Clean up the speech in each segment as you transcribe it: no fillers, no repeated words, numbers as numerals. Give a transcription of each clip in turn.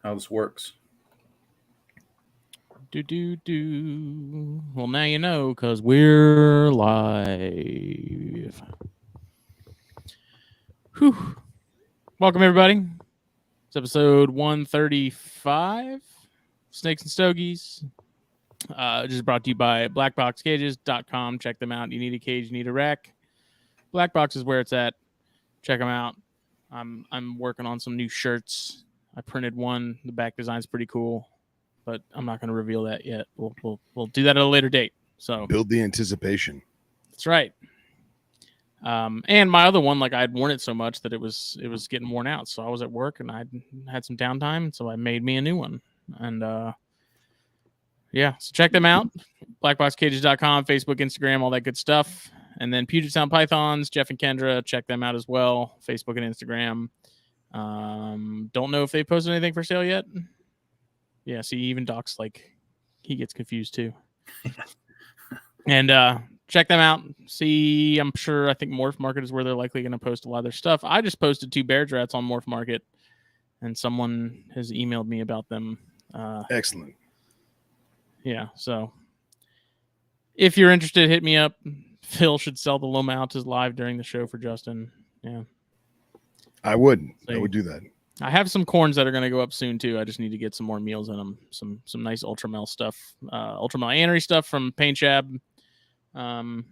how this works. Well, now you know, because we're live. Whew. Welcome, everybody. It's episode 135, Snakes and Stogies. Just brought to you by BlackBoxCages.com. Check them out. You need a cage, you need a rack. BlackBox is where it's at. Check them out. I'm working on some new shirts. I printed one. The back design's pretty cool, but I'm not going to reveal that yet. We'll do that at a later date. So build the anticipation. That's right. And my other one, like I'd worn it so much that it was getting worn out. So I was at work and I had some downtime, so I made me a new one. And yeah, so check them out. BlackBoxCages.com, Facebook, Instagram, all that good stuff. And then Puget Sound Pythons, Jeff and Kendra, check them out as well. Facebook and Instagram. Don't know if they posted anything for sale yet. Yeah, see, even Doc's like, he gets confused too. And check them out. See, I think Morph Market is where they're likely going to post a lot of their stuff. I just posted 2 bear rats on Morph Market, and someone has emailed me about them. Excellent. Yeah, so if you're interested, hit me up. Phil should sell the Lomountas live during the show for Justin. Yeah, I would. So, I would do that. I have some corns that are going to go up soon too. I just need to get some more meals in them. Some nice Ultramel stuff, Ultramel Anery stuff from Paint Shab. Some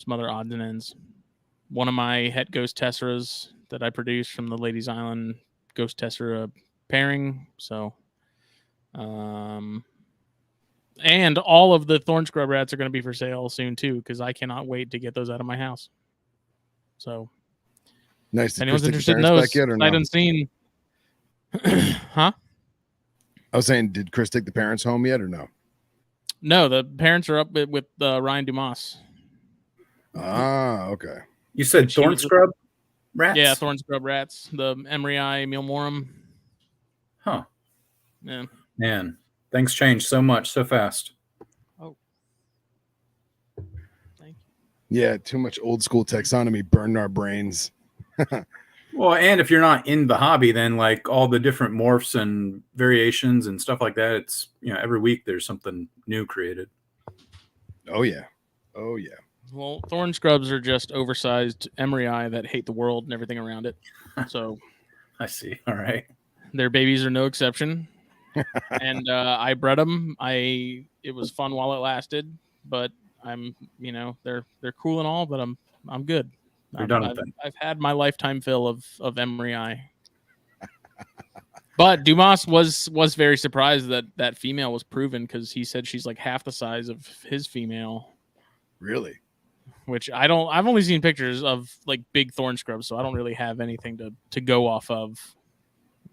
other odds and ends. One of my Het Ghost Tesseras that I produced from the Ladies Island Ghost Tessera pairing. So, and all of the Thorn Scrub Rats are going to be for sale soon too, because I cannot wait to get those out of my house. So, nice. If anyone's interested in those, sight unseen. Huh? I was saying, did Chris take the parents home yet or no? No, the parents are up with Ryan Dumas. Ah, okay. You said Thorn Scrub Rats? Yeah, Thorn Scrub Rats. The Emery Milmorum. Huh. Yeah. Man, things change so much, so fast. Oh. Thank you. Yeah, too much old school taxonomy burned our brains. Well, and if you're not in the hobby, then like all the different morphs and variations and stuff like that, it's, every week there's something new created. Oh yeah. Oh yeah. Well, Thorn Scrubs are just oversized Emery that hate the world and everything around it. So I see. All right. Their babies are no exception. And I bred them. It was fun while it lasted, but I'm, they're cool and all, but I'm good. You're done with them. I've had my lifetime fill of Emery. But Dumas was very surprised that female was proven, because he said she's like half the size of his female. Really? Which I've only seen pictures of like big thorn scrubs, so I don't really have anything to go off of.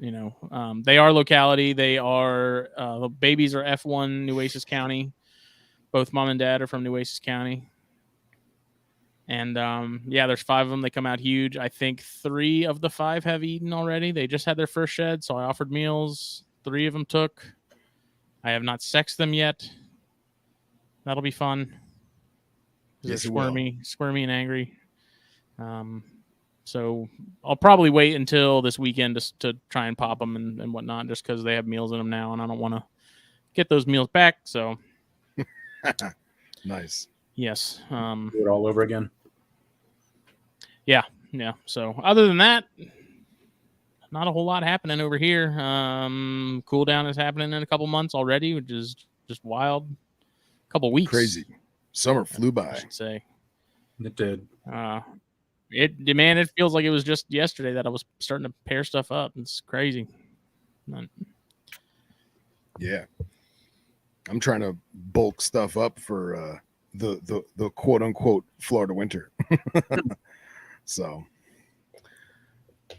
They are locality. They are the babies are F1 Nueces County. Both mom and dad are from Nueces County. And there's 5 of them. They come out huge. I think 3 of the 5 have eaten already. They just had their first shed, so I offered meals. 3 of them took. I have not sexed them yet. That'll be fun. Yes, they're squirmy and angry. So I'll probably wait until this weekend to try and pop them and whatnot, just because they have meals in them now, and I don't want to get those meals back. So nice. Yes. Do it all over again. Yeah. So other than that, not a whole lot happening over here. Cool down is happening in a couple months already, which is just wild. A couple weeks. Crazy. Summer flew by. I should say. It did. It feels like it was just yesterday that I was starting to pair stuff up. It's crazy. Yeah. I'm trying to bulk stuff up for the quote unquote Florida winter. So,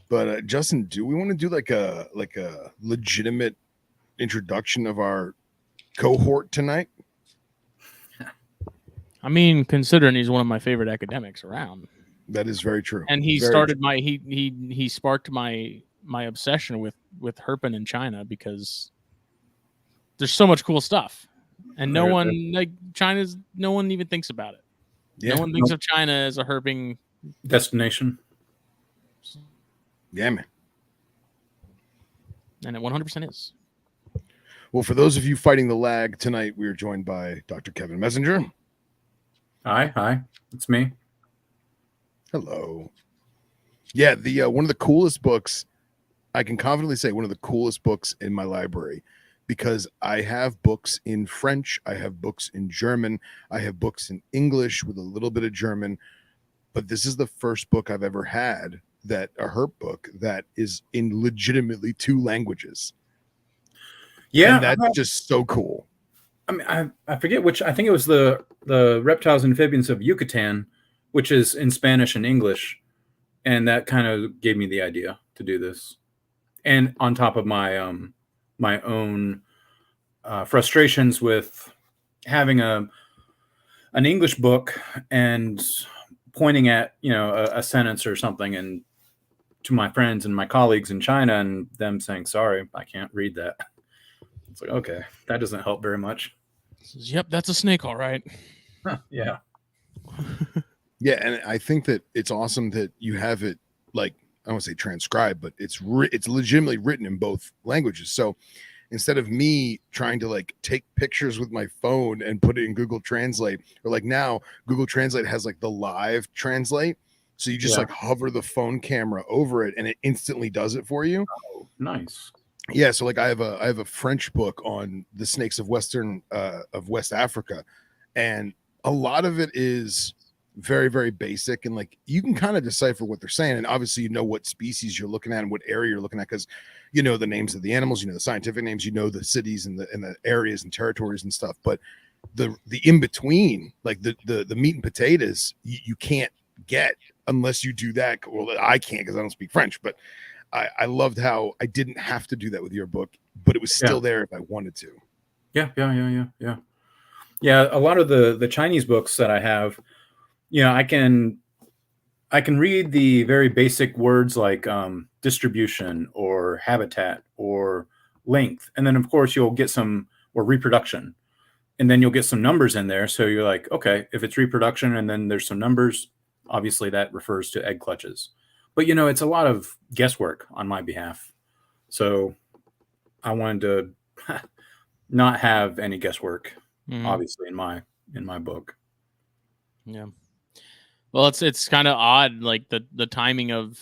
but Justin, do we want to do like a legitimate introduction of our cohort tonight? I mean, considering he's one of my favorite academics around. That is very true. And he started he sparked my obsession with herping in China, because there's so much cool stuff. And no one even thinks about it. Yeah. No one thinks of China as a herping destination. Yeah, man. And it 100% is. Well, for those of you fighting the lag tonight, we are joined by Dr. Kevin Messenger. Hi, it's me. Hello. Yeah, the one of the coolest books, I can confidently say one of the coolest books in my library, because I have books in French, I have books in German, I have books in English with a little bit of German, but this is the first book I've ever had, that a herp book that is in legitimately 2 languages. Yeah, And that's just so cool. I mean, I forget which. I think it was the Reptiles and Amphibians of Yucatan, which is in Spanish and English, and that kind of gave me the idea to do this. And on top of my my own frustrations with having an English book and pointing at a sentence or something, and to my friends and my colleagues in China, and them saying, "Sorry, I can't read that." It's like, okay, that doesn't help very much. Says, yep, that's a snake, all right. Yeah. Yeah, and I think that it's awesome that you have it, like, I don't want to say transcribed, but it's legitimately written in both languages. So instead of me trying to like take pictures with my phone and put it in Google Translate, or like now Google Translate has like the live translate. So you just like hover the phone camera over it and it instantly does it for you. Oh, nice. Yeah, so like I have a French book on the snakes of West Africa, and a lot of it is very, very basic, and like you can kind of decipher what they're saying, and obviously you know what species you're looking at and what area you're looking at, because you know the names of the animals, you know the scientific names, you know the cities and the areas and territories and stuff. But the in between, like the meat and potatoes, you can't get unless you do that. Well, I can't because I don't speak French, but I loved how I didn't have to do that with your book, but it was still there if I wanted to. Yeah. Yeah, a lot of the Chinese books that I have, I can read the very basic words like distribution or habitat or length, and then of course you'll get some, or reproduction, and then you'll get some numbers in there. So you're like, okay, if it's reproduction and then there's some numbers, obviously that refers to egg clutches. But it's a lot of guesswork on my behalf. So I wanted to not have any guesswork, obviously, in my book. Yeah. Well, it's kind of odd, like the timing of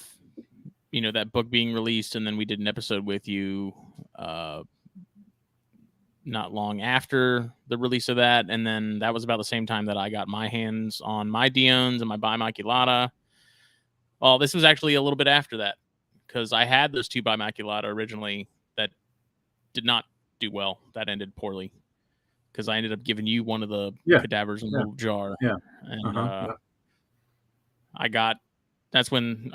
that book being released, and then we did an episode with you not long after the release of that, and then that was about the same time that I got my hands on my Diones and my Bimaculata. Well, this was actually a little bit after that, because I had those 2 Bimaculata originally that did not do well. That ended poorly, because I ended up giving you one of the cadavers in a little jar. Yeah. And that's when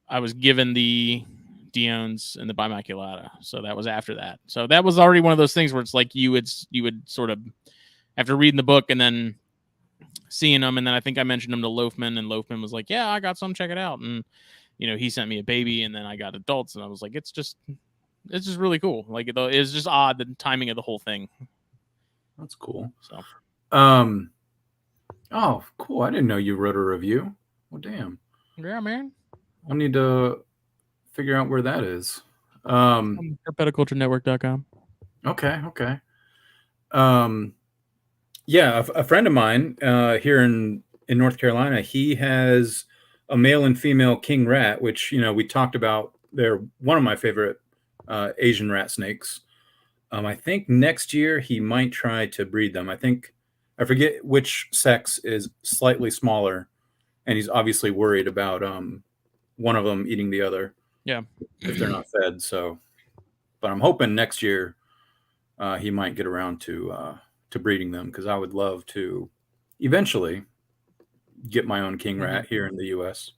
I was given the Diones and the Bimaculata. So that was after that. So that was already one of those things where it's like you would sort of, after reading the book and then seeing them, and then I think I mentioned them to Loafman, and Loafman was like, yeah, I got some, check it out. And he sent me a baby, and then I got adults, and I was like, it's just really cool. Like, it's just odd, the timing of the whole thing. That's cool. So oh, cool. I didn't know you wrote a review. Well, damn. Yeah, man. I need to figure out where that is. Herpetoculturenetwork.com. Okay. Yeah, a friend of mine here in North Carolina, he has a male and female king rat, which we talked about. They're one of my favorite Asian rat snakes. I think next year he might try to breed them. I forget which sex is slightly smaller, and he's obviously worried about one of them eating the other. Yeah, if they're not fed. So, but I'm hoping next year he might get around to breeding them, because I would love to eventually get my own king rat here in the U.S.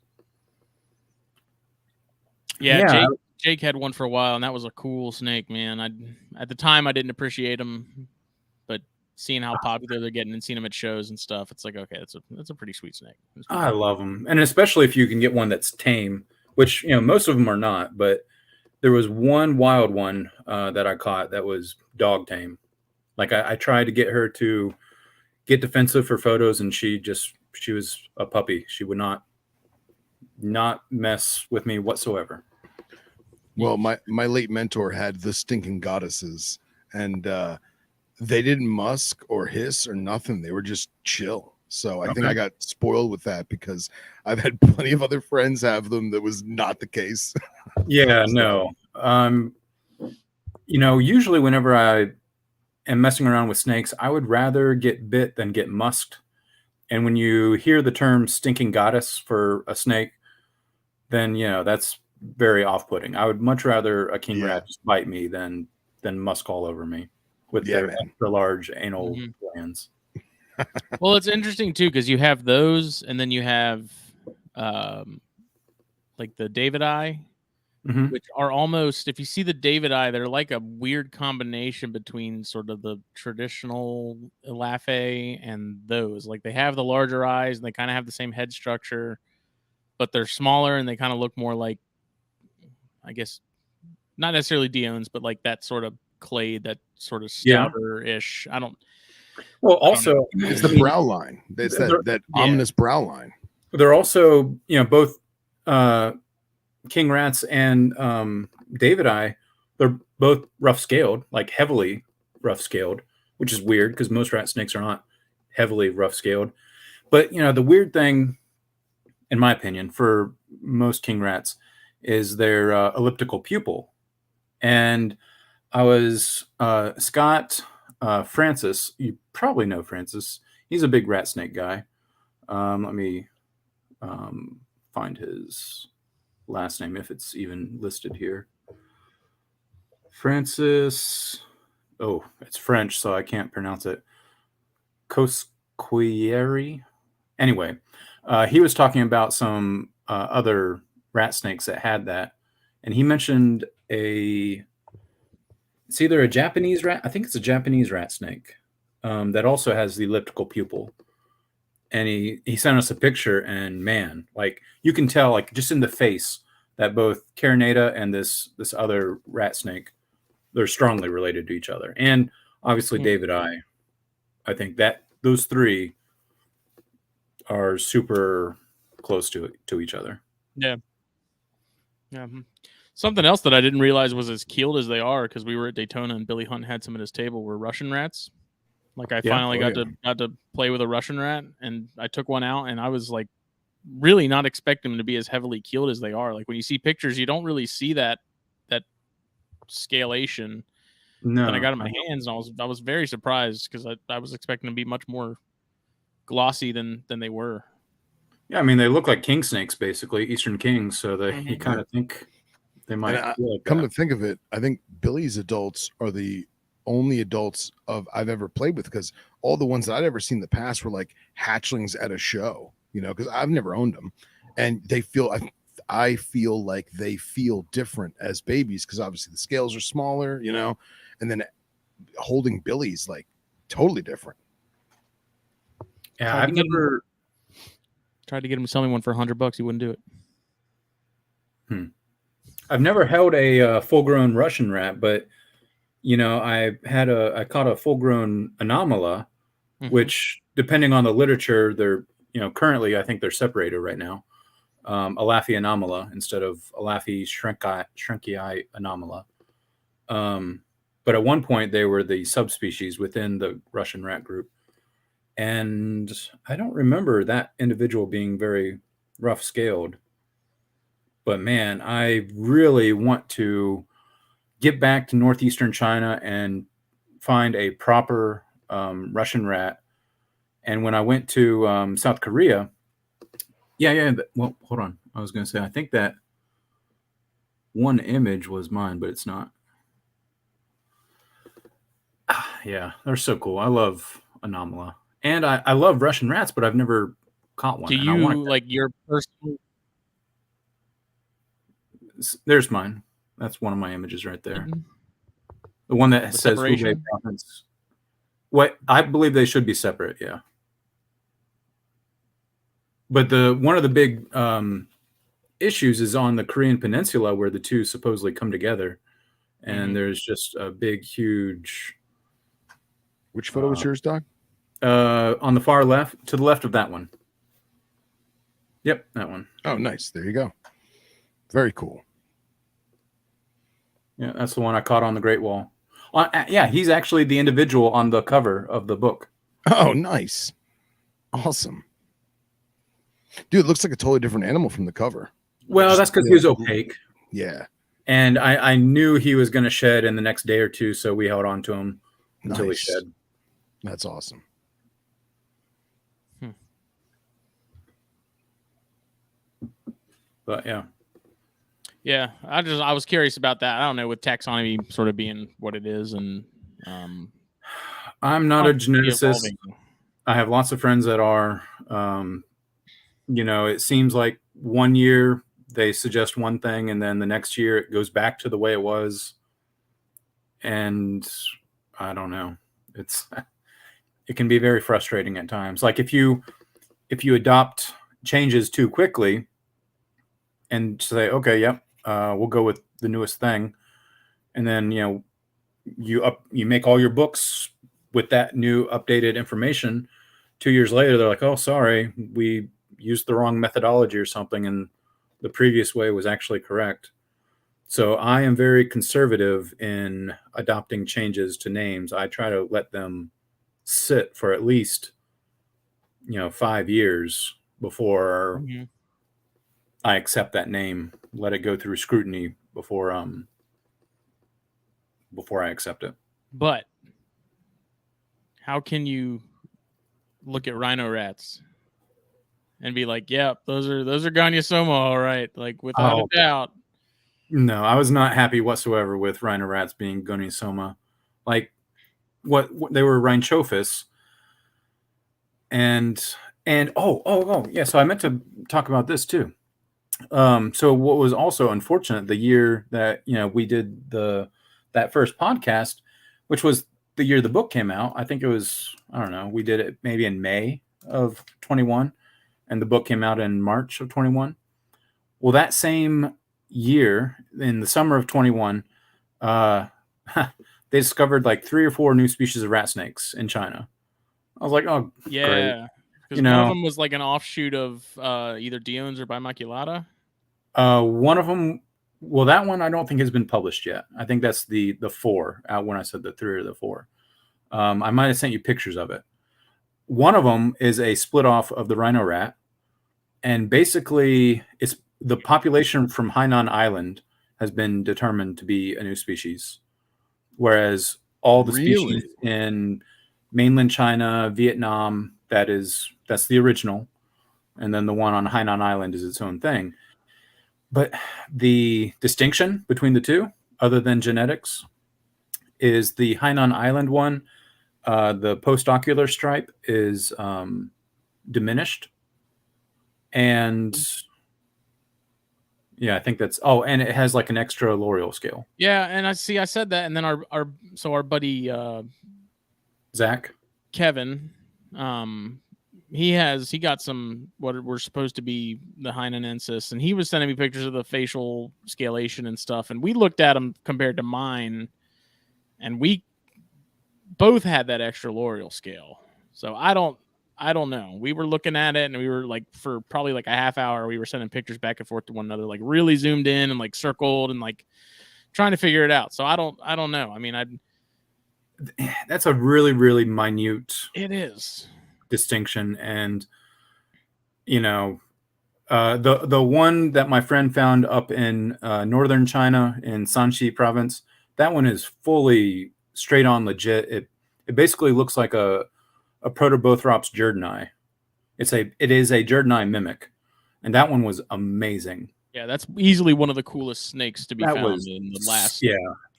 Yeah. Jake had one for a while, and that was a cool snake, man. At the time I didn't appreciate them, but seeing how popular they're getting and seeing them at shows and stuff, it's like, okay, that's a pretty sweet snake. I love them, and especially if you can get one that's tame, which most of them are not. But there was one wild one that I caught that was dog tame. Like I tried to get her to get defensive for photos, and she was a puppy. She would not mess with me whatsoever. Well, my late mentor had the stinking goddesses, and they didn't musk or hiss or nothing. They were just chill. So I think I got spoiled with that because I've had plenty of other friends have them. That was not the case. Yeah, no. Usually whenever I am messing around with snakes, I would rather get bit than get musked. And when you hear the term stinking goddess for a snake, then that's very off-putting. I would much rather a king rat just bite me than musk all over me with their extra large anal glands. Well, it's interesting too because you have those, and then you have like the David eye, which are almost, if you see the David eye, they're like a weird combination between sort of the traditional Elaphe and those. Like they have the larger eyes and they kind of have the same head structure, but they're smaller and they kind of look more like, I guess, not necessarily Diones, but like that sort of clade, that sort of stouter-ish. Well, also, it's the brow line. It's that ominous brow line. They're also, both king rats and David eye, they're both rough scaled, like heavily rough scaled, which is weird because most rat snakes are not heavily rough scaled. But the weird thing, in my opinion, for most king rats is their elliptical pupil. And I was Scott Francis. You probably know Francis. He's a big rat snake guy. Let me find his last name if it's even listed here. Francis. Oh, it's French, so I can't pronounce it. Cosquieri. Anyway, he was talking about some other rat snakes that had that, and he mentioned it's either a Japanese rat. I think it's a Japanese rat snake that also has the elliptical pupil. And he sent us a picture, and man, like you can tell, like just in the face, that both Carinata and this other rat snake, they're strongly related to each other. And obviously David eye. I think that those three are super close to each other. Yeah. Something else that I didn't realize was as keeled as they are, because we were at Daytona and Billy Hunt had some at his table, were Russian rats. Like I finally got to play with a Russian rat, and I took one out, and I was like really not expecting them to be as heavily keeled as they are. Like when you see pictures, you don't really see that scalation. No. Then I got in my hands, and I was very surprised because I was expecting to be much more glossy than they were. Yeah, I mean they look like king snakes, basically Eastern kings. So you kind of think they might. Come to think of it, I think Billy's adults are the only adults I've ever played with, because all the ones that I'd ever seen in the past were like hatchlings at a show, because I've never owned them, and I feel like they feel different as babies because obviously the scales are smaller, and then holding Billy's like totally different. Yeah, I've never tried to get him to sell me one for $100. He wouldn't do it. I've never held a full-grown Russian rat, but I caught a full-grown Anomala, which, depending on the literature, they're currently I think they're separated right now. Elaphe Anomala instead of Elaphe shrinki Anomala. But at one point they were the subspecies within the Russian rat group, and I don't remember that individual being very rough scaled. But man, I really want to get back to northeastern China and find a proper Russian rat. And when I went to South Korea, well, hold on. I was going to say, I think that one image was mine, but it's not. Yeah, they're so cool. I love Anomala. And I love Russian rats, but I've never caught one. Do you like your personal? There's mine. That's one of my images right there. The one that says Hubei province. What I believe they should be separate, yeah. But one of the big issues is on the Korean Peninsula, where the two supposedly come together, and there's just a big, huge. Which photo was yours, Doc? On the far left, to the left of that one. Yep, that one. Oh, nice. There you go. Very cool. Yeah, that's the one I caught on the Great Wall. Yeah, he's actually the individual on the cover of the book. Oh, nice. Awesome. Dude, it looks like a totally different animal from the cover. Well, that's because he was opaque. Yeah. And I knew he was going to shed in the next day or two, so we held on to him until he shed. That's awesome. But yeah. Yeah, I was curious about that. I don't know, with taxonomy sort of being what it is, and I'm not a geneticist. I have lots of friends that are. You know, it seems like one year they suggest one thing, and then the next year it goes back to the way it was. And I don't know. It can be very frustrating at times. Like if you adopt changes too quickly and say, okay, yep, we'll go with the newest thing, and then you make all your books with that new updated information. 2 years later, they're like, oh, sorry, we used the wrong methodology or something, and the previous way was actually correct. So I am very conservative in adopting changes to names. I try to let them sit for at least 5 years before I accept that name. Let it go through scrutiny before I accept it. But how can you look at rhino rats and be like, yep, those are Gonyosoma, all right, like without a doubt? No, I was not happy whatsoever with rhino rats being Gonyosoma. Like what they were Rhynchophis. And oh yeah, so I meant to talk about this too. So what was also unfortunate, the year that we did that first podcast, which was the year the book came out. I think it was, I don't know, we did it maybe in May of 21, and the book came out in March of 21. Well, that same year, in the summer of 21, they discovered like 3 or 4 new species of rat snakes in China. I was like, oh, yeah, because one of them was like an offshoot of either Dion's or Bimaculata. One of them, well, that one I don't think has been published yet. I think that's the 4 out when I said the 3 or the 4. I might have sent you pictures of it. One of them is a split off of the rhino rat, and basically it's the population from Hainan Island has been determined to be a new species, whereas all the species in mainland China, Vietnam, that's the original, and then the one on Hainan Island is its own thing. But the distinction between the two, other than genetics, is the Hainan Island one, the postocular stripe is diminished. And yeah, I think that's, and it has like an extra L'Oreal scale. Yeah, and I said that, and then our buddy Zach Kevin, he got some what were supposed to be the Hainanensis, and he was sending me pictures of the facial scalation and stuff, and we looked at them compared to mine, and we both had that extra L'Oreal scale. So I don't know. We were looking at it, and we were like, for probably like a half hour, we were sending pictures back and forth to one another, like really zoomed in and like circled and like trying to figure it out. So I don't know. I mean, that's a really, really minute. It is distinction, and the one that my friend found up in northern China in Shanxi province, that one is fully straight on legit. It basically looks like a Protobothrops jerdani. It is a jerdani mimic, and that one was amazing. Yeah, that's easily one of the coolest snakes to be found in the last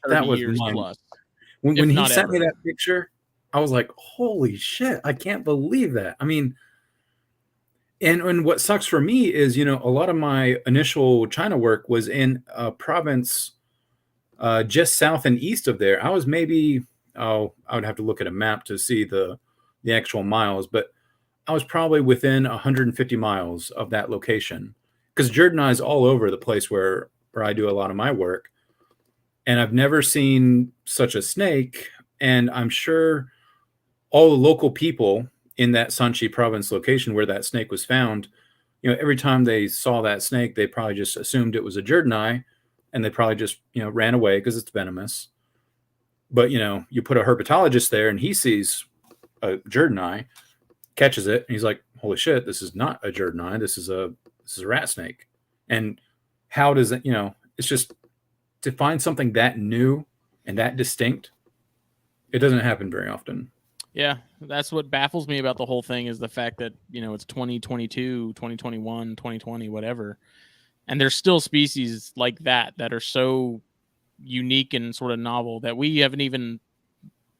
that was years plus. When he sent me that picture, I was like, holy shit, I can't believe that. I mean, and what sucks for me is, a lot of my initial China work was in a province just south and east of there. I was maybe, I would have to look at a map to see the actual miles, but I was probably within 150 miles of that location, because jerdani is all over the place where I do a lot of my work. And I've never seen such a snake. And I'm sure all the local people in that Shanxi province location where that snake was found, every time they saw that snake, they probably just assumed it was a jerdani, and they probably just, ran away because it's venomous. But, you put a herpetologist there and he sees a Jerdoni, catches it, and he's like, holy shit, this is not a Jerdoni. This is a rat snake. And how does it, it's just to find something that new and that distinct, it doesn't happen very often. Yeah, that's what baffles me about the whole thing is the fact that, it's 2022, 2021, 2020, whatever. And there's still species like that are so unique and sort of novel that we haven't even,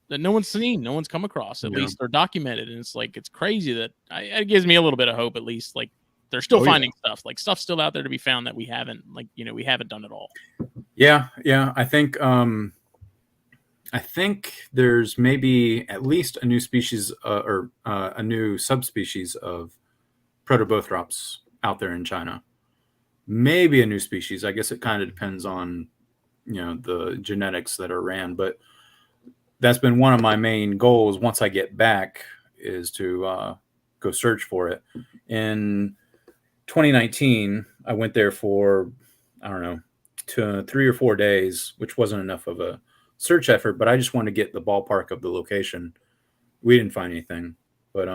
that no one's seen, no one's come across, at least they're documented. And it's like, it's crazy that it gives me a little bit of hope, at least. Like they're still finding stuff, like stuff's still out there to be found that we haven't, we haven't done it all. Yeah. I think there's maybe at least a new species or a new subspecies of Protobothrops out there in China. Maybe a new species. I guess it kind of depends on, the genetics that are ran. But that's been one of my main goals once I get back is to go search for it. In 2019, I went there for, I don't know, 3 or 4 days, which wasn't enough of a search effort, but I just wanted to get the ballpark of the location. We didn't find anything, but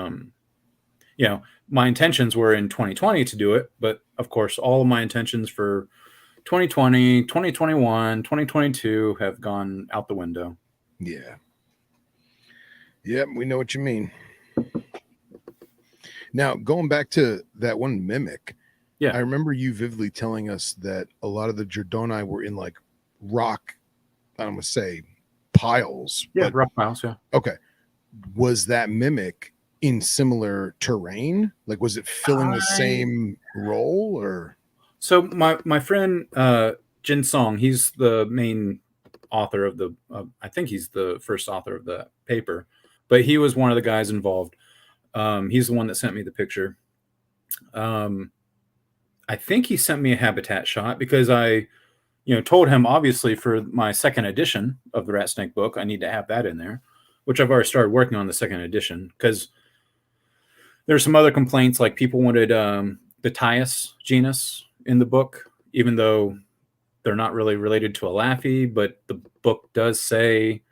my intentions were in 2020 to do it, but of course all of my intentions for 2020, 2021, 2022 have gone out the window. Yeah, we know what you mean. Now, going back to that one mimic, I remember you vividly telling us that a lot of the Jerdoni were in like rock, I don't want to say piles. Yeah, rock piles, yeah. Okay. Was that mimic in similar terrain? Like, was it filling the same role or? So my friend Jin Song, he's the main author of the, I think he's the first author of the paper, but he was one of the guys involved. He's the one that sent me the picture. I think he sent me a habitat shot because I, told him obviously for my second edition of the rat snake book, I need to have that in there, which I've already started working on the second edition because there's some other complaints like people wanted the Tachy genus in the book, even though they're not really related to a Laffy, but the book does say,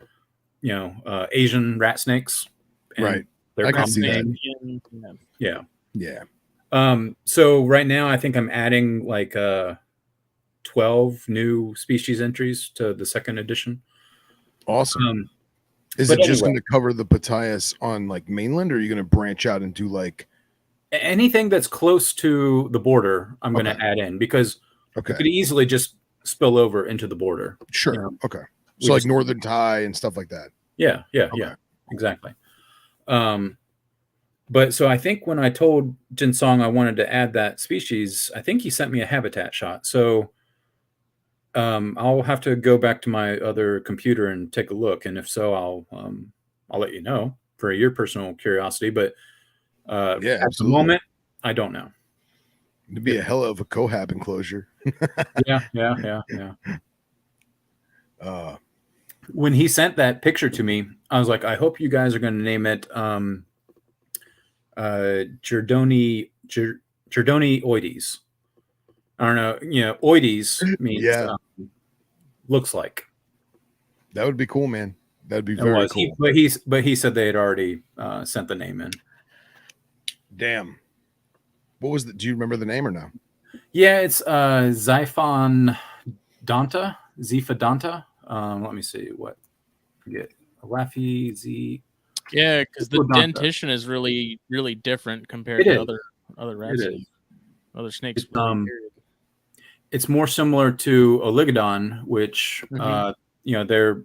Asian rat snakes. Right. I can see that. Yeah. So right now I think I'm adding like 12 new species entries to the second edition. Awesome. Is it just going to cover the Pataeus on like mainland, or are you going to branch out and do like anything that's close to the border? I'm going to add in because it could easily just spill over into the border. Sure. Okay. So like northern Thai and stuff like that. Yeah. Exactly. But so I think when I told Jin Song I wanted to add that species, I think he sent me a habitat shot. So I'll have to go back to my other computer and take a look. And if so, I'll let you know for your personal curiosity. But at the moment, I don't know. It'd be a hell of a cohab enclosure. Yeah. When he sent that picture to me, I was like, I hope you guys are going to name it Jerdoni oides. I don't know. Oides means looks like. That would be cool, man. That'd be very cool. But he said they had already sent the name in. Damn. What was do you remember the name or no? Yeah, it's Xiphon Danta. Let me see what. Forget Laffy Z. Yeah, because the dentition is really, really different compared to other rats, other snakes. It's more similar to Oligodon, which their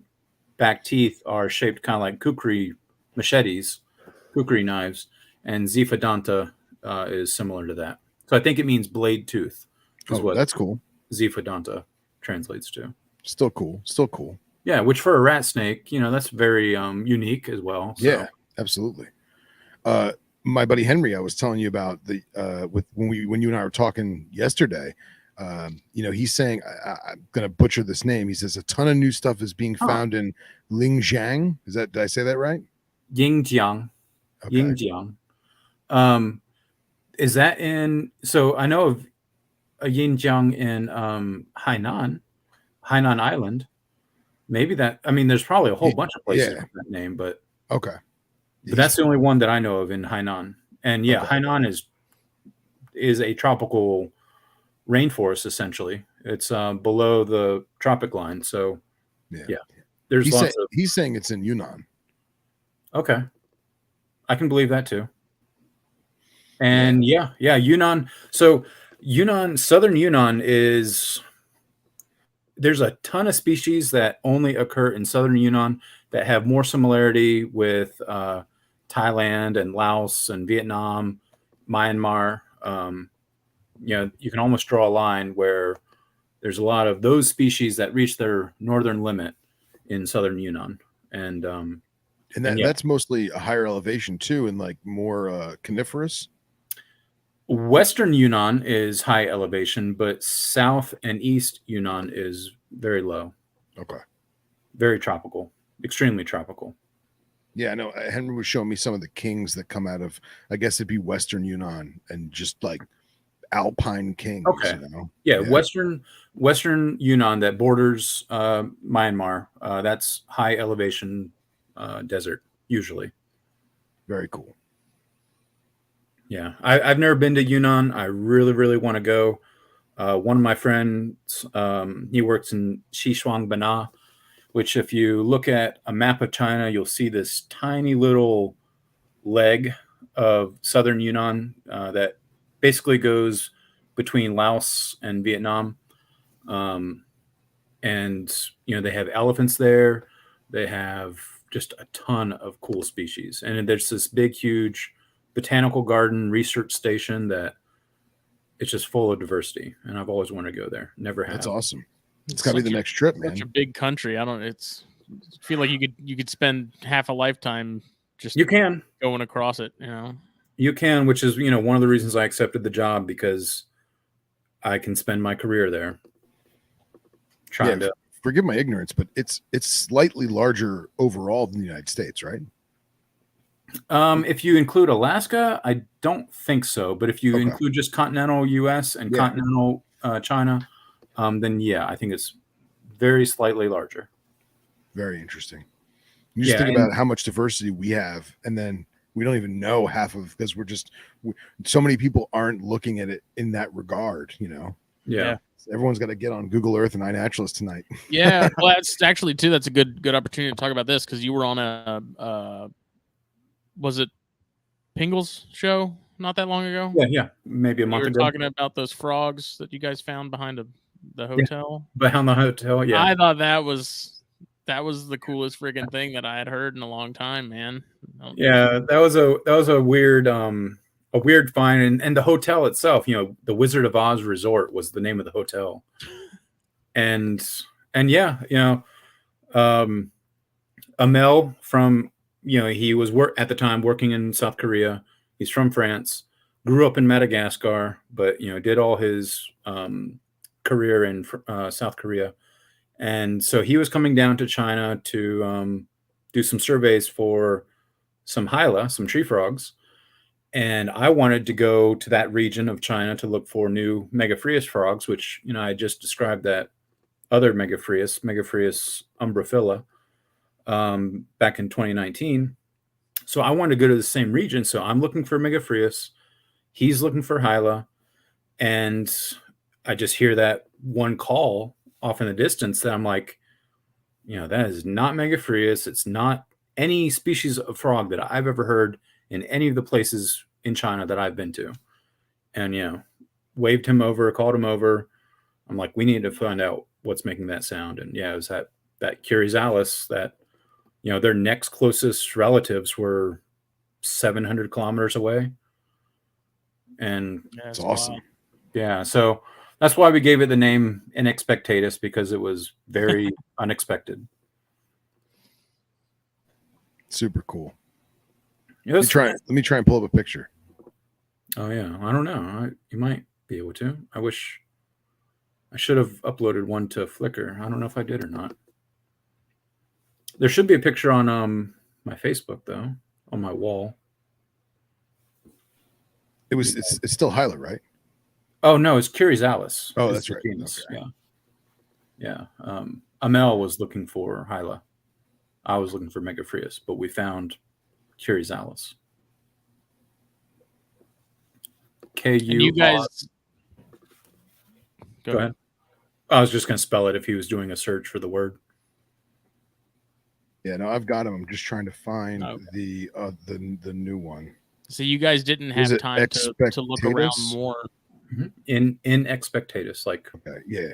back teeth are shaped kind of like kukri machetes, kukri knives, and Xiphodonta is similar to that. So I think it means blade tooth. That's cool. Xiphodonta translates to. Still cool. Yeah, which for a rat snake, that's very unique as well. So. Yeah, absolutely. My buddy Henry, I was telling you about when you and I were talking yesterday. He's saying I'm going to butcher this name. He says a ton of new stuff is being found in Lingjiang. Did I say that right? Yingjiang. Okay. Yingjiang. Is that in? So I know of a Yingjiang in Hainan. Hainan Island. Maybe that. I mean, there's probably a whole bunch of places Yeah. with that name, but Okay. that's the only one that I know of in Hainan. And yeah, Okay. Hainan is a tropical rainforest essentially. It's below the tropic line, so yeah. There's lots of. He's saying it's in Yunnan. Okay, I can believe that too. And yeah, Yunnan. So Yunnan, southern Yunnan is. There's a ton of species that only occur in southern Yunnan that have more similarity with Thailand and Laos and Vietnam, Myanmar. You can almost draw a line where there's a lot of those species that reach their northern limit in southern Yunnan, and that's mostly a higher elevation too, and like more coniferous. Western Yunnan is high elevation, but south and east Yunnan is very low. Okay. Very tropical, extremely tropical. Yeah, I know. Henry was showing me some of the kings that come out of, I guess it'd be Western Yunnan, and just like alpine kings. Okay. You know? Yeah, Western Yunnan that borders Myanmar. That's high elevation desert usually. Very cool. Yeah, I've never been to Yunnan. I really, really want to go. One of my friends, he works in Xishuangbanna, which if you look at a map of China, you'll see this tiny little leg of southern Yunnan that basically goes between Laos and Vietnam. And, they have elephants there. They have just a ton of cool species. And there's this big, huge botanical garden research station that it's just full of diversity. And I've always wanted to go there. Never have. That's awesome. It's got to be the next trip, man. Such a big country. I feel like you could spend half a lifetime just going across it, You can, which is, one of the reasons I accepted the job, because I can spend my career there. Forgive my ignorance, but it's slightly larger overall than the United States, right? If you include Alaska, I don't think so. But if you include just continental U.S. and continental China, then yeah, I think it's very slightly larger. Very interesting. You just think about how much diversity we have, and then we don't even know half of, because so many people aren't looking at it in that regard, Yeah. So everyone's got to get on Google Earth and iNaturalist tonight. Yeah, well, that's actually too. That's a good opportunity to talk about this, because you were on a was it Pingle's show not that long ago? Yeah, maybe a month ago. You were talking about those frogs that you guys found behind the hotel. Behind the hotel, yeah. I thought that was the coolest friggin' thing that I had heard in a long time, man. Yeah, that was a weird find, and the hotel itself, the Wizard of Oz Resort was the name of the hotel, and yeah, Amel from, he was at the time working in South Korea. He's from France, grew up in Madagascar, but did all his career in South Korea. And so he was coming down to China to do some surveys for some hyla, some tree frogs. And I wanted to go to that region of China to look for new Megaphreus frogs, which, I just described that other Megaphreus umbrophila, back in 2019. So I wanted to go to the same region. So I'm looking for Megaphreus. He's looking for hyla. And I just hear that one call off in the distance that I'm like, that is not Megaphreus. It's not any species of frog that I've ever heard in any of the places in China that I've been to. And, waved him over, called him over. I'm like, we need to find out what's making that sound. And yeah, it was that Curizalis that, their next closest relatives were 700 kilometers away. And that's awesome. Wild. Yeah. So that's why we gave it the name Inexpectatus, because it was very unexpected. Super cool. Let me try and pull up a picture. Oh yeah, I don't know. You might be able to. I wish I should have uploaded one to Flickr. I don't know if I did or not. There should be a picture on my Facebook though, on my wall. It's still hyla, right? Oh no, it's Curizalis. Oh, that's right. Genus. Okay. Yeah. Yeah. Amel was looking for Hyla. I was looking for Megaphreus, but we found Curizalis. And you guys Go ahead. I was just going to spell it if he was doing a search for the word. Yeah, no, I've got him. I'm just trying to find the new one. So you guys didn't have time to look around more. In expectatus, like okay, yeah.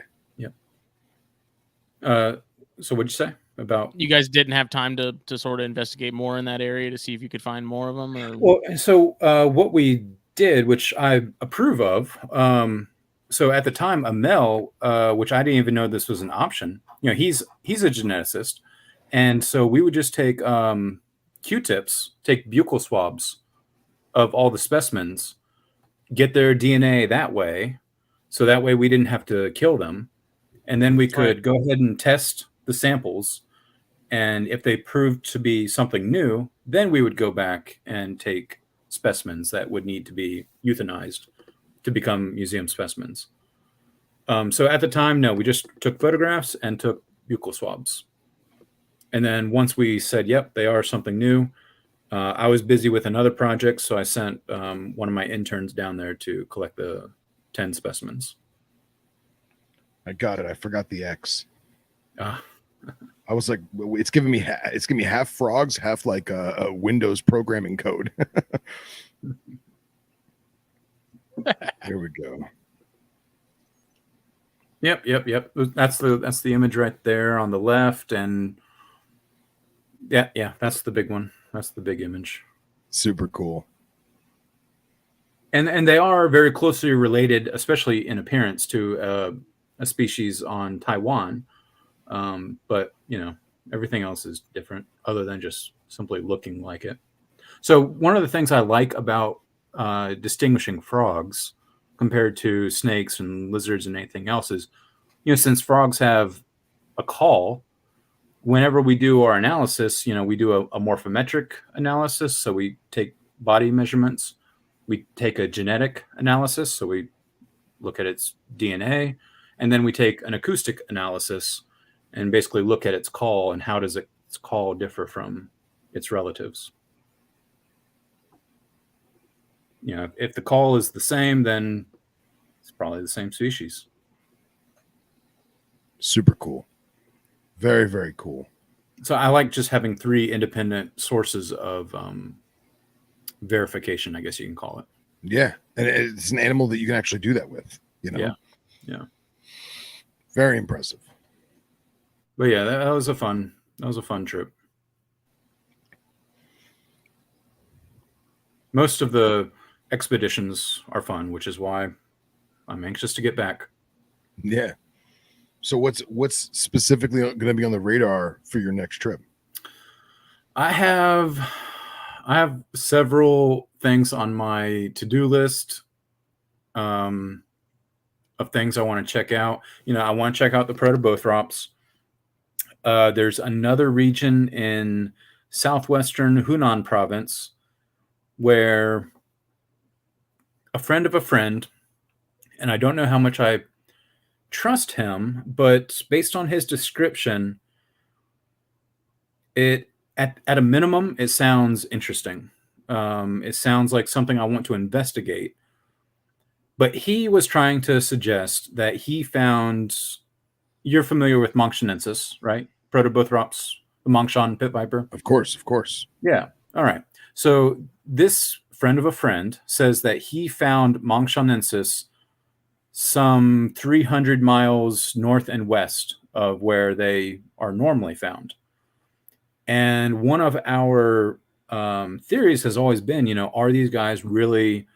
So what'd you say about? You guys didn't have time to sort of investigate more in that area to see if you could find more of them, or well, so what we did, which I approve of. So at the time, Amel, which I didn't even know this was an option. You know, he's a geneticist, and so we would just take Q-tips, take buccal swabs of all the specimens, get their DNA that way, so that way we didn't have to kill them, and then we could go ahead and test the samples, and if they proved to be something new, then we would go back and take specimens that would need to be euthanized to become museum specimens. So at the time, no, we just took photographs and took buccal swabs. And then once we said, yep, they are something new, I was busy with another project, so I sent one of my interns down there to collect the 10 specimens. I got it. I forgot the X. I was like, it's giving me half frogs, half like a Windows programming code. Here we go. Yep. That's the image right there on the left, and yeah, that's the big one. That's the big image. Super cool. And they are very closely related, especially in appearance, to a species on Taiwan. But you know, everything else is different other than just simply looking like it. So one of the things I like about distinguishing frogs compared to snakes and lizards and anything else is, you know, since frogs have a call, whenever we do our analysis, you know, we do a morphometric analysis. So we take body measurements. We take a genetic analysis. So we look at its DNA. And then we take an acoustic analysis and basically look at its call and how does its call differ from its relatives. You know, if the call is the same, then it's probably the same species. Super cool. Very, very cool. So I like just having 3 independent sources of verification, I guess you can call it. Yeah. And it's an animal that you can actually do that with, you know? Yeah. Very impressive. But yeah, that was a fun trip. Most of the expeditions are fun, which is why I'm anxious to get back. Yeah. So what's specifically going to be on the radar for your next trip? I have several things on my to-do list of things I want to check out. You know, I want to check out the Protobothrops. There's another region in southwestern Hunan province where a friend of a friend, and I don't know how much I trust him, but based on his description, it at a minimum, it sounds interesting. It sounds like something I want to investigate. But he was trying to suggest that he found, you're familiar with Mongshanensis, right? Protobothrops, the Mongshan pit viper. Of course. Yeah. All right. So this friend of a friend says that he found Mongshanensis some 300 miles north and west of where they are normally found. And one of our theories has always been, you know, are these guys really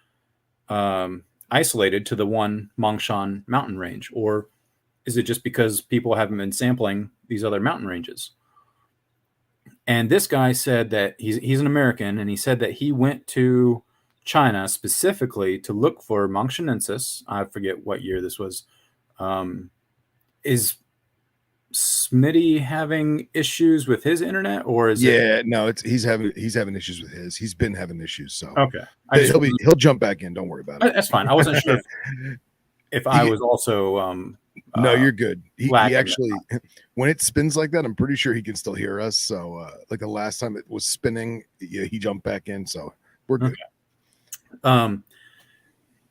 isolated to the one Mongshan mountain range? Or is it just because people haven't been sampling these other mountain ranges? And this guy said that he's an American, and he said that he went to China specifically to look for Mongshanensis. I forget what year this was. Is Smitty having issues with his internet, or is it? No, he's having issues with his. He's been having issues. So Okay, he'll jump back in. Don't worry about it. That's fine. I wasn't sure if I was also No, you're good. He lacking actually, when it spins like that, I'm pretty sure he can still hear us. So, like the last time it was spinning, he jumped back in. So we're good.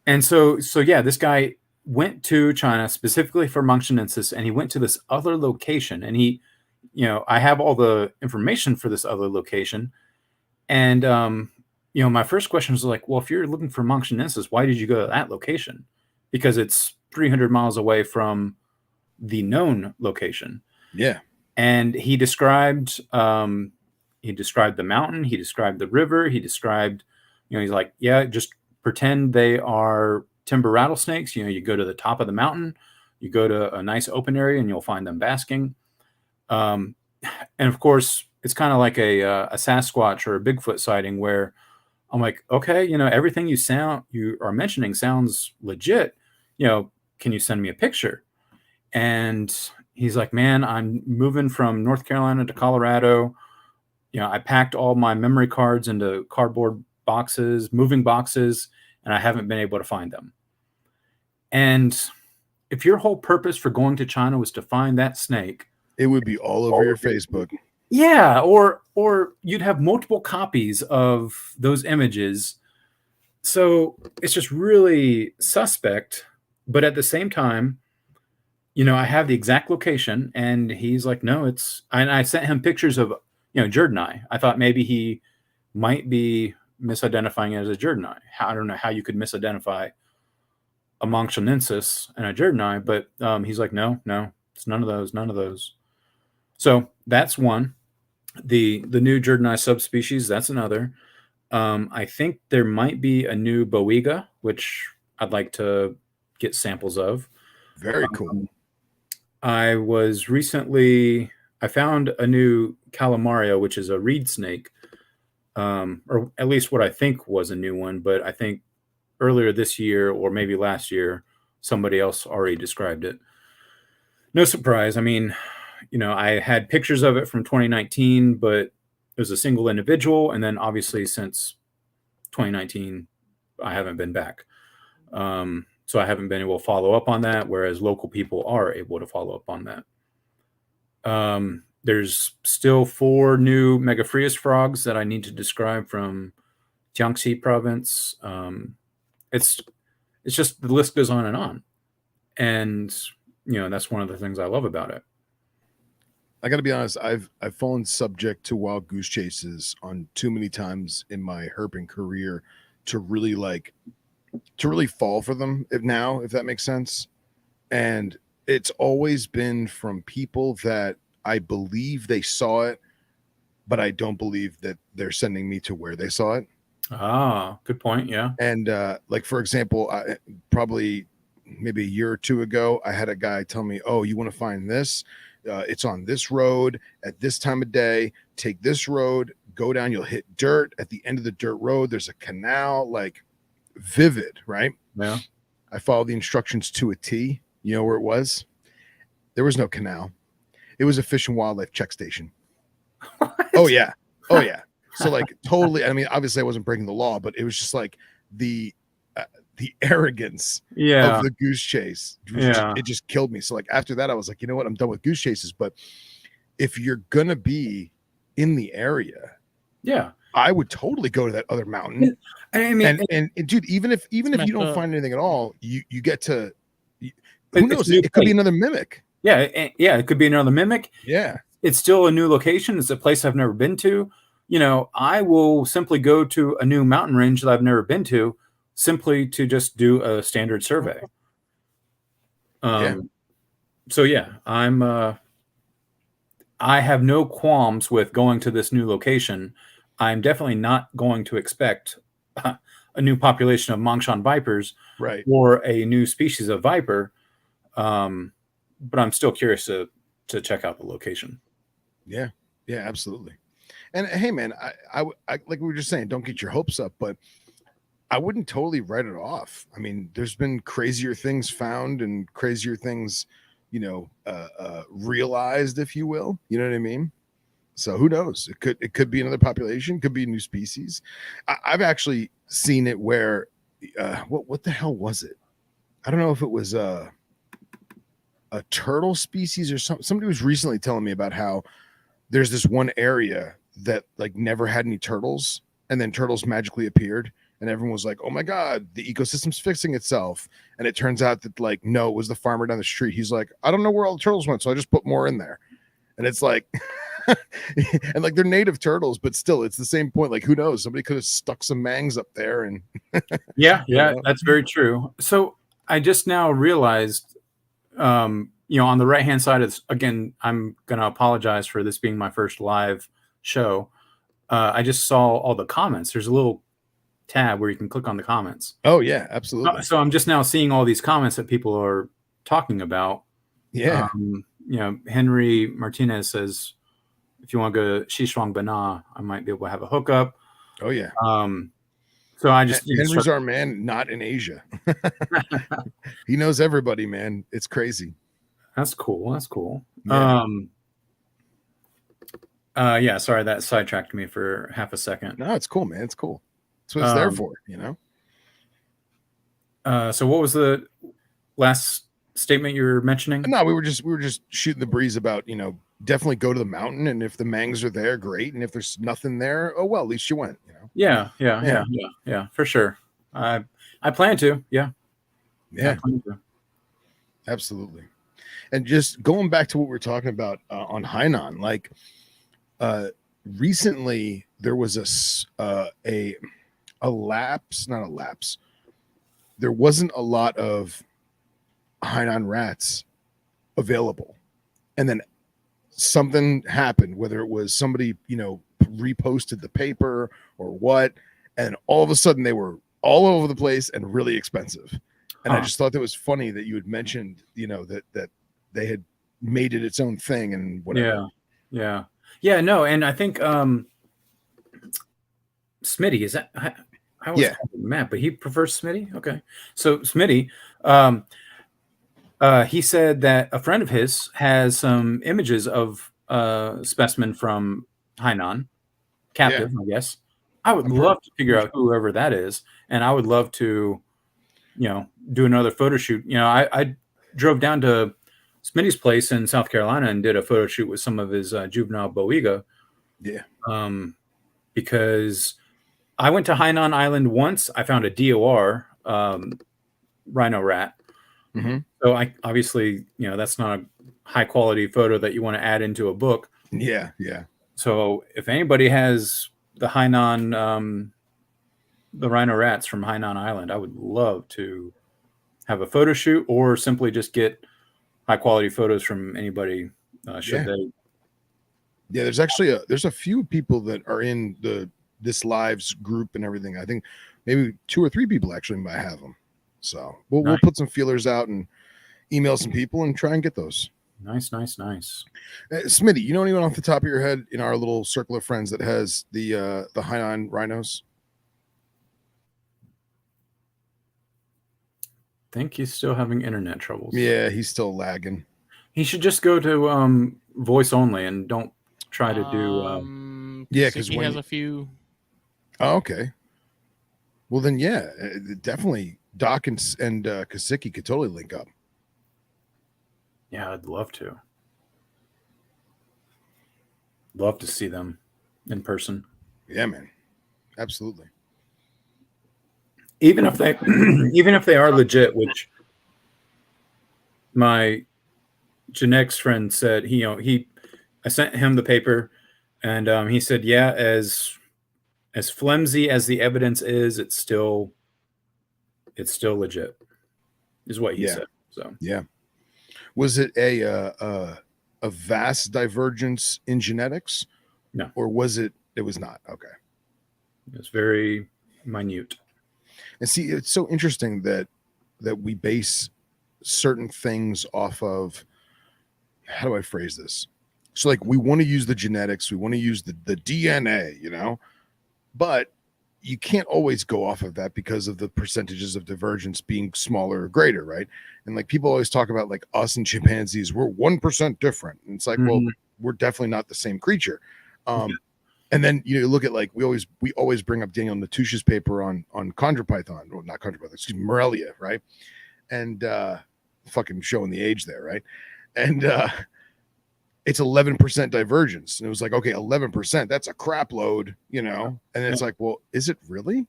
And so yeah, this guy went to China specifically for Monctonensis, and he went to this other location, and he, I have all the information for this other location, and my first question was like, well, if you're looking for Monctonensis, why did you go to that location? Because it's 300 miles away from the known location. Yeah. And he described the mountain, he described the river, he described, he's like, yeah, just pretend they are timber rattlesnakes. You go to the top of the mountain, you go to a nice open area, and you'll find them basking. And of course, it's kind of like a Sasquatch or a Bigfoot sighting, where I'm like, okay, everything you are mentioning sounds legit. Can you send me a picture? And he's like, man, I'm moving from North Carolina to Colorado. I packed all my memory cards into cardboard boxes, moving boxes, and I haven't been able to find them. And if your whole purpose for going to China was to find that snake, it would be all over your Facebook. Yeah, or you'd have multiple copies of those images. So it's just really suspect. But at the same time, I have the exact location, and he's like, no, and I sent him pictures of, Jerdani. I thought maybe he might be misidentifying it as a Jerdani. I don't know how you could misidentify a Monctonensis and a Jerdani, but he's like, no, it's none of those. So that's one. The new Jerdani subspecies, that's another. I think there might be a new Boiga, which I'd like to get samples of. Very cool. I found a new Calamaria, which is a reed snake, or at least what I think was a new one, but I think earlier this year or maybe last year, somebody else already described it. No surprise. I mean, I had pictures of it from 2019, but it was a single individual. And then obviously since 2019, I haven't been back. So I haven't been able to follow up on that, whereas local people are able to follow up on that. There's still 4 new Megaphreus frogs that I need to describe from Jiangxi province. It's just, the list goes on and on. And, that's one of the things I love about it. I got to be honest, I've fallen subject to wild goose chases on too many times in my herping career to really fall for them if that makes sense. And it's always been from people that I believe they saw it, but I don't believe that they're sending me to where they saw it. Ah, good point. Yeah. And like, for example, probably maybe a year or two ago, I had a guy tell me, oh, you want to find this? It's on this road at this time of day. Take this road, go down, you'll hit dirt. At the end of the dirt road, there's a canal, like vivid, right? Yeah. I followed the instructions to a T. You know where it was? There was no canal. It was a Fish and Wildlife check station. What? Oh, yeah. So like totally, I mean, obviously I wasn't breaking the law, but it was just like the arrogance of the goose chase. It just killed me. So like after that, I was like, you know what? I'm done with goose chases. But if you're going to be in the area, I would totally go to that other mountain. I mean, and dude, even if you don't find anything at all, you get to, who knows? It could be another mimic. Yeah. It could be another mimic. Yeah. It's still a new location. It's a place I've never been to. I will simply go to a new mountain range that I've never been to, simply to just do a standard survey. So yeah, I have no qualms with going to this new location. I'm definitely not going to expect a new population of Mongshan vipers, right, or a new species of viper. But I'm still curious to check out the location. Yeah, absolutely. And hey, man, I like we were just saying, don't get your hopes up, but I wouldn't totally write it off. I mean, there's been crazier things found and crazier things, realized, if you will. You know what I mean? So who knows? It could be another population, could be a new species. I've actually seen it where, what the hell was it? I don't know if it was a turtle species or somebody was recently telling me about how there's this one area that like never had any turtles, and then turtles magically appeared, and everyone was like, oh my god, the ecosystem's fixing itself. And it turns out that like, no, it was the farmer down the street. He's like, I don't know where all the turtles went, so I just put more in there. And it's like and like they're native turtles, but still it's the same point. Like, who knows, somebody could have stuck some mangs up there. And yeah, that's very true. So I just now realized, on the right hand side of this, again, I'm gonna apologize for this being my first live show. I just saw all the comments. There's a little tab where you can click on the comments. Oh yeah, absolutely. So I'm just now seeing all these comments that people are talking about. Yeah. Henry Martinez says, if you want to go to Shishuang Bana, I might be able to have a hookup. Oh yeah. So I just Henry's our man, not in Asia. He knows everybody, man. It's crazy. That's cool. That's cool. Yeah. Yeah, sorry, that sidetracked me for half a second. No, it's cool, man. It's cool. That's what it's there for, So what was the last statement you were mentioning? No, we were just shooting the breeze about, definitely go to the mountain, and if the mangs are there, great. And if there's nothing there, oh well, at least you went, Yeah, for sure. I plan to, yeah. Absolutely. And just going back to what we were talking about on Hainan, like recently there was a lapse, not a lapse. There wasn't a lot of Hainan rats available, and then something happened, whether it was somebody reposted the paper or what, and all of a sudden they were all over the place and really expensive. And I just thought that was funny that you had mentioned that they had made it its own thing and whatever. Yeah, no, and I think Smitty, is that I was Matt, but he prefers Smitty. Okay, so Smitty, he said that a friend of his has some images of specimen from Hainan, captive, I guess. I would love to figure out whoever that is, and I would love to, do another photo shoot. I drove down to Smitty's place in South Carolina and did a photo shoot with some of his juvenile boiga. Yeah. Because I went to Hainan Island once. I found a DOR rhino rat. Mm-hmm. So I obviously, that's not a high quality photo that you want to add into a book. Yeah. So if anybody has the Hainan, the rhino rats from Hainan Island, I would love to have a photo shoot or simply just get high quality photos from anybody. They? Yeah, there's actually there's a few people that are in this lives group and everything. I think maybe 2 or 3 people actually might have them. So we'll put some feelers out and email some people and try and get those. Nice. Smitty, you know anyone off the top of your head in our little circle of friends that has the Hainan rhinos? I think he's still having internet troubles. Yeah, he's still lagging. He should just go to voice only and don't try to do. Because he has a few. Oh, okay. Well, then, definitely Doc and Kasicki could totally link up. Yeah, I'd love to. Love to see them in person. Yeah, man. Absolutely. Even if they are legit, which my genetics friend said, I sent him the paper, and he said, yeah, as flimsy as the evidence is, it's still legit, is what he said. So yeah, was it a vast divergence in genetics? No, or was it? It was not. Okay, it's very minute. And see, it's so interesting that we base certain things off of, how do I phrase this? So like we want to use the genetics, we want to use the DNA, but you can't always go off of that because of the percentages of divergence being smaller or greater, right? And like people always talk about like us and chimpanzees, we're 1% different. And it's like, well, we're definitely not the same creature. And then you look at like we always bring up Daniel Natusch's paper on chondropython, or not chondropython, excuse me, Morelia, right? And fucking showing the age there, right? And it's 11% divergence. And it was like, okay, 11%, that's a crap load, you know? And it's like, well, is it really?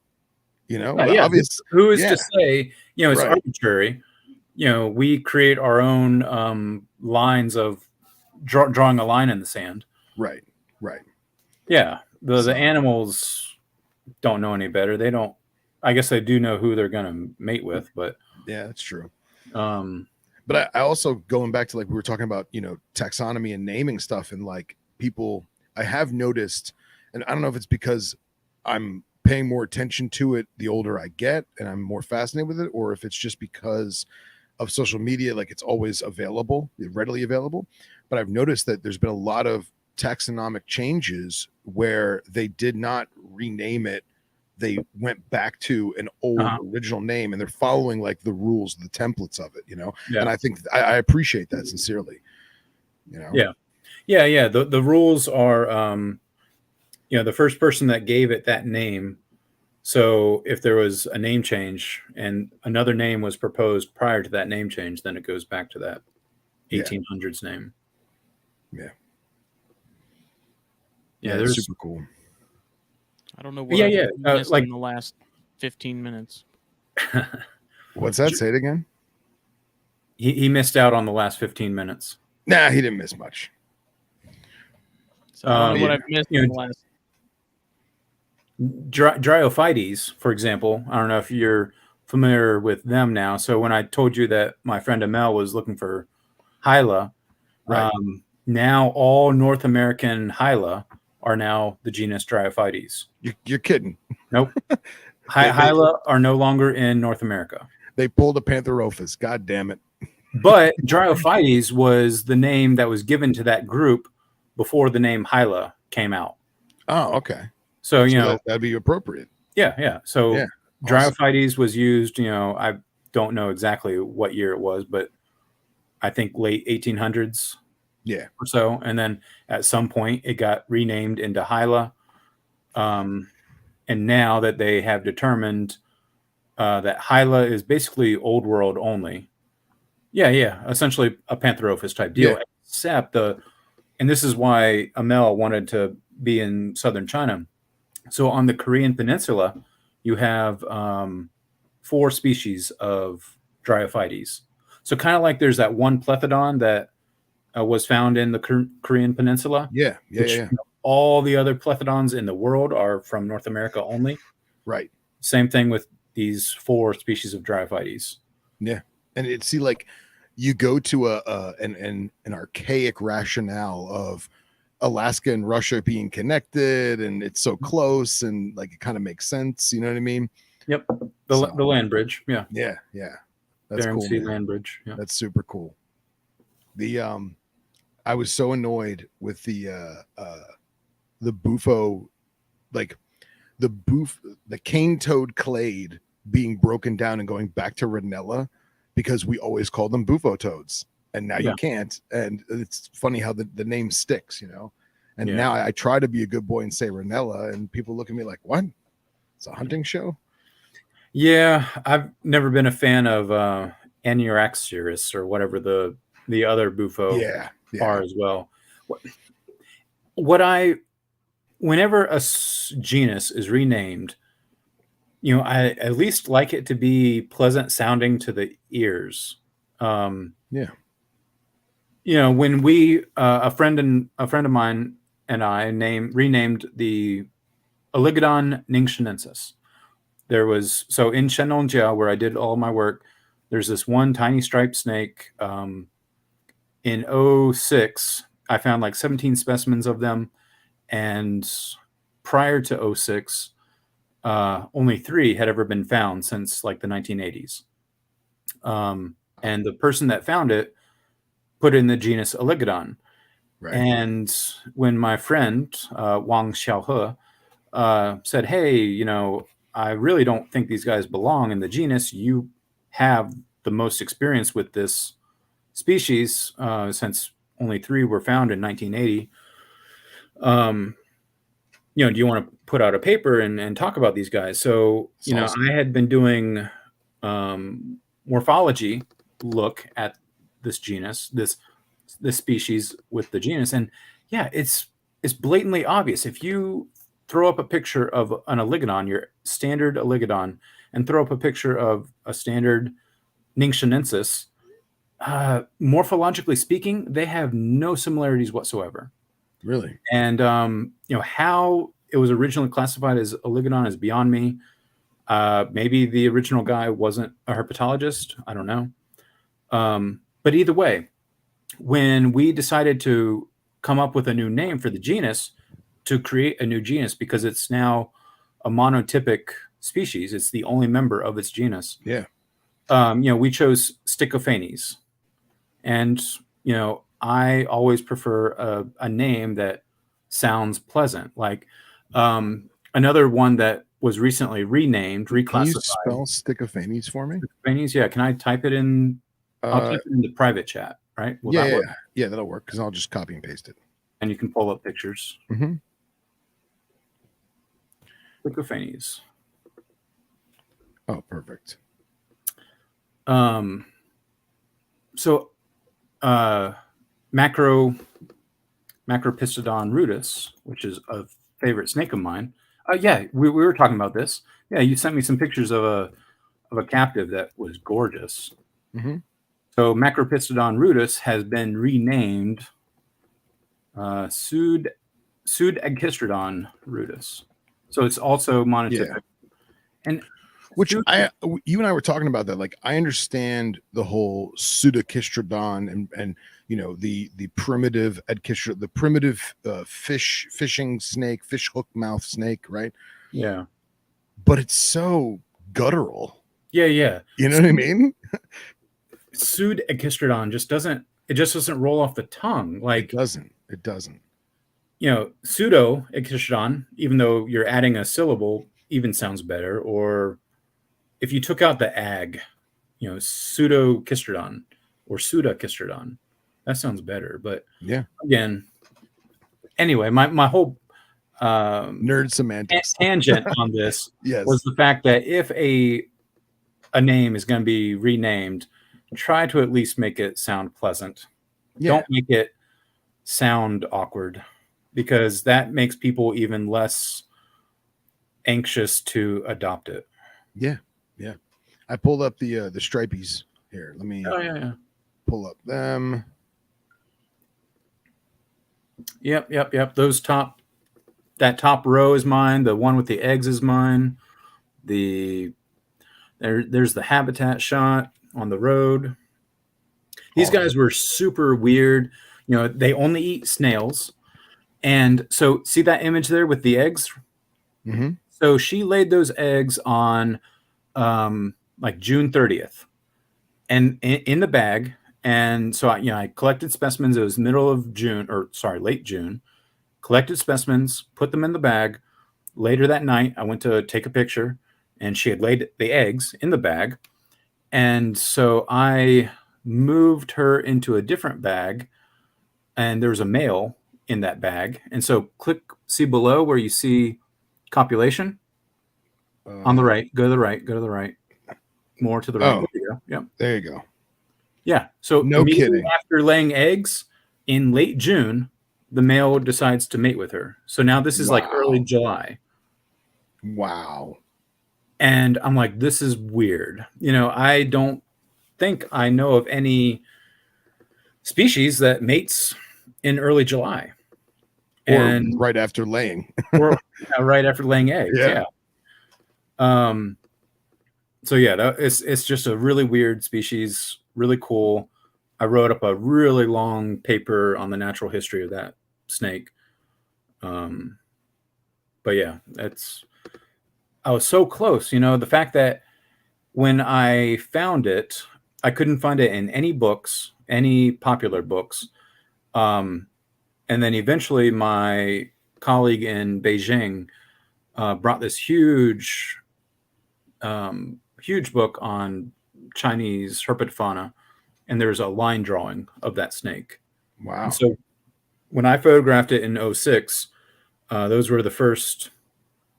You know, Yeah. obviously, Who is to say, you know, it's Right. arbitrary. You know, we create our own lines of drawing a line in the sand. Right. Yeah. The So- animals don't know any better. They don't, I guess they do know who they're going to mate with, but Yeah, that's true. But I also, going back to like we were talking about, you know, taxonomy and naming stuff, and like people, I have noticed, and I don't know if it's because I'm paying more attention to it the older I get and I'm more fascinated with it, or if it's just because of social media, like it's always available, readily available. But I've noticed that there's been a lot of taxonomic changes where they did not rename it. They went back to an old original name, and they're following like the rules, the templates of it, you know? Yeah. And I think I appreciate that sincerely, you know? Yeah. The rules are, you know, the first person that gave it that name. So if there was a name change and another name was proposed prior to that name change, then it goes back to that 1800s name. Yeah, there's super cool. I don't know what I missed like in the last 15 minutes. What's that? Say it again. He missed out on the last 15 minutes. Nah, he didn't miss much. So I don't know what I've missed in the last. Dryophytes, for example, I don't know if you're familiar with them now. So when I told you that my friend Amel was looking for Hyla, right. Now all North American Hyla are now the genus Dryophytes. You're kidding. Nope. Hyla are no longer in North America. They pulled a Pantherophis. God damn it. But Dryophytes was the name that was given to that group before the name Hyla came out. Oh, okay. So, you know, that'd be appropriate. Yeah. So yeah, Dryophytes was used, you know, I don't know exactly what year it was, but I think late 1800s. Yeah. Or so. And then at some point it got renamed into Hyla. And now that they have determined that Hyla is basically old world only. Yeah. Essentially a Pantherophis type deal. Yeah. Except and this is why Amel wanted to be in southern China. So on the Korean Peninsula, you have 4 species of Dryophytes. So kind of like there's that one plethodon that was found in the Korean Peninsula. Yeah. You know, all the other plethodons in the world are from North America only. Right. Same thing with these 4 species of Dryophytes. Yeah. And it's like you go to an archaic rationale of Alaska and Russia being connected, and it's so close, and like it kind of makes sense. You know what I mean? Yep. The land bridge. Yeah. That's Bering cool. Sea land bridge. Yeah. That's super cool. I was so annoyed with the bufo, like the cane toad clade being broken down and going back to Rhinella, because we always called them bufo toads, and now you can't. And it's funny how the name sticks, you know. And now I try to be a good boy and say Rhinella, and people look at me like, what? It's a hunting show? Yeah, I've never been a fan of Anuraxurus or whatever the other bufo are as well. Whenever a genus is renamed, you know, I at least like it to be pleasant sounding to the ears. You know, when we a friend of mine and I renamed the Oligodon ningxinensis. There was, so in Shenongjia, where I did all my work, there's this one tiny striped snake. In 2006, I found like 17 specimens of them. And prior to 2006, only 3 had ever been found since like the 1980s. And the person that found it put it in the genus Oligodon. Right. And when my friend, Wang Xiaohe, said, hey, you know, I really don't think these guys belong in the genus. You have the most experience with this species since only 3 were found in 1980. You know, do you want to put out a paper and talk about these guys? So, you know, I had been doing morphology look at this genus, this species with the genus, and yeah, it's blatantly obvious. If you throw up a picture of an Oligodon, your standard Oligodon, and throw up a picture of a standard Ningxinensis, morphologically speaking, they have no similarities whatsoever. Really? And how it was originally classified as Oligodon is beyond me. Maybe the original guy wasn't a herpetologist. I don't know. But either way, when we decided to come up with a new name for the genus, to create a new genus, because it's now a monotypic species, it's the only member of its genus. Yeah. We chose Stichophanes. And, I always prefer a name that sounds pleasant. Like another one that was recently renamed, reclassified. Can you spell Stichophanes for me? Stichophanes, yeah. Can I type it in? I'll type it in the private chat, right? Will that work? Yeah, that'll work, because I'll just copy and paste it. And you can pull up pictures. Mm-hmm. Stichophanes. Oh, perfect. So Macropistodon rudis, which is a favorite snake of mine. Yeah, we were talking about this. Yeah, you sent me some pictures of a captive that was gorgeous. Mm-hmm. So Macropistodon rudis has been renamed Pseudagkistrodon rudis. So it's also monotypic. Yeah. And which you and I were talking about that. Like, I understand the whole Pseudakistrodon and the primitive Adkistrodon, the primitive fishing snake, fish hook mouth snake, right? Yeah. But it's so guttural. Yeah, yeah. You know what I mean? Pseudagkistrodon just doesn't roll off the tongue. Like it doesn't. Pseudo-Agkistrodon, even though you're adding a syllable, even sounds better. Or if you took out the ag, Pseudokistrodon or Pseudakistrodon, that sounds better. But yeah, again, anyway, my whole nerd semantics tangent on this yes. was the fact that if a name is going to be renamed, try to at least make it sound pleasant. Yeah. Don't make it sound awkward, because that makes people even less anxious to adopt it. Yeah. I pulled up the stripies here. Let me pull up them. Yep. That top row is mine. The one with the eggs is mine. There's the habitat shot on the road. These guys were super weird. They only eat snails. And so see that image there with the eggs? Mm-hmm. So she laid those eggs on like June 30th and in the bag. And so I collected specimens. It was late June. Collected specimens, put them in the bag. Later that night, I went to take a picture, and she had laid the eggs in the bag. And so I moved her into a different bag, and there was a male in that bag. And so see below where you see copulation on the right. Go to the right. More to the right. Oh, there you go. Yep. There you go. Yeah. So no kidding. After laying eggs in late June, the male decides to mate with her. So now this is like early July. Wow. And I'm like, this is weird. I don't think I know of any species that mates in early July. Or right after laying. Or right after laying eggs. Yeah. So yeah, it's just a really weird species, really cool. I wrote up a really long paper on the natural history of that snake. But yeah, I was so close. The fact that when I found it, I couldn't find it in any books, any popular books. And then eventually my colleague in Beijing brought this huge book on Chinese herpetofauna, and there's a line drawing of that snake. Wow. And so when I photographed it in 2006, those were the first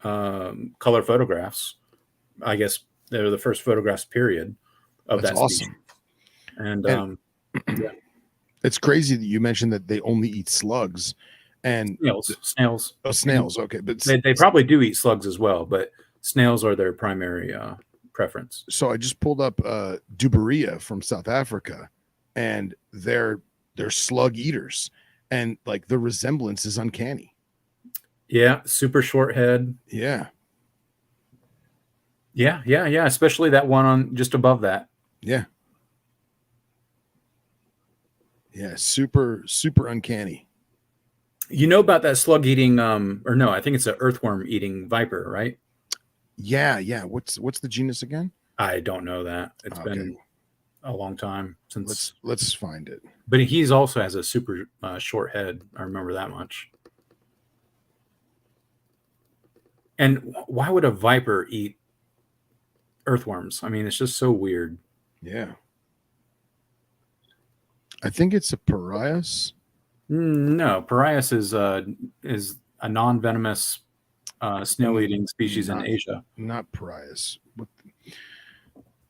color photographs. I guess they were the first photographs period of That's that awesome. species. And, And- It's crazy that you mentioned that they only eat slugs and snails. snails. Okay, but They probably do eat slugs as well, but snails are their primary preference. so I just pulled up Duberia from South Africa, and they're slug eaters, and like the resemblance is uncanny. Yeah, super short head. Yeah, Yeah. Especially that one on just above that. yeah, super uncanny. You know about that slug eating, or no? I think it's an earthworm eating viper, right? Yeah. What's the genus again? I don't know that. It's been a long time since. Let's find it. But he's also has a super short head. I remember that much. And why would a viper eat earthworms? I mean, it's just so weird. Yeah, I think it's a parias. No, Parias is a non-venomous snail-eating species in Asia. Not parias.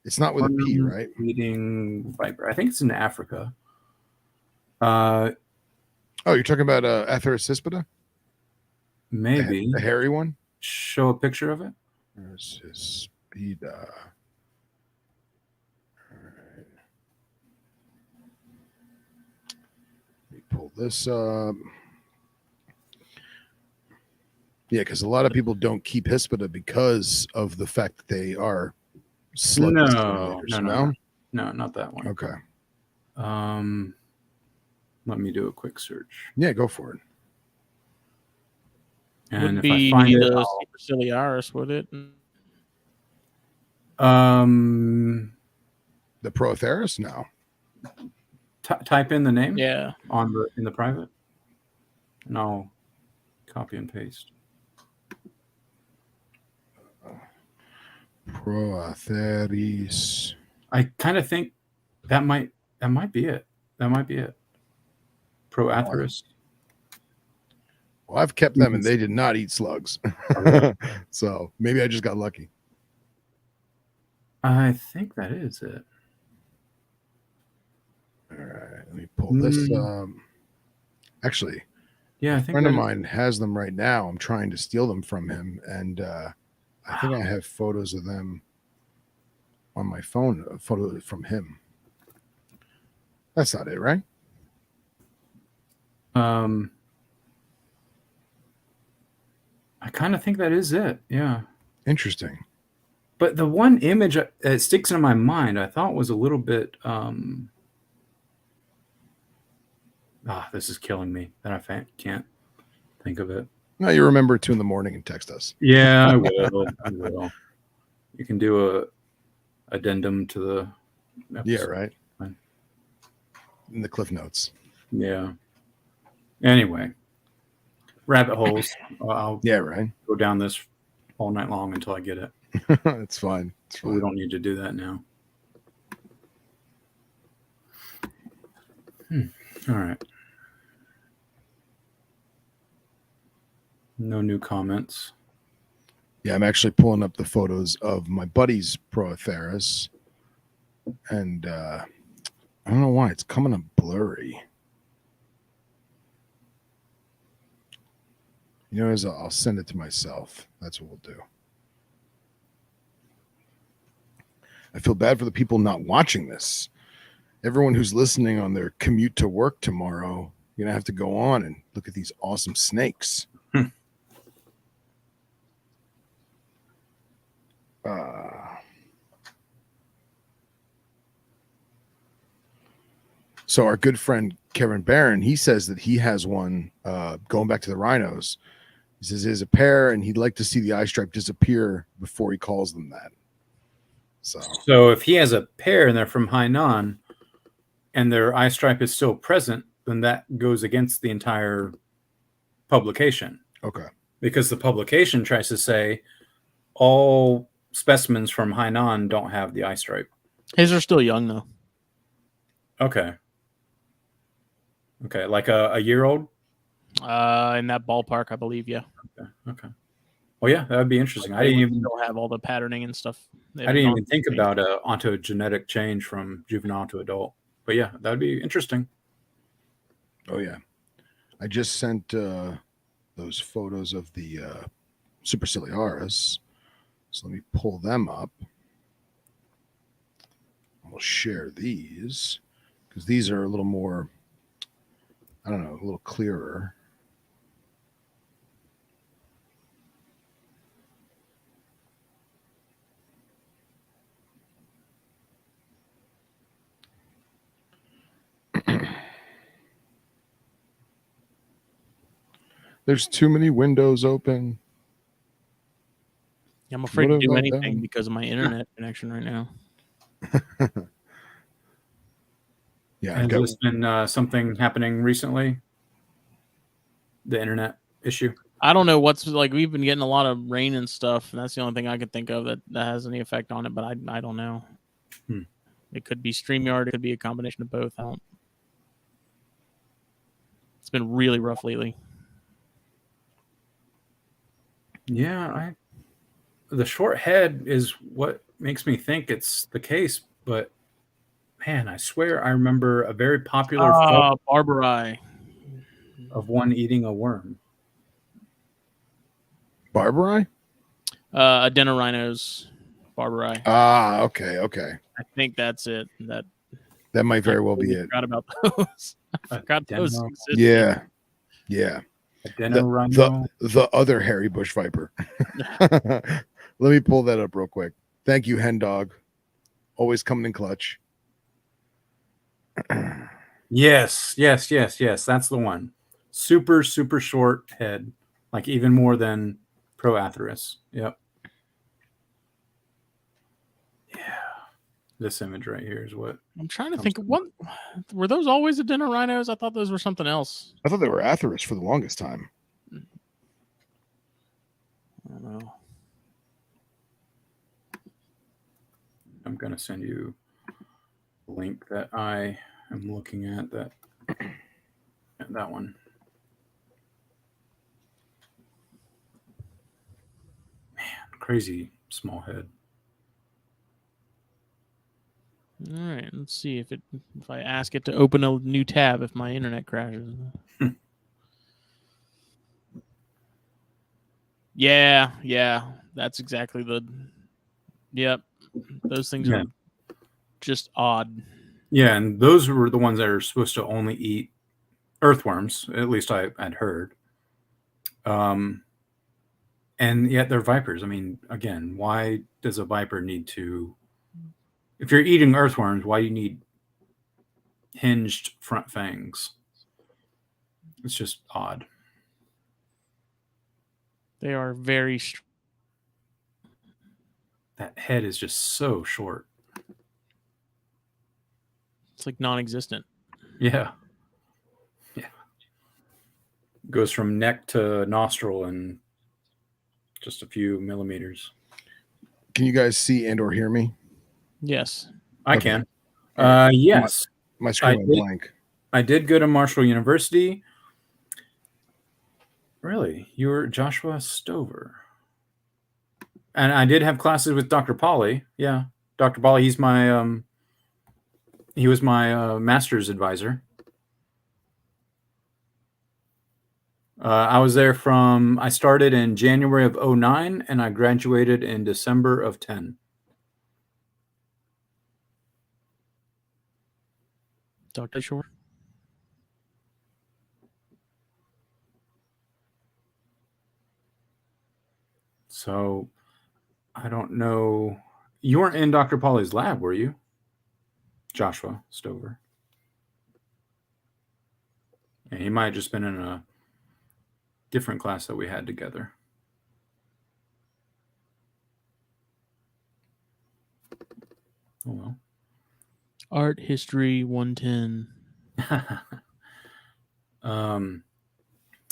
It's not with a P, right? Eating viper. I think it's in Africa. Oh, you're talking about Athericyspida? Maybe. The hairy one? Show a picture of it. Athericyspida. All right. Let me pull this up. Yeah, because a lot of people don't keep Hispida because of the fact that they are slug No, stimulators. no, not that one. Okay. Let me do a quick search. Yeah, go for it. And Would if I be find it, the Superciliaris, would it? The Protheris? No. Type in the name. Yeah. In the private. And I'll copy and paste. Protheris. I kind of think that might be it. That might be it. Proatheris. Well, I've kept them and they did not eat slugs. So maybe I just got lucky. I think that is it. All right, let me pull this. Actually, yeah, I think a friend of mine has them right now. I'm trying to steal them from him, and I think I have photos of them on my phone. A photo from him. That's not it, right? I kind of think that is it. Yeah. Interesting. But the one image that sticks in my mind, I thought was a little bit. This is killing me that I can't think of it. No, you remember 2 a.m. and text us. Yeah, I will. I will. You can do a addendum to the episode. Yeah, right. In the cliff notes. Yeah. Anyway, rabbit holes. I'll right. go down this all night long until I get it. It's fine. It's fine. We don't need to do that now. All right. No new comments. Yeah, I'm actually pulling up the photos of my buddy's Protheris, and I don't know why it's coming up blurry. You know, I'll send it to myself. That's what we'll do. I feel bad for the people not watching this. Everyone who's listening on their commute to work tomorrow, you're gonna have to go on and look at these awesome snakes. So our good friend Kevin Barron, he says that he has one going back to the rhinos. He says there's a pair and he'd like to see the eye stripe disappear before he calls them that. So if he has a pair and they're from Hainan and their eye stripe is still present, then that goes against the entire publication. Okay. Because the publication tries to say all specimens from Hainan don't have the eye stripe. His are still young, though. Okay. Okay, like a year-old? In that ballpark, I believe, yeah. Okay. Well, yeah, that would be interesting. I didn't even don't have all the patterning and stuff. They I have a didn't even think non-species. about a ontogenetic change from juvenile to adult. But yeah, that'd be interesting. Oh yeah, I just sent those photos of the Superciliaris. So let me pull them up. We'll share these because these are a little more, I don't know, a little clearer. There's too many windows open. I'm afraid What to do have I anything done? because of my internet connection right now. Yeah, I've Has got this been something happening recently? The internet issue? I don't know what's like. We've been getting a lot of rain and stuff, and that's the only thing I could think of that has any effect on it. But I don't know. It could be StreamYard. It could be a combination of both. I don't. It's been really rough lately. Yeah, the short head is what makes me think it's the case. But man, I swear I remember a very popular photo Barbari. of one eating a worm. Barbari. Adenorhinos. Barbari. Ah, okay. I think that's it. That might very well be I it. forgot about those. I forgot those Adeno- existed. Yeah. Adenorhino. The other hairy bush viper. Let me pull that up real quick. Thank you, Hen Dog. Always coming in clutch. Yes. That's the one. Super short head, like even more than Proatheris. Yep. Yeah. This image right here is what I'm trying to think. What were those always Adenorhinos? I thought those were something else. I thought they were Atheris for the longest time. I don't know. I'm gonna send you a link that I am looking at. That one. Man, crazy small head. All right, let's see if I ask it to open a new tab if my internet crashes. Yeah, that's exactly the. Yep, those things are just odd. Yeah, and those were the ones that are supposed to only eat earthworms. At least I'd heard. And yet they're vipers. I mean, again, why does a viper need to? If you're eating earthworms, why do you need hinged front fangs? It's just odd. They are very. That head is just so short. It's like non-existent. Yeah. Goes from neck to nostril in just a few millimeters. Can you guys see and or hear me? Yes. I Okay. can. Yes. My screen went blank. I did go to Marshall University. Really? You were Joshua Stover. And I did have classes with Dr. Polly. Yeah. Dr. Polly, he was my master's advisor. I started in January of 2009 and I graduated in December of 2010. Dr. Shore. So I don't know. You weren't in Dr. Polly's lab, were you? Joshua Stover. Yeah, he might have just been in a different class that we had together. Oh well. Art History 110.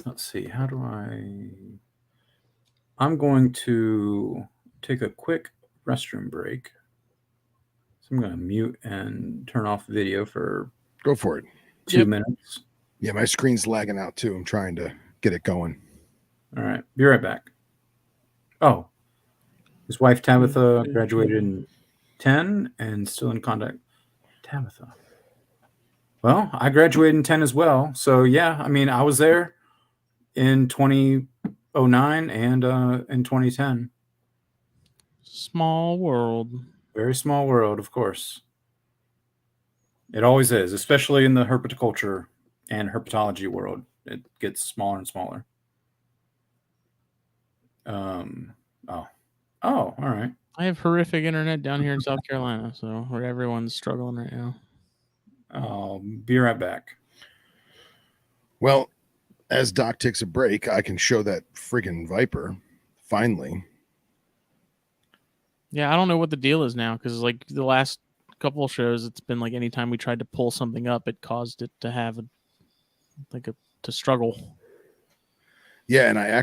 Let's see. I'm going to take a quick restroom break. So I'm going to mute and turn off video for Go for it. 2 minutes. Yeah, my screen's lagging out too. I'm trying to get it going. All right. Be right back. Oh, His wife Tabitha graduated in 10 and still in contact. Tabitha. Well, I graduated in 10 as well. So yeah, I mean, I was there in 2009 and in 2010. Small world. Very small world, of course. It always is, especially in the herpetoculture and herpetology world. It gets smaller and smaller. Oh, all right. I have horrific internet down here in South Carolina, so where everyone's struggling right now. I'll be right back. Well, as Doc takes a break, I can show that freaking viper. Finally. Yeah, I don't know what the deal is now because like the last couple of shows, it's been like anytime we tried to pull something up, it caused it to have to struggle. Yeah, and I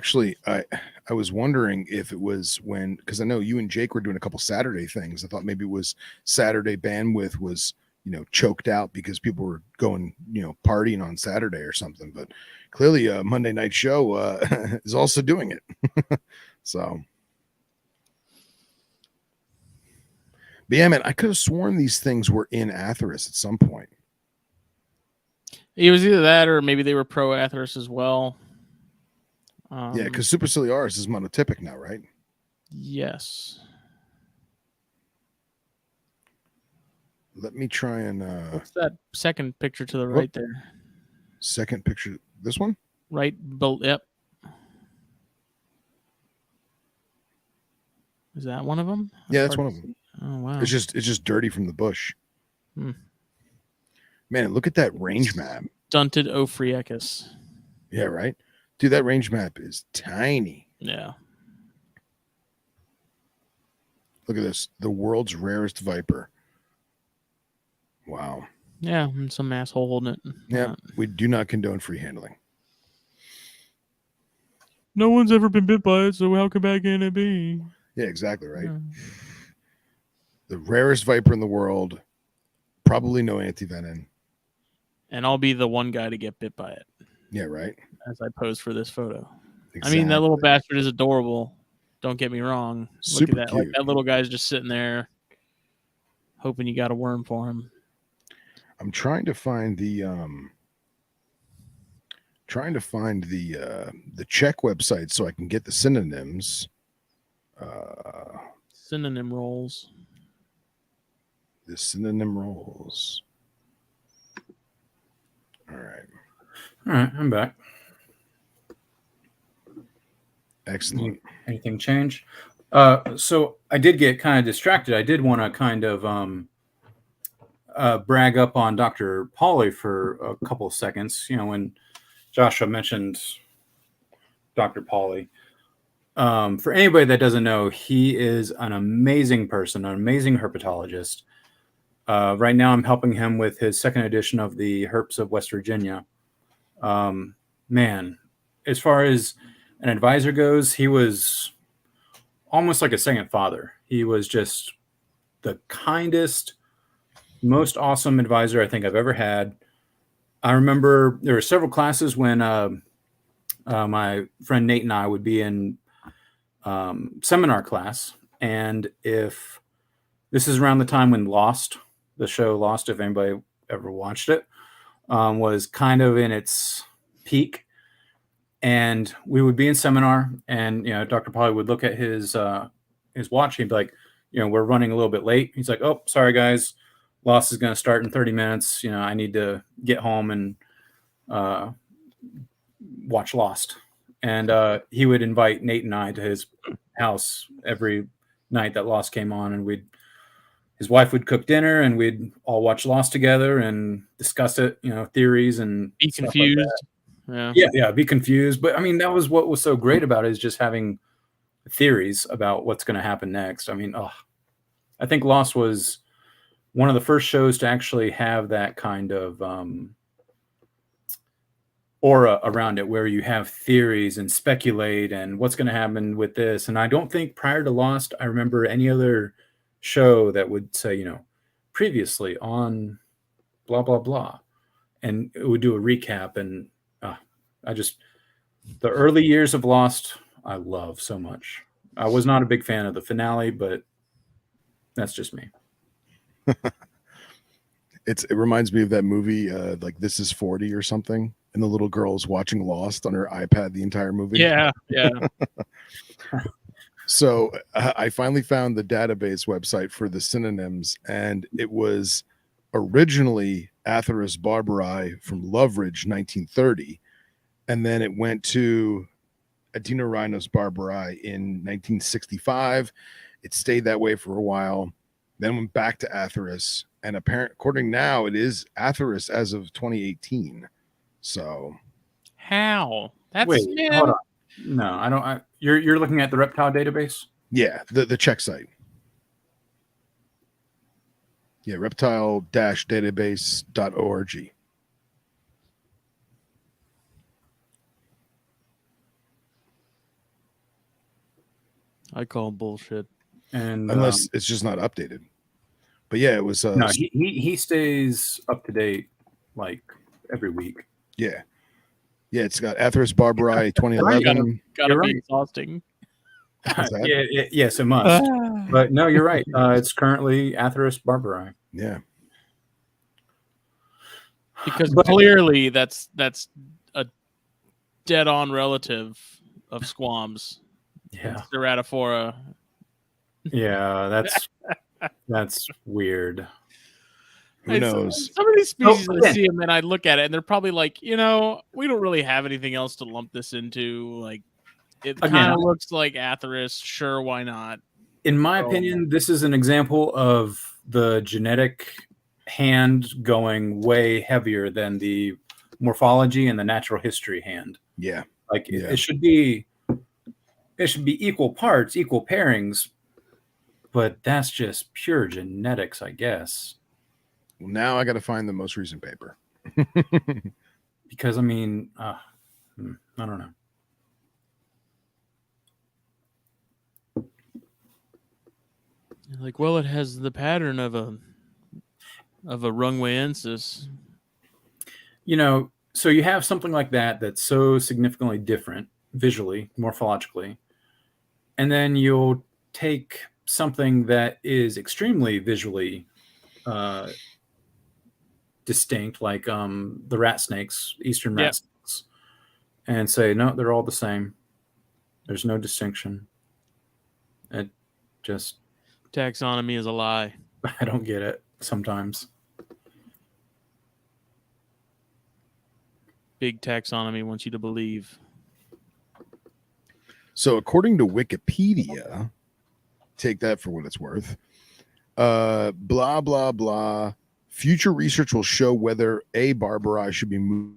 was wondering if it was because I know you and Jake were doing a couple Saturday things. I thought maybe it was Saturday bandwidth was choked out because people were going partying on Saturday or something. But clearly, a Monday night show is also doing it. So, but yeah, man, I could have sworn these things were in Atheris at some point. It was either that or maybe they were pro Atheris as well. Yeah, because Superciliaris is monotypic now, right? Yes. Let me try and what's that second picture to the right there? Second picture, this one? Right, yep. Is that one of them? Yeah, that's one of them. Oh wow. It's just dirty from the bush. Man, look at that range map. Stunted Ophrieacus. Yeah, right. Dude, that range map is tiny. Yeah. Look at this. The world's rarest viper. Wow. Yeah, and some asshole holding it. Yeah, we do not condone free handling. No one's ever been bit by it, so how bad can it be? Yeah, exactly right. Yeah. The rarest viper in the world. Probably no antivenin. And I'll be the one guy to get bit by it. Yeah, right. As I pose for this photo. Exactly. I mean, that little bastard is adorable. Don't get me wrong. Super Look at that. cute. Like, that little guy's just sitting there hoping you got a worm for him. I'm trying to find the Czech website so I can get the synonyms. Synonym rolls. The synonym rolls. All right, I'm back. Excellent. Anything change? So I did get kind of distracted. I did want to kind of brag up on Dr. Pauly for a couple of seconds. When Joshua mentioned Dr. Pauly. For anybody that doesn't know, he is an amazing person, an amazing herpetologist. Right now, I'm helping him with his second edition of the Herps of West Virginia. Man, as far as an advisor goes, he was almost like a second father. He was just the kindest, most awesome advisor I think I've ever had. I remember there were several classes when my friend Nate and I would be in seminar class. And if this is around the time when Lost, the show Lost, if anybody ever watched it, was kind of in its peak. And we would be in seminar, and Dr. Pauly would look at his watch. He'd be like, we're running a little bit late. He's like, oh, sorry guys, Lost is going to start in 30 minutes. I need to get home and watch Lost. And he would invite Nate and I to his house every night that Lost came on, and his wife would cook dinner, and we'd all watch Lost together and discuss it, theories and be confused. Like yeah, be confused. But I mean, that was what was so great about it, is just having theories about what's going to happen next. I mean, I think Lost was one of the first shows to actually have that kind of aura around it, where you have theories and speculate and what's going to happen with this. And I don't think prior to Lost, I remember any other show that would say, previously on blah, blah, blah. And it would do a recap. And the early years of Lost, I love so much. I was not a big fan of the finale, but that's just me. It reminds me of that movie, like This Is 40 or something, and the little girl's watching Lost on her iPad the entire movie. Yeah. So I finally found the database website for the synonyms, and it was originally Atheris barbari from Loveridge, 1930, and then it went to Adenorhinus barbari in 1965. It stayed that way for a while, then went back to Atheris, and according now, it is Atheris as of 2018. So How? That's Wait, man. hold on. No, I don't. You're looking at the reptile database? yeah, the Czech site. Yeah, reptile-database.org. I call bullshit. And Unless it's just not updated. But yeah, it was no, he stays up to date like every week. Yeah, it's got Atheris barbari 2011. Gotta You're be right. exhausting. Yes, it must. But no, you're right. It's currently Atheris barbari. Yeah. Because clearly that's a dead-on relative of squams. Yeah. Ceratophora. Yeah, that's weird. Who knows? Some of these species, Oh, I see them and I look at it and they're probably like, we don't really have anything else to lump this into. Like, it kind of looks like Atheris. Sure, why not? In my opinion, this is an example of the genetic hand going way heavier than the morphology and the natural history hand. Yeah. Like it should be equal parts, equal pairings, but that's just pure genetics, I guess. Well, now I got to find the most recent paper. Because I mean, I don't know. Like, well, it has the pattern of a rungwayensis. So you have something like that that's so significantly different visually, morphologically, and then you'll take something that is extremely visually distinct, like the rat snakes, eastern rat snakes, and say, no, they're all the same. There's no distinction. It just... Taxonomy is a lie. I don't get it sometimes. Big taxonomy wants you to believe. So according to Wikipedia, take that for what it's worth. Blah, blah, blah. Future research will show whether A. barbari should be moved.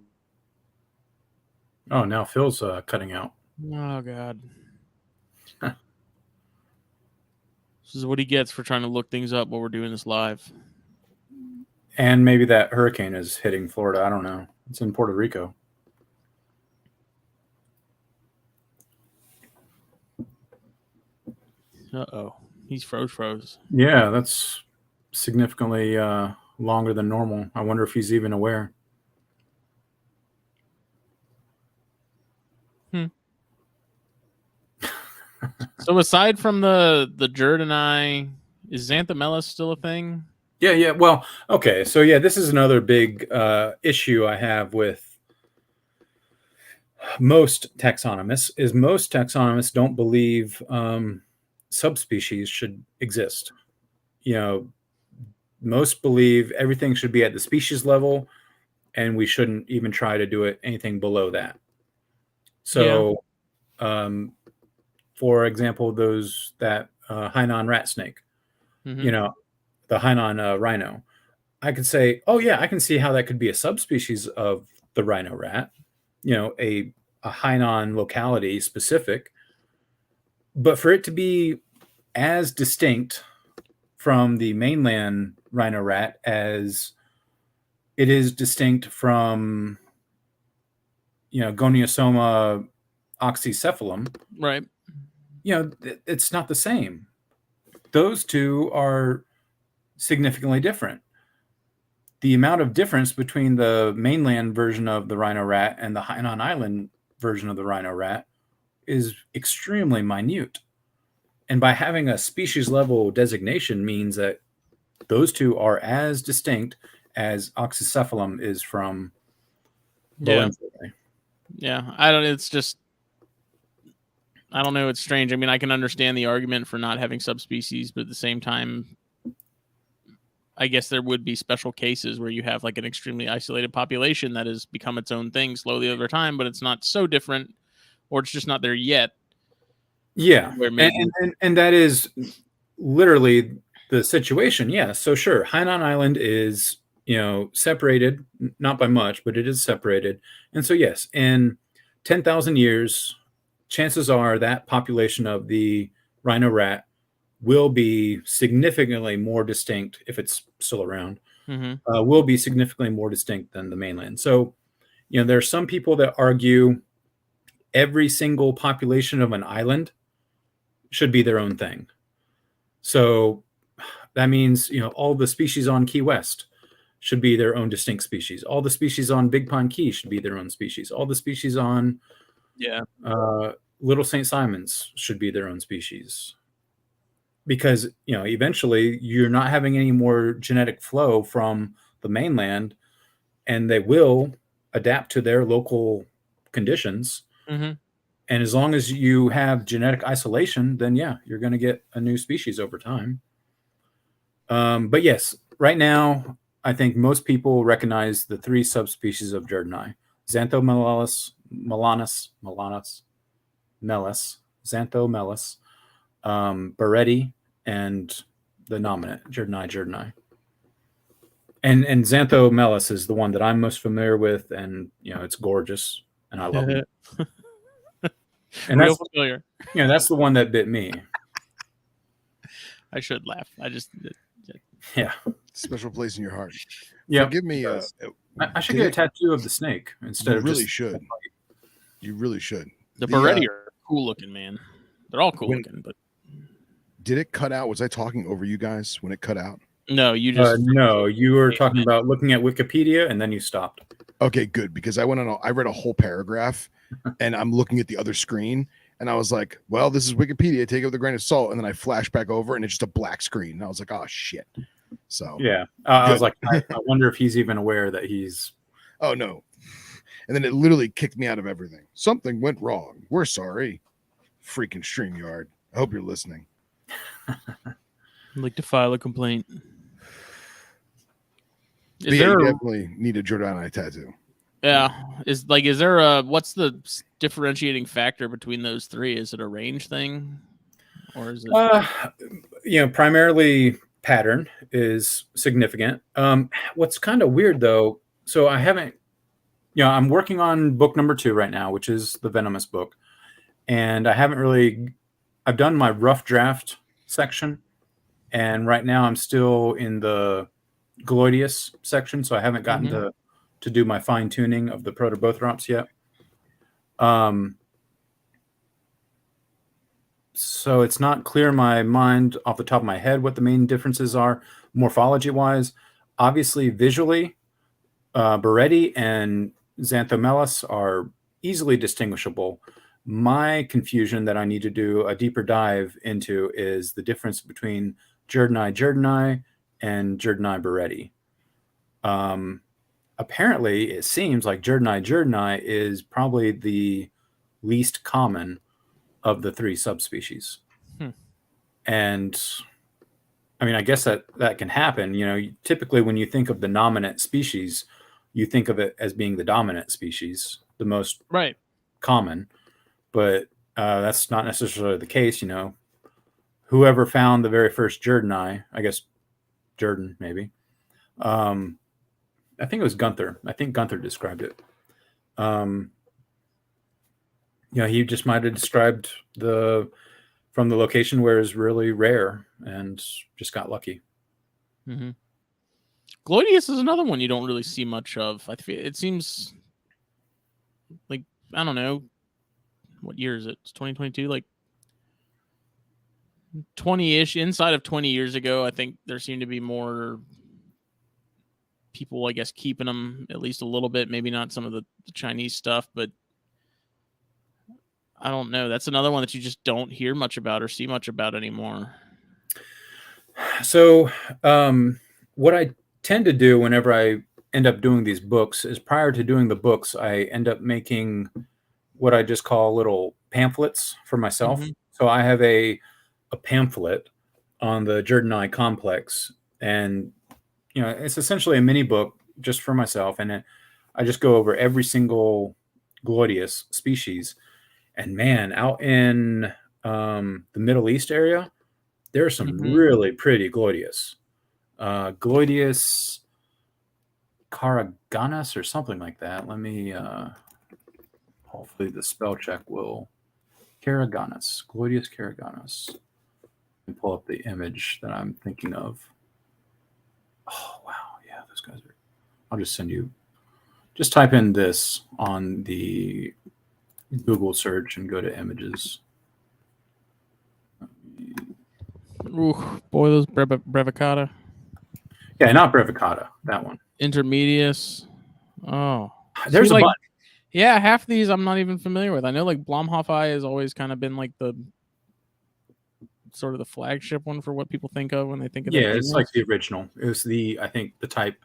Oh, now Phil's cutting out. Oh, God. This is what he gets for trying to look things up while we're doing this live. And maybe that hurricane is hitting Florida. I don't know. It's in Puerto Rico. Uh-oh. He's froze. Yeah, that's significantly longer than normal. I wonder if he's even aware. So aside from the Jerdani, is Xanthomelis still a thing? Yeah. Well, okay. So yeah, this is another big issue I have with most taxonomists. Is most taxonomists don't believe subspecies should exist. Most believe everything should be at the species level, and we shouldn't even try to do it anything below that. So, for example, that Hainan rat snake, the Hainan rhino, I could say, oh yeah, I can see how that could be a subspecies of the rhino rat, a Hainan locality specific, but for it to be as distinct from the mainland rhino rat as it is distinct from, Goniosoma oxycephalum, right? It's not the same. Those two are significantly different. The amount of difference between the mainland version of the rhino rat and the Hainan Island version of the rhino rat is extremely minute. And by having a species level designation means that those two are as distinct as Oxycephalum is from Valentia. Yeah. It's just, I don't know. It's strange. I mean, I can understand the argument for not having subspecies, but at the same time, I guess there would be special cases where you have like an extremely isolated population that has become its own thing slowly over time, but it's not so different, or it's just not there yet. Yeah. Where maybe... And that is literally the situation. Yeah. So sure, Hainan Island is, separated, not by much, but it is separated. And so yes, in 10,000 years, chances are that population of the rhino rat will be significantly more distinct, if it's still around, will be significantly more distinct than the mainland. So, there are some people that argue every single population of an island should be their own thing. So that means, all the species on Key West should be their own distinct species. All the species on Big Pine Key should be their own species. All the species on Little St. Simons should be their own species. Because, eventually you're not having any more genetic flow from the mainland, and they will adapt to their local conditions. And as long as you have genetic isolation, then yeah, you're going to get a new species over time. But yes, right now, I think most people recognize the three subspecies of Jerdani: Xanthomelas, Melis, Xanthomelas, Beretti, and the nominate, Jerdani. And Xanthomelas is the one that I'm most familiar with, and it's gorgeous, and I love it. And real familiar. That's the one that bit me. I should laugh. Yeah. Special place in your heart. Yeah. Forgive me. I should get a tattoo of the snake instead of really just... should. You really should. The Beretti are cool looking, man. They're all cool looking, but did it cut out? Was I talking over you guys when it cut out? No, you just no. You were talking about looking at Wikipedia, and then you stopped. Okay, good, because I read a whole paragraph, and I'm looking at the other screen, and I was like, "Well, this is Wikipedia. Take it with a grain of salt." And then I flashed back over, and it's just a black screen. And I was like, "Oh shit!" So yeah, I was like, I wonder if he's even aware that he's... Oh no! And then it literally kicked me out of everything. Something went wrong. We're sorry. Freaking StreamYard. I hope you're listening. I'd like to file a complaint. You definitely need a Jordani tattoo. Yeah. Is there what's the differentiating factor between those three? Is it a range thing? Or is it primarily pattern is significant. What's kind of weird though, so I haven't, I'm working on book number 2 right now, which is the venomous book. And I've done my rough draft section. And right now I'm still in the Gloideus section. So I haven't gotten to do my fine tuning of the Protobothrops yet. So it's not clear in my mind off the top of my head what the main differences are morphology wise. Obviously, visually, Beretti and Xanthomelas are easily distinguishable. My confusion that I need to do a deeper dive into is the difference between Jerdani and Jerdani Beretti. Apparently, it seems like Jerdani is probably the least common of the 3 subspecies. And I mean, I guess that can happen. Typically when you think of the nominate species, you think of it as being the dominant species, the most common. But that's not necessarily the case. Whoever found the very first Jerdani, I guess Jordan maybe. I think it was Gunther. I think Gunther described it. He just might have described from the location where it's really rare and just got lucky. Gloideus is another one you don't really see much of. It seems like, I don't know, what year is it? It's 2022, like 20-ish, inside of 20 years ago. I think there seemed to be more people, I guess, keeping them at least a little bit. Maybe not some of the Chinese stuff, but I don't know. That's another one that you just don't hear much about or see much about anymore. So, what I tend to do whenever I end up doing these books is prior to doing the books, I end up making what I just call little pamphlets for myself. Mhm. So I have a pamphlet on the Jerdani complex, and it's essentially a mini book just for myself, and I just go over every single Gloideus species. And man, out in the Middle East area, there are some Mhm. really pretty Gloideus. Gloideus Caraganas or something like that. Let me hopefully the spell check will. Caraganas, Gloideus Caraganas. And pull up the image that I'm thinking of. Oh wow, yeah, those guys are. I'll just send you. Just type in this on the Google search and go to images. Ooh, boy, those brevicata. Yeah, not Brevicata, that one. Intermedius. Oh, There's see, a like, bunch. yeah, half these I'm not even familiar with. I know like Blomhoff has always kind of been like the sort of the flagship one for what people think of when they think of that Yeah, it's genus. like the original. It was I think the type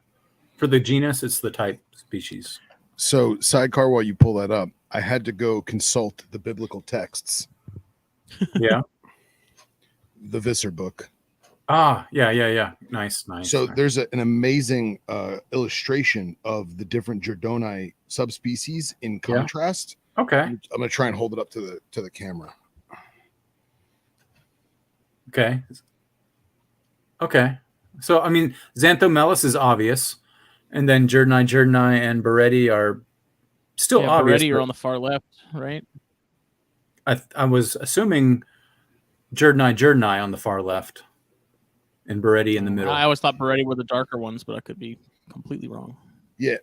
for the genus. It's the type species. So, sidecar, while you pull that up, I had to go consult the biblical texts, Yeah. the Visser book. Yeah. Nice. So nice. there's an amazing illustration of the different Jerdoni subspecies in contrast. Okay. I'm going to try and hold it up to the camera. Okay. So I mean, Xanthomelis is obvious, and then Jerdani, and Beretti are still Yeah, obvious. Beretti are but on the far left, right? I was assuming Jerdani on the far left, and Beretti in the middle. I always thought Beretti were the darker ones, but I could be completely wrong. Yeah,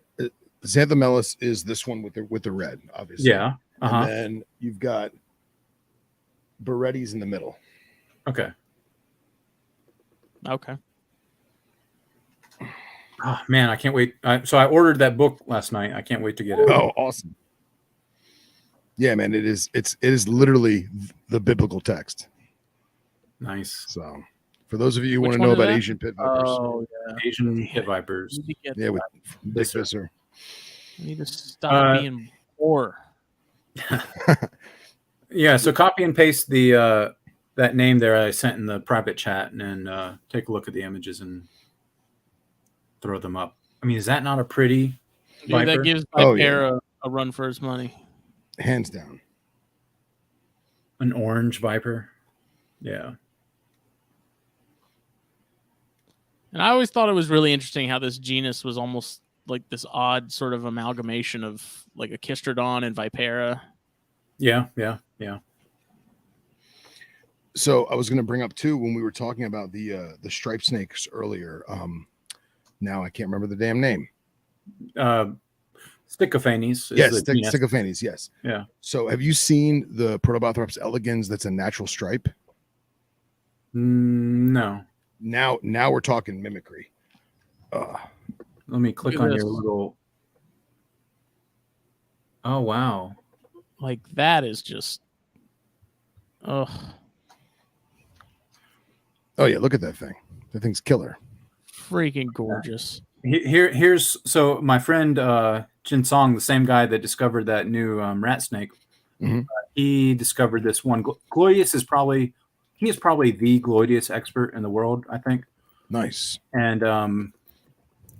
Xanthomelis is this one with the red, obviously. Yeah. And then you've got Beretti's in the middle. Okay. Okay. Oh man, I can't wait. So I ordered that book last night. I can't wait to get it. Oh, awesome. Yeah, man, it is literally the biblical text. Nice. So, for those of you who Which want to one know is about that? Asian pit vipers, Asian pit vipers. yeah, with Dick Visser. I need to stop being poor. Yeah, so copy and paste the that name there I sent in the private chat, and then take a look at the images and throw them up. I mean, is that not a pretty viper? That gives Vipera a run for his money. Hands down. An orange viper. Yeah. And I always thought it was really interesting how this genus was almost like this odd sort of amalgamation of like a Chistrodon and Vipera. Yeah. So I was going to bring up too when we were talking about the striped snakes earlier. Now I can't remember the damn name. Stichophanes. Yes, Stichophanes. Yes. Yeah. So have you seen the Protobothrops elegans? That's a natural stripe. No. Now we're talking mimicry. Let me click on your little. Oh wow! Like that is just. Oh yeah! Look at that thing. That thing's killer. Freaking gorgeous. Here's so my friend Jin Song, the same guy that discovered that new rat snake. Mm-hmm. He discovered this one. Gloideus is probably the Gloideus expert in the world, I think. Nice. And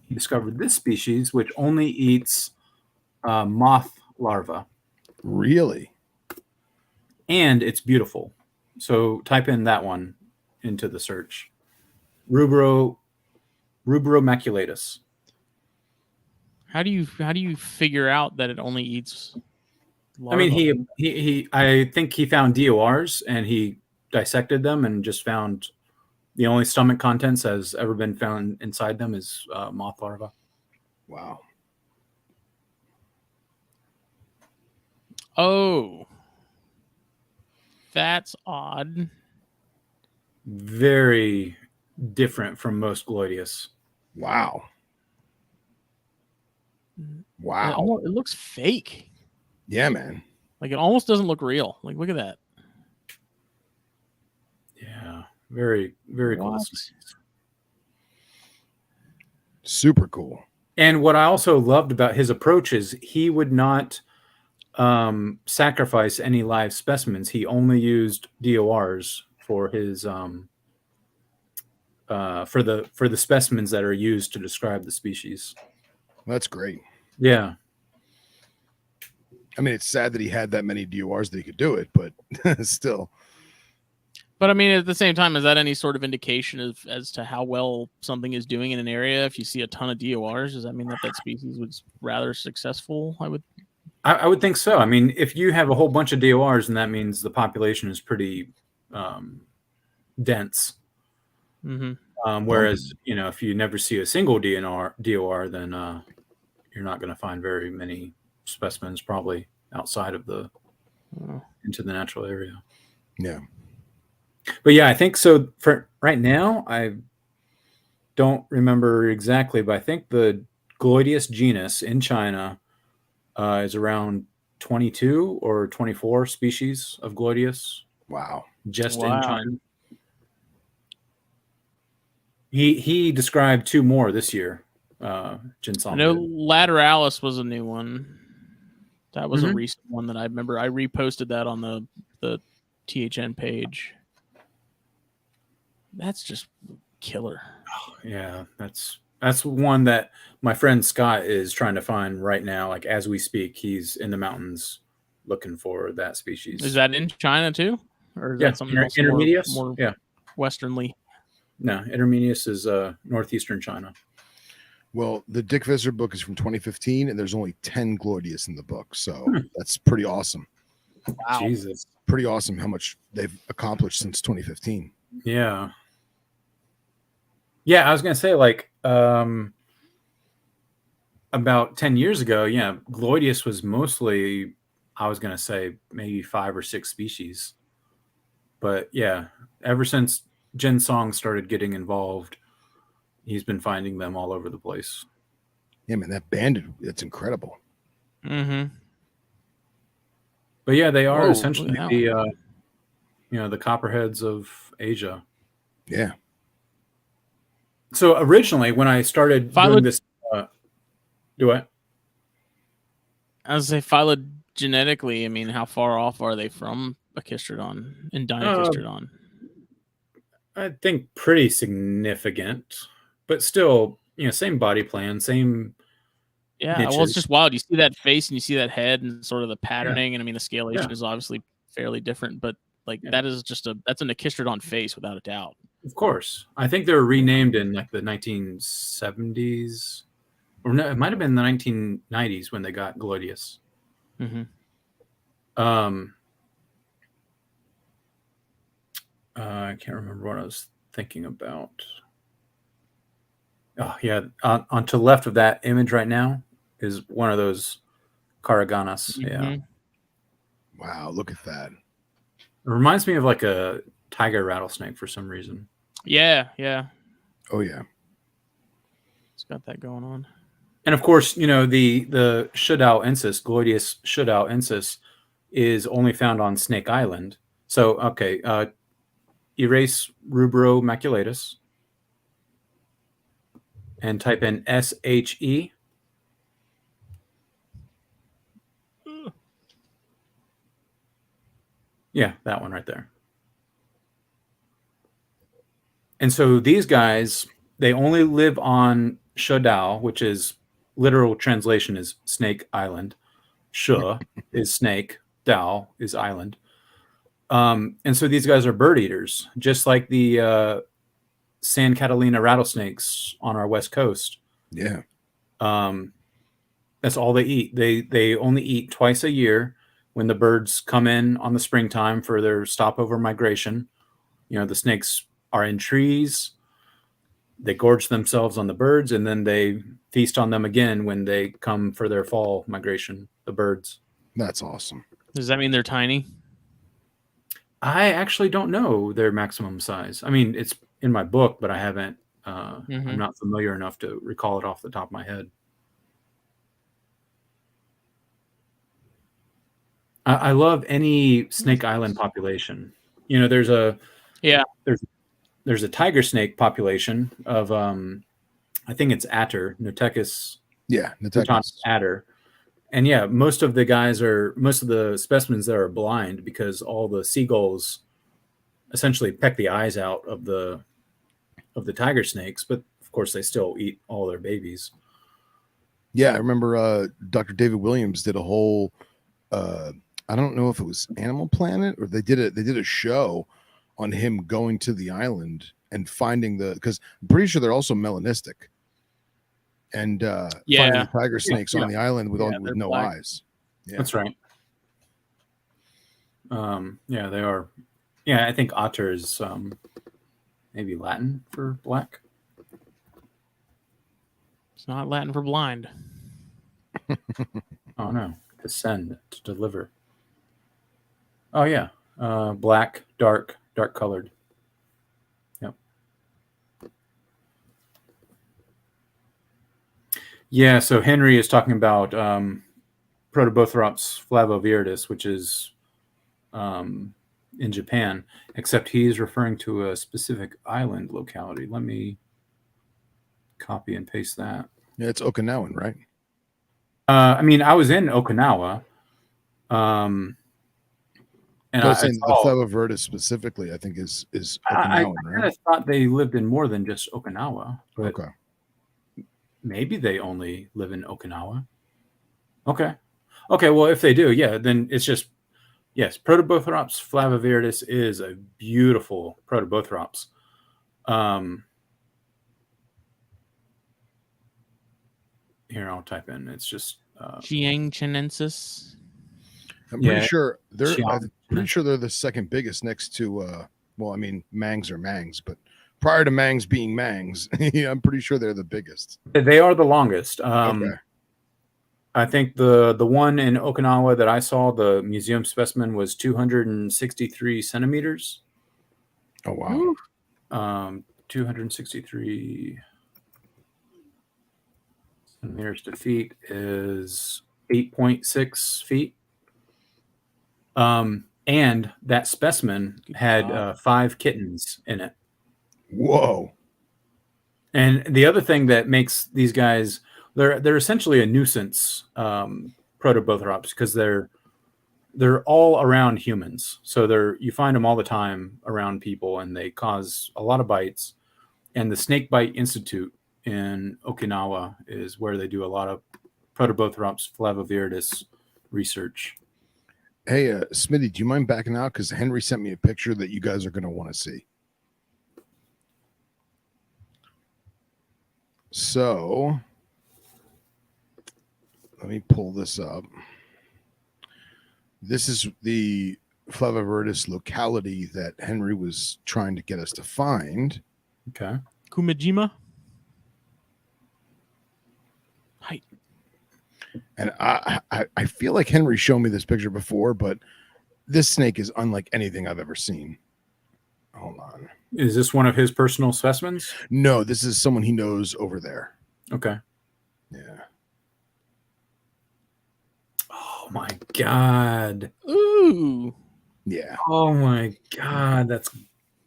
he discovered this species, which only eats moth larvae. Really? And it's beautiful. So type in that one into the search. Rubromaculatus. How do you figure out that it only eats larvae? I mean, he I think he found DORs and he dissected them and just found the only stomach contents has ever been found inside them is moth larvae. Wow. Oh, that's odd. Very different from most Gloideus. Wow. It looks fake. Yeah, man. Like it almost doesn't look real. Like look at that. Yeah, very, very cool. What? Super cool. And what I also loved about his approach is he would not sacrifice any live specimens. He only used DORs for his for the specimens that are used to describe the species. That's great. Yeah. I mean, it's sad that he had that many DORs that he could do it, but still. But I mean, at the same time, is that any sort of indication as to how well something is doing in an area? If you see a ton of DORs, does that mean that species was rather successful? I would think so. I mean, if you have a whole bunch of DORs, and that means the population is pretty dense. Mm-hmm. Whereas, if you never see a single DOR, then you're not going to find very many specimens probably outside of into the natural area. Yeah. But yeah, I think so. For right now, I don't remember exactly, but I think the Gloideus genus in China is around 22 or 24 species of Gloideus. Wow. Just in China. He described 2 more this year. Jinsong. I know Lateralis was a new one. That was a recent one that I remember. I reposted that on the THN page. That's just killer. Yeah, that's one that my friend Scott is trying to find right now. Like as we speak, he's in the mountains looking for that species. Is that in China too, or is that something else Intermedius? More westernly? No, Intermedius is northeastern China. Well, the Dick Visser book is from 2015, and there's only 10 Gloideus in the book, so that's pretty awesome. Wow, Jesus, pretty awesome how much they've accomplished since 2015. Yeah. Yeah, I was going to say, like, about 10 years ago, Gloideus was mostly, I was going to say, maybe 5 or 6 species. But, yeah, ever since Jinsong started getting involved, he's been finding them all over the place. Yeah, man, that banded, it's incredible. Mm-hmm. But, yeah, they are essentially the copperheads of Asia. Yeah. So originally, when I started doing this, do what? I was say phylogenetically. I mean, how far off are they from Echistrodon and Dinocystrodon? I think pretty significant, but still, same body plan, same. Yeah, niches. well, it's just wild. You see that face and you see that head and sort of the patterning, and I mean, the scalation is obviously fairly different, but that is that's an Echistrodon face without a doubt. Of course. I think they were renamed in like the 1970s, or no, it might have been the 1990s when they got Gloideus. Mm-hmm. I can't remember what I was thinking about. Oh, yeah. On to the left of that image right now is one of those Caraganas. Mm-hmm. Yeah. Wow, look at that. It reminds me of like a tiger rattlesnake for some reason. Yeah, yeah. Oh, yeah. It's got that going on. And of course, the Shudao-ensis, Gloideus Shudao-ensis, is only found on Snake Island. So, okay, erase Rubro maculatus and type in SHE. Yeah, that one right there. And so these guys, they only live on Shudao, which is literal translation is Snake Island. Shu is snake, Dao is island. And so these guys are bird eaters, just like the San Catalina rattlesnakes on our west coast. Yeah. That's all they eat. They only eat twice a year when the birds come in on the springtime for their stopover migration. The snakes are in trees. They gorge themselves on the birds, and then they feast on them again when they come for their fall migration, the birds. That's awesome. Does that mean they're tiny? I actually don't know their maximum size. I mean, it's in my book, but I haven't. I'm not familiar enough to recall it off the top of my head. I love any Snake Island population. You know, there's a Yeah. there's a tiger snake population of I think it's Atter, Notechis Yeah, plutonus Natechis. Atter. And yeah, most of the specimens there are blind because all the seagulls essentially peck the eyes out of the tiger snakes, but of course they still eat all their babies. Yeah, I remember Dr. David Williams did a whole I don't know if it was Animal Planet or they did a show on him going to the island and finding because I'm pretty sure they're also melanistic. And finding the tiger snakes on the island with no black. eyes. Yeah. That's right. Yeah, they are. Yeah, I think otter is maybe Latin for black. It's not Latin for blind. Oh no, to send, to deliver. Oh yeah, black, dark colored. Yep. Yeah, so Henry is talking about Protobothrops flavoviridis, which is in Japan, except he's referring to a specific island locality. Let me copy and paste that. Yeah, it's Okinawan, right? I mean, I was in Okinawa. And I saying the flavoviridis specifically, I think is Okinawan, I right? kind of thought they lived in more than just Okinawa. But okay. Maybe they only live in Okinawa. Okay. Okay, well, if they do, yeah, then it's just, yes, Protobothrops flavoviridis is a beautiful Protobothrops. Here, I'll type in. It's just Chiangchenensis. I'm pretty sure they're the second biggest next to well, I mean, Mangs are Mangs, but prior to Mangs being Mangs, yeah, I'm pretty sure they're the biggest. They are the longest. Okay. I think the one in Okinawa that I saw, the museum specimen, was 263 centimeters. Oh wow. 263 centimeters to feet is 8.6 feet. And that specimen had 5 kittens in it. Whoa. And the other thing that makes these guys, they're essentially a nuisance, Protobothrops, because they're all around humans. So you find them all the time around people, and they cause a lot of bites. And the Snake Bite Institute in Okinawa is where they do a lot of Protobothrops flavoviridis research. Hey, Smitty, do you mind backing out? Because Henry sent me a picture that you guys are going to want to see. So let me pull this up. This is the flavoviridis locality that Henry was trying to get us to find. Okay. Kumejima. Hi. And I feel like Henry showed me this picture before, but this snake is unlike anything I've ever seen. Hold on. Is this one of his personal specimens? No, this is someone he knows over there. Okay. Yeah. Oh my God. Ooh. Yeah. Oh my God. That's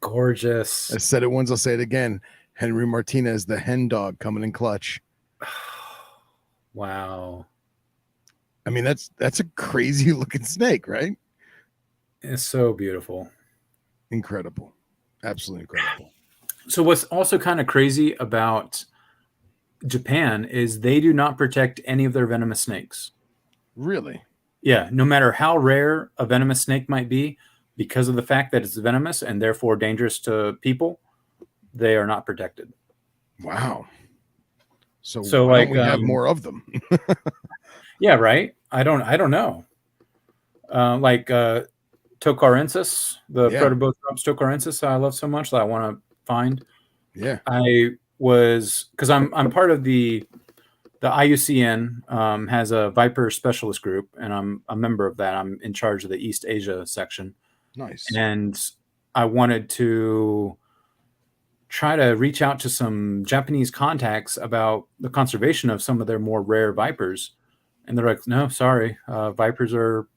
gorgeous. I said it once, I'll say it again. Henry Martinez, the hen dog, coming in clutch. Wow. I mean, that's a crazy looking snake, right? It's so beautiful. Incredible. Absolutely incredible. So what's also kind of crazy about Japan is they do not protect any of their venomous snakes. Really? Yeah, no matter how rare a venomous snake might be, because of the fact that it's venomous and therefore dangerous to people, they are not protected. Wow. So why don't we have more of them? Yeah, right. I don't know. Tocarensis, the Protobothrops tocarensis I love so much that I want to find. Yeah. Because I'm part of the IUCN has a Viper specialist group, and I'm a member of that. I'm in charge of the East Asia section. Nice. And I wanted to try to reach out to some Japanese contacts about the conservation of some of their more rare vipers. And they're like, no, sorry, vipers are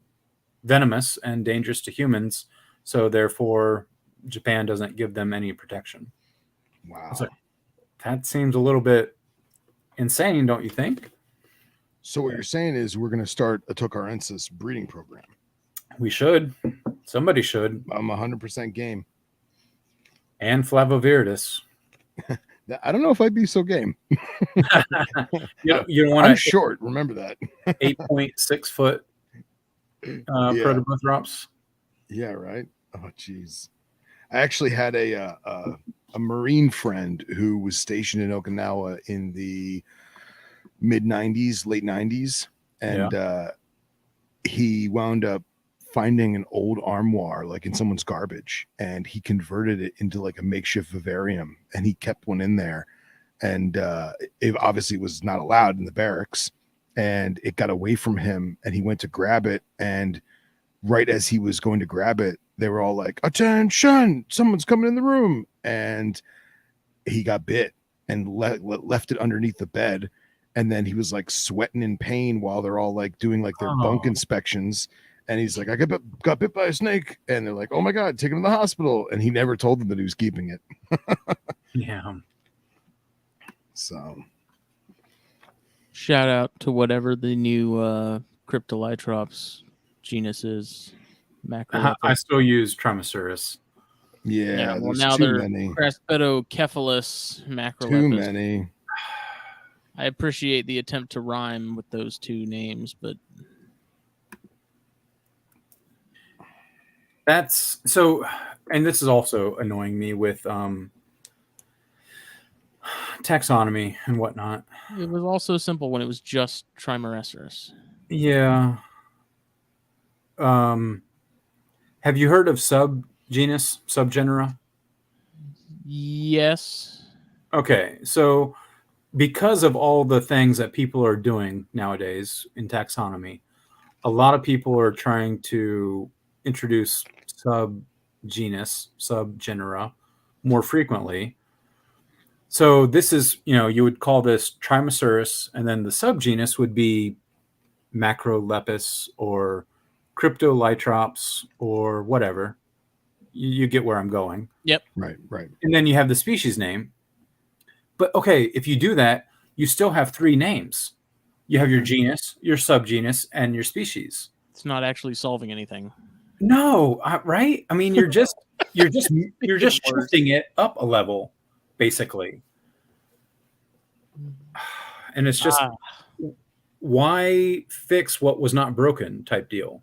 venomous and dangerous to humans. So therefore, Japan doesn't give them any protection. Wow. It's like, that seems a little bit insane, don't you think? So what you're saying is we're going to start a Tokarensis breeding program. We should. Somebody should. I'm 100% game. And Flavoviridis. I don't know if I'd be so game. You don't want I'm to short. Remember that. 8.6 foot Protobothrops. Yeah, right. Oh, geez. I actually had a Marine friend who was stationed in Okinawa in the mid 90s, late 90s. And he wound up finding an old armoire like in someone's garbage, and he converted it into like a makeshift vivarium, and he kept one in there. And it obviously was not allowed in the barracks, and it got away from him, and he went to grab it, and right as he was going to grab it, they were all like, "Attention, someone's coming in the room." And he got bit and left it underneath the bed. And then he was like sweating in pain while they're all like doing like their bunk inspections. And he's like, "I got bit by a snake." And they're like, "Oh my God, take him to the hospital." And he never told them that he was keeping it. Yeah. So Shout out to whatever the new Cryptolytrops genus is. I still use Tremosaurus. yeah, well, there's now too they're many. Craspetocephalus macrolepis. Too many. I appreciate the attempt to rhyme with those two names, but that's so, and this is also annoying me with taxonomy and whatnot. it was also simple when it was just Trimeresurus. Yeah. Have you heard of subgenus, subgenera? Yes. Okay, so because of all the things that people are doing nowadays in taxonomy, a lot of people are trying to introduce subgenus, subgenera more frequently. So this is, you would call this Trimosaurus, and then the subgenus would be Macrolepis or Cryptolytrops or whatever. You get where I'm going. Yep. Right. And then you have the species name. But okay, if you do that, you still have three names. You have your genus, your subgenus, and your species. It's not actually solving anything. No, right? I mean, you're just shifting it up a level, basically. And it's just why fix what was not broken type deal.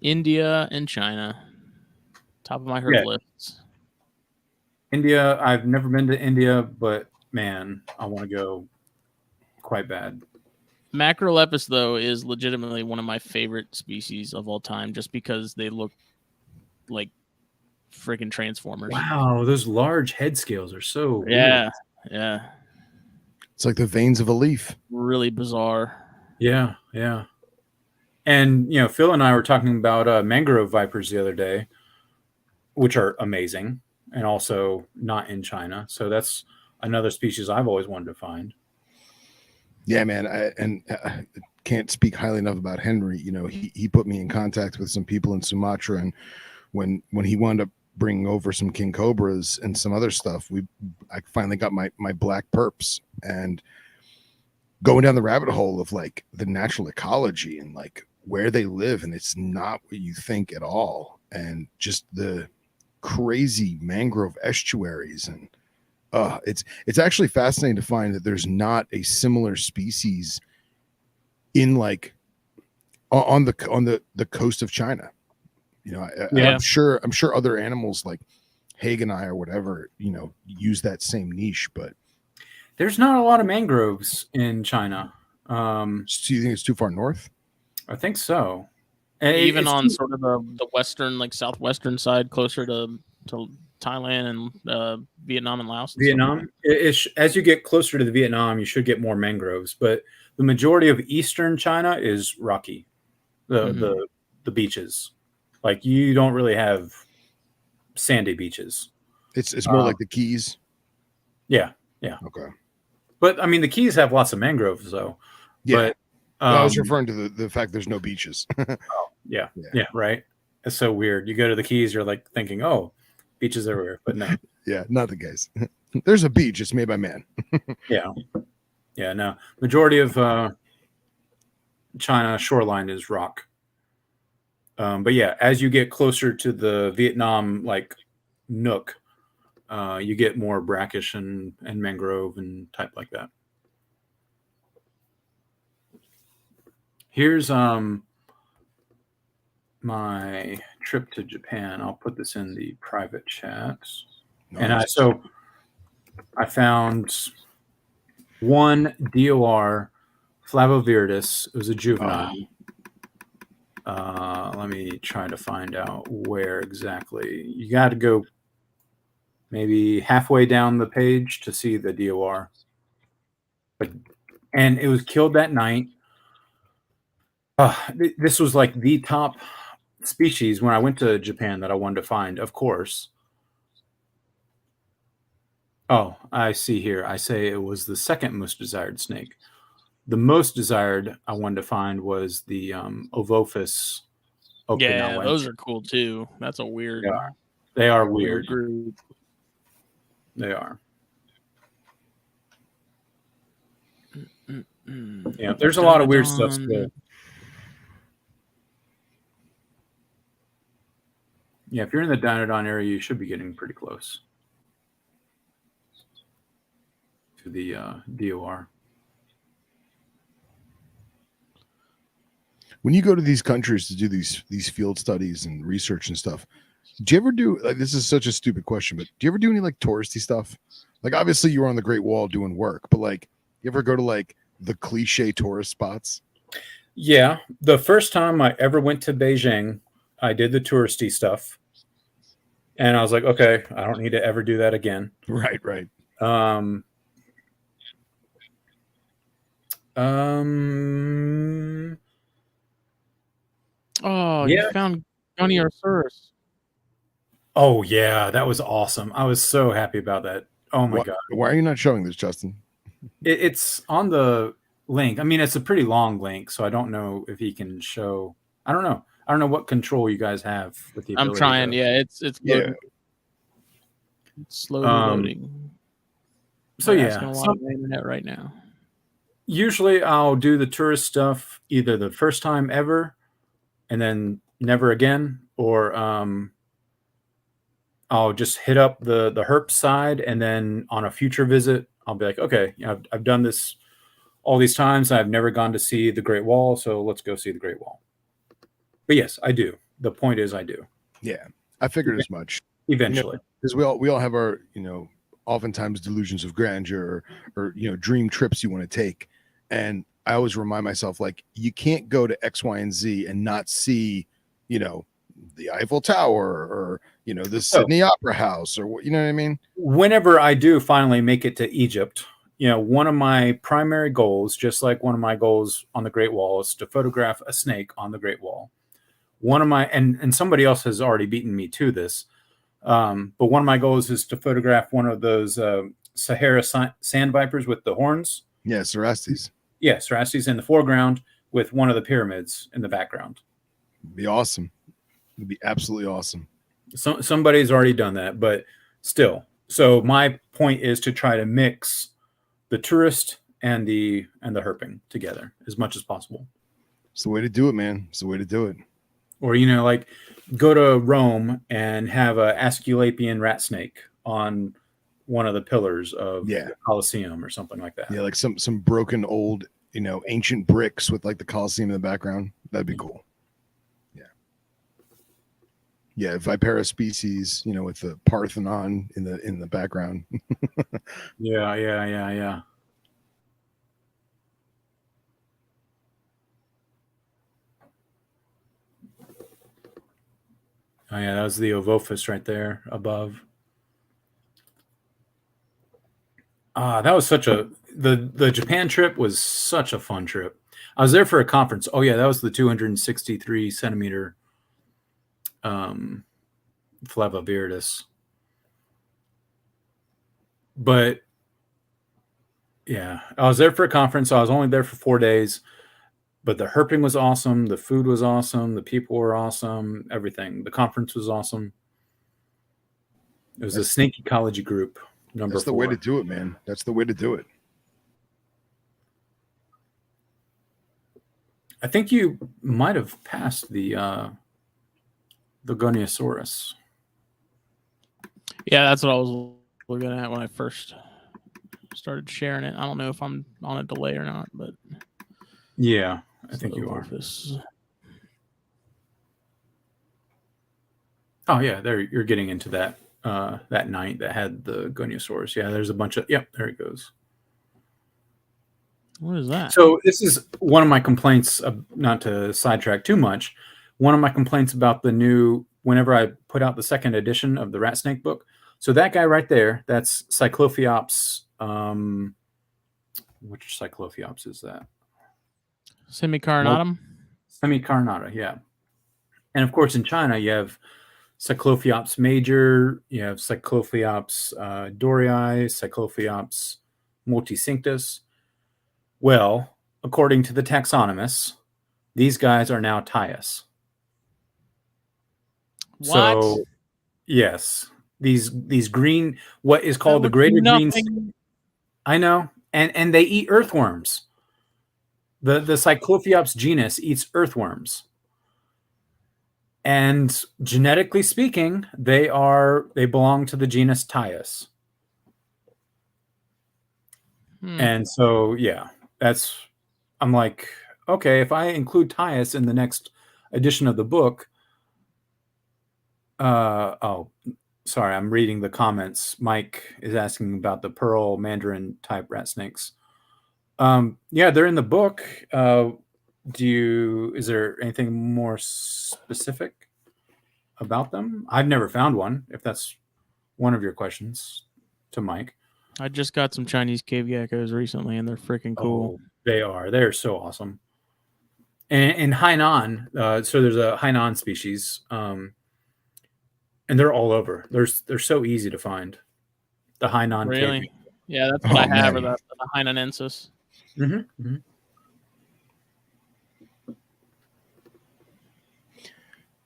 India and China, top of my herd lists. India, I've never been to India, but man, I want to go quite bad. Macrolepis, though, is legitimately one of my favorite species of all time, just because they look like freaking Transformers. Wow, those large head scales are so weird. Yeah. It's like the veins of a leaf. Really bizarre. Yeah. And, Phil and I were talking about mangrove vipers the other day, which are amazing and also not in China. So that's another species I've always wanted to find. Yeah, man. I can't speak highly enough about Henry. He put me in contact with some people in Sumatra. And when he wound up bringing over some king cobras and some other stuff, I finally got my black perps, and going down the rabbit hole of like the natural ecology and like where they live, and it's not what you think at all, and just the crazy mangrove estuaries. And it's actually fascinating to find that there's not a similar species in like on the coast of China. I'm sure other animals like Hagenai or whatever, use that same niche, but there's not a lot of mangroves in China. So you think it's too far north? I think so. Even on sort of the western, like southwestern side, closer to Thailand and Vietnam and Laos. Vietnam. As you get closer to the Vietnam, you should get more mangroves, but the majority of eastern China is rocky. The beaches, like you don't really have sandy beaches. It's more like the Keys. Yeah. Okay. But I mean, the Keys have lots of mangroves, though. Yeah. I was referring to the fact there's no beaches. Yeah, right. It's so weird. You go to the Keys, you're like thinking, oh, beaches everywhere, but no. Yeah, nothing, guys. There's a beach. It's made by man. Yeah, no. Majority of China shoreline is rock. But yeah, as you get closer to the Vietnam like nook, you get more brackish and mangrove and type like that. Here's my trip to Japan. I'll put this in the private chat. Nice. And I found one DOR Flavoviridis. It was a juvenile. Let me try to find out where exactly. You got to go maybe halfway down the page to see the DOR. And it was killed that night. This was like the top species when I went to Japan that I wanted to find, of course. Oh, I see here. I say it was the second most desired snake. The most desired I wanted to find was the Ovophis okinawensis. Yeah, those are cool too. That's a weird. They are weird. Group. They are. Yeah, there's a lot of weird stuff still. Yeah, if you're in the Dynodon area, you should be getting pretty close to the DOR. When you go to these countries to do these field studies and research and stuff, do you ever do, like, this is such a stupid question, but do you ever do any like touristy stuff? Like, obviously you were on the Great Wall doing work, but like, you ever go to like the cliche tourist spots? Yeah, the first time I ever went to Beijing, I did the touristy stuff, and I was like, okay, I don't need to ever do that again. Right. Oh, yeah. You found Goniosaurus. Oh yeah, that was awesome. I was so happy about that. Oh my god. Why are you not showing this, Justin? It's on the link. I mean, it's a pretty long link, so I don't know if he can show. I don't know what control you guys have with the ability. I'm trying. Yeah, it's loading. It's slowly loading. So yeah, a lot on the internet right now. Usually I'll do the tourist stuff either the first time ever and then never again, or I'll just hit up the herp side, and then on a future visit I'll be like, okay, I've done this all these times. I've never gone to see the Great Wall, so let's go see the Great Wall. But yes, I do. The point is, I do. Yeah, I figured as much. Eventually, because we all have our oftentimes delusions of grandeur or dream trips you want to take, and I always remind myself, like, you can't go to X, Y, and Z and not see the Eiffel Tower or the Sydney Opera House, or you know what I mean. Whenever I do finally make it to Egypt, one of my primary goals, just like one of my goals on the Great Wall, is to photograph a snake on the Great Wall. One of my and somebody else has already beaten me to this. But one of my goals is to photograph one of those Sahara sand vipers with the horns. Yeah, Cerastes. Yeah, Cerastes in the foreground with one of the pyramids in the background. It'd be awesome. It'd be absolutely awesome. Somebody's already done that, but still. So my point is to try to mix the tourist and the herping together as much as possible. It's the way to do it, man. It's the way to do it. Or, like, go to Rome and have a Aesculapian rat snake on one of the pillars of the Colosseum or something like that. Yeah, like some broken old, ancient bricks with like the Colosseum in the background. That'd be cool. Yeah. Yeah, Vipera species, with the Parthenon in the background. Yeah. Oh yeah, that was the Ovophis right there above. That was the Japan trip was such a fun trip. I was there for a conference. Oh yeah, that was the 263 centimeter Flavoviridis. But yeah, I was there for a conference. I was only there for 4 days. but the herping was awesome. The food was awesome. The people were awesome. Everything. The conference was awesome. It was a snake ecology group. That's the way to do it, man. That's the way to do it. I think you might have passed the Goniosaurus. Yeah, that's what I was looking at when I first started sharing it. I don't know if I'm on a delay or not, but yeah, I think you are. Oh yeah, there you're getting into that that night that had the Goniosaurus. Yeah, there's a bunch of there it goes. What is that? So this is one of my complaints, not to sidetrack too much. One of my complaints about the new, whenever I put out the second edition of the rat snake book. So that guy right there, that's Cyclophiliops. Which Cyclophiliops is that? Semicarinatum? Semicarnata, yeah. And of course, in China, you have Cyclophiliops major, you have Cyclophiliops dorii, Cyclophiliops multicinctus. Well, according to the taxonomists, these guys are now Thais. What? So, yes, these green, what is called the greater green. I know, and they eat earthworms. The Cyclophiliops genus eats earthworms, and genetically speaking, they belong to the genus Thais. And so, yeah, I'm like, okay, if I include Thais in the next edition of the book, oh, sorry, I'm reading the comments. Mike is asking about the pearl Mandarin type rat snakes. Yeah, they're in the book. Is there anything more specific about them? I've never found one, if that's one of your questions to Mike. I just got some Chinese cave geckos recently, and they're freaking cool. Oh, they are. They're so awesome. And Hainan, so there's a Hainan species, and they're all over. They're so easy to find. The Hainan really? cave. Yeah, that's what I have, or the Hainanensis. Mm-hmm. Mm-hmm.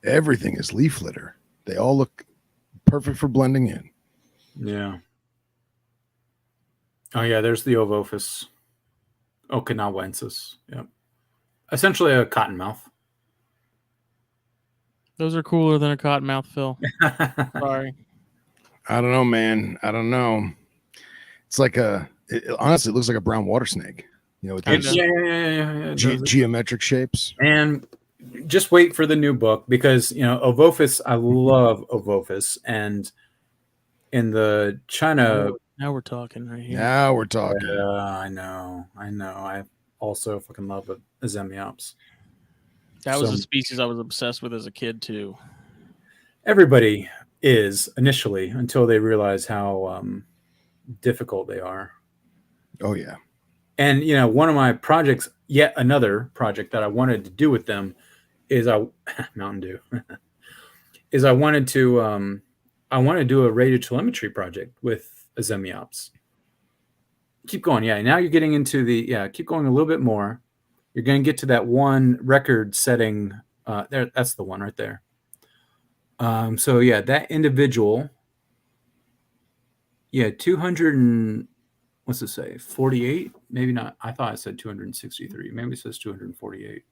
Everything is leaf litter. They all look perfect for blending in. Yeah. Oh yeah, there's the Ovophis okinawensis. Yep. Essentially a cottonmouth. Those are cooler than a cottonmouth, Phil. Sorry. I don't know, man. I don't know. It's like honestly, it looks like a brown water snake. You know, with those geometric shapes. And just wait for the new book because, you know, Ovophis, I love Ovophis. And in the China... Now we're talking right here. Now we're talking. I know. I also fucking love Azemiops. That was a species I was obsessed with as a kid, too. Everybody is initially until they realize how difficult they are. Oh, yeah. And, you know, one of my projects, yet another project that I wanted to do with them is Mountain Dew, is I wanted to do a radiotelemetry project with Azemiops. Keep going. Yeah. Now you're getting into keep going a little bit more. You're going to get to that one record setting. There, that's the one right there. So yeah, that individual. Yeah. 200 and what's it say? 48? Maybe not. I thought it said 263. Maybe it says 248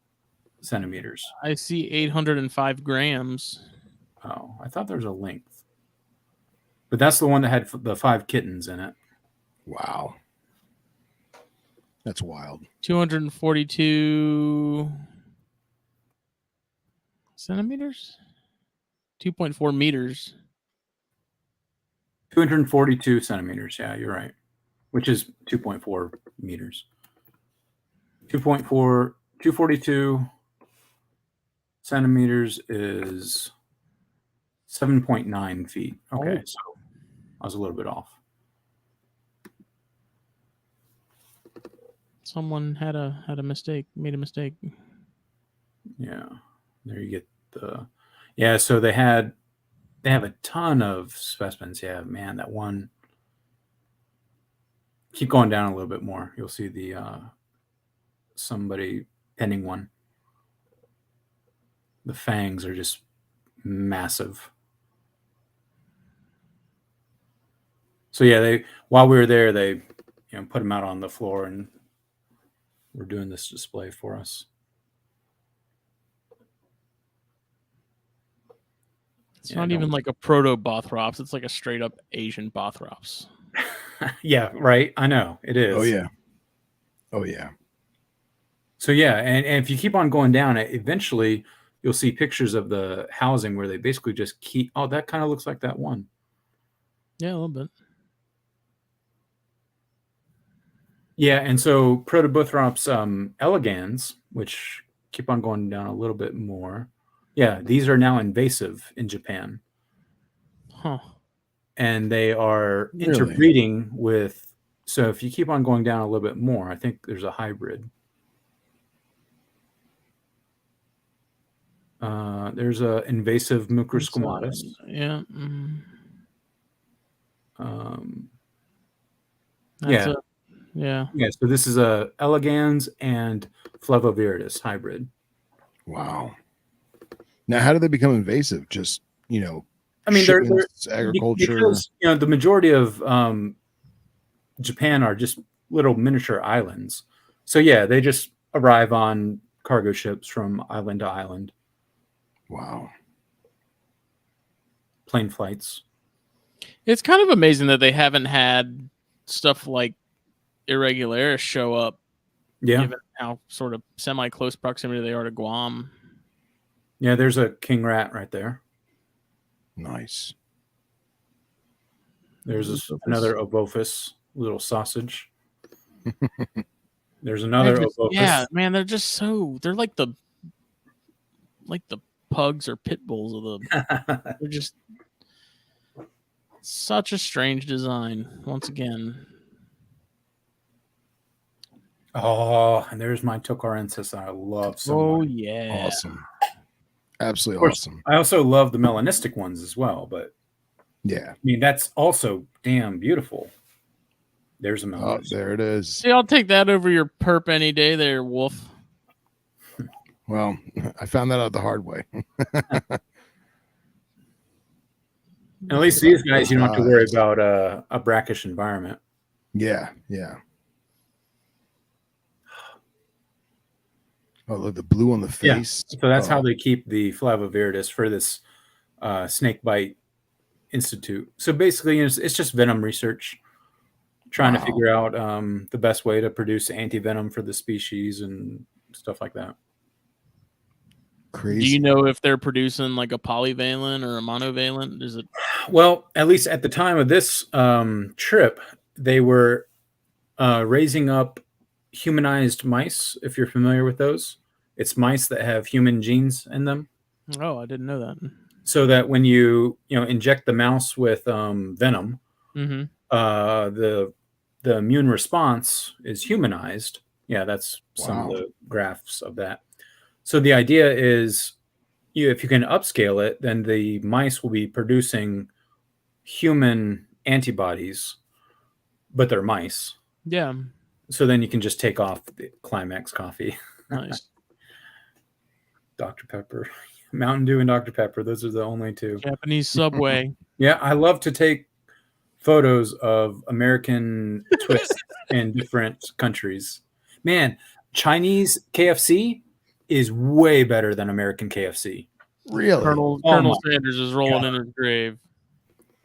centimeters. I see 805 grams. Oh, I thought there was a length. But that's the one that had the 5 kittens in it. Wow. That's wild. 242 centimeters? 2.4 meters. 242 centimeters. Yeah, you're right. Which is 2.4 meters. 242 centimeters is 7.9 feet. Okay, so I was a little bit off. Someone had a made a mistake. Yeah, there you get the. Yeah, so they have a ton of specimens. Yeah, man, that one. Keep going down a little bit more. You'll see the somebody pending one. The fangs are just massive. So yeah, while we were there, they put them out on the floor and were doing this display for us. It's not even like a Protobothrops. It's like a straight up Asian Bothrops. Yeah, right. I know it is. Oh yeah. Oh yeah. So yeah, and if you keep on going down, eventually you'll see pictures of the housing where they basically just keep. Oh, that kind of looks like that one. Yeah, a little bit. Yeah, and so Protobothrops elegans, which keep on going down a little bit more. Yeah, these are now invasive in Japan. Huh. And they are Really? interbreeding with. So if you keep on going down a little bit more, I think there's a hybrid. There's a invasive Mucrosquamatus. Yeah. Yeah. Yeah. Yeah. So this is a elegans and Flavoviridis hybrid. Wow. Now, how do they become invasive? Just I mean, they're agriculture. Because the majority of Japan are just little miniature islands. So yeah, they just arrive on cargo ships from island to island. Wow. Plane flights. It's kind of amazing that they haven't had stuff like Irregularis show up. Yeah. Given how sort of semi-close proximity they are to Guam. Yeah, there's a king rat right there. Nice. There's another Obophus, little sausage. There's another Obophus. Yeah, man, they're like the pugs or pit bulls of the. They're just such a strange design. Once again. Oh, and there's my Tocarensis I love so much. Oh yeah, awesome. Absolutely awesome. I also love the melanistic ones as well, but yeah, I mean that's also damn beautiful. There's a melanistic. Oh, there it is. See, I'll take that over your perp any day, there, Wolf. Well, I found that out the hard way. At least these guys, you don't have to worry about a brackish environment. Yeah, yeah. Oh, look, the blue on the face. Yeah. So that's how they keep the Flavoviridis for this snake bite institute. So basically, it's just venom research, trying to figure out the best way to produce anti-venom for the species and stuff like that. Crazy. Do you know if they're producing like a polyvalent or a monovalent? Is it? Well, at least at the time of this trip, they were raising up humanized mice, if you're familiar with those. It's mice that have human genes in them. Oh, I didn't know that. So that when you inject the mouse with venom, the immune response is humanized. Yeah, that's some of the graphs of that. So the idea is, if you can upscale it, then the mice will be producing human antibodies, but they're mice. Yeah. So then you can just take off the Climax coffee. Nice. Dr. Pepper. Mountain Dew and Dr. Pepper. Those are the only two. Japanese Subway. Yeah, I love to take photos of American twists in different countries. Man, Chinese KFC is way better than American KFC. Really? Colonel Sanders is rolling in his grave.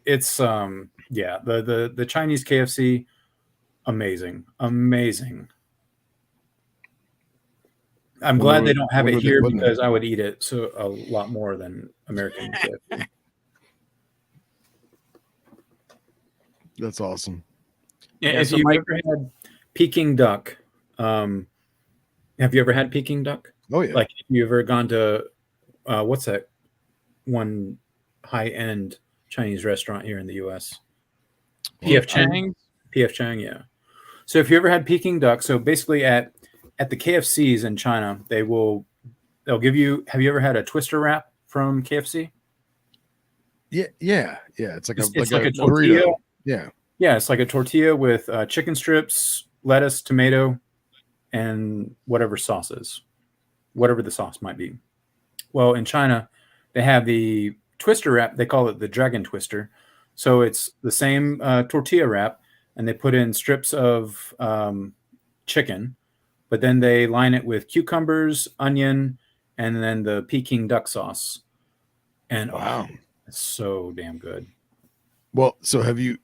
It's the Chinese KFC, amazing. I'm glad they don't have it here because I would eat it a lot more than American KFC. That's awesome. If you've ever had Peking Duck, have you ever had Peking Duck? Oh yeah. Like, have you ever gone to what's that one high-end Chinese restaurant here in the U.S.? P.F. Chang. P.F. Chang, yeah. So if you ever had Peking Duck, so basically at the KFCs in China, they'll give you. Have you ever had a twister wrap from KFC? Yeah. It's like a tortilla. Burrito. Yeah. Yeah, it's like a tortilla with chicken strips, lettuce, tomato, and whatever sauces. whatever the sauce might be. Well, in China, they have the twister wrap. They call it the dragon twister. So it's the same tortilla wrap, and they put in strips of chicken, but then they line it with cucumbers, onion, and then the Peking duck sauce. And Wow. it's so damn good. Well, so have you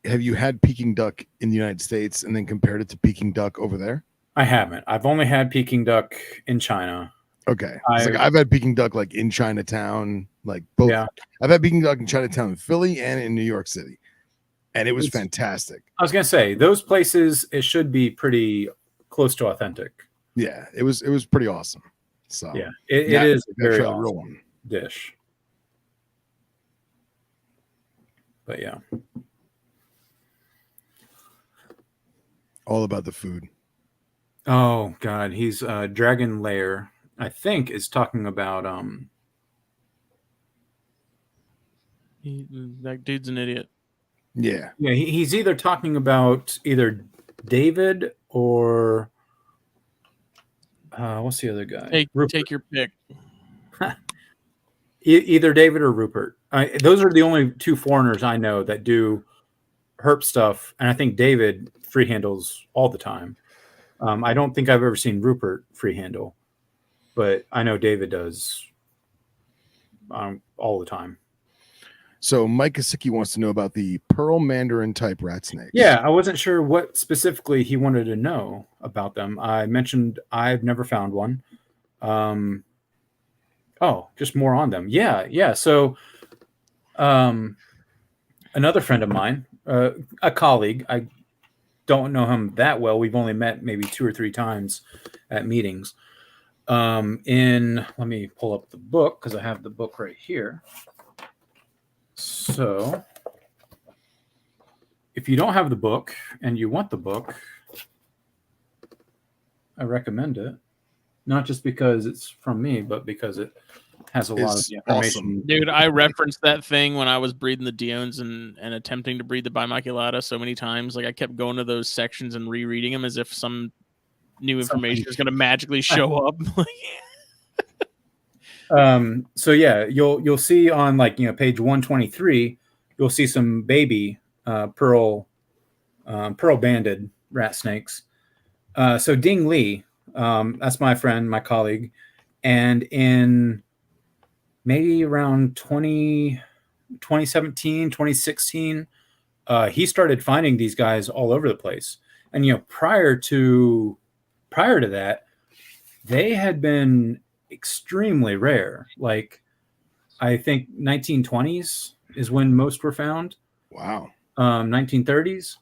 had Peking duck in the United States and then compared it to Peking duck over there? I haven't. I've only had Peking duck in China. Okay. I've had Peking duck like in Chinatown, like both. Yeah. I've had Peking duck in Chinatown in Philly and in New York City. And it was fantastic. I was gonna say those places, it should be pretty close to authentic. Yeah, it was pretty awesome. So yeah, it is a very real awesome one dish. But yeah, all about the food. Oh God, he's Dragon Lair. I think is talking about that dude's an idiot. Yeah. Yeah, he's either talking about either David or what's the other guy? Take your pick. Either David or Rupert. Those are the only two foreigners I know that do herp stuff, and I think David free handles all the time. I don't think I've ever seen Rupert free handle, but I know David does all the time. So Mike Kasicki wants to know about the pearl mandarin type rat snakes. Yeah, I wasn't sure what specifically he wanted to know about them. I mentioned I've never found one. Just more on them. Yeah. So another friend of mine, a colleague, I don't know him that well. We've only met maybe 2 or 3 times at meetings. Let me pull up the book because I have the book right here. So if you don't have the book and you want the book, I recommend it. Not just because it's from me, but because it has a lot of the information. Awesome. Dude, I referenced that thing when I was breeding the Diones and attempting to breed the Bimaculata so many times. Like I kept going to those sections and rereading them as if some new information is going to magically show up. So yeah, you'll see on page 123, you'll see some baby pearl banded rat snakes. So Ding Li, that's my friend, my colleague, and in maybe around 2017, 2016, he started finding these guys all over the place. And prior to that, they had been extremely rare. Like I think 1920s is when most were found. Wow. 1930s.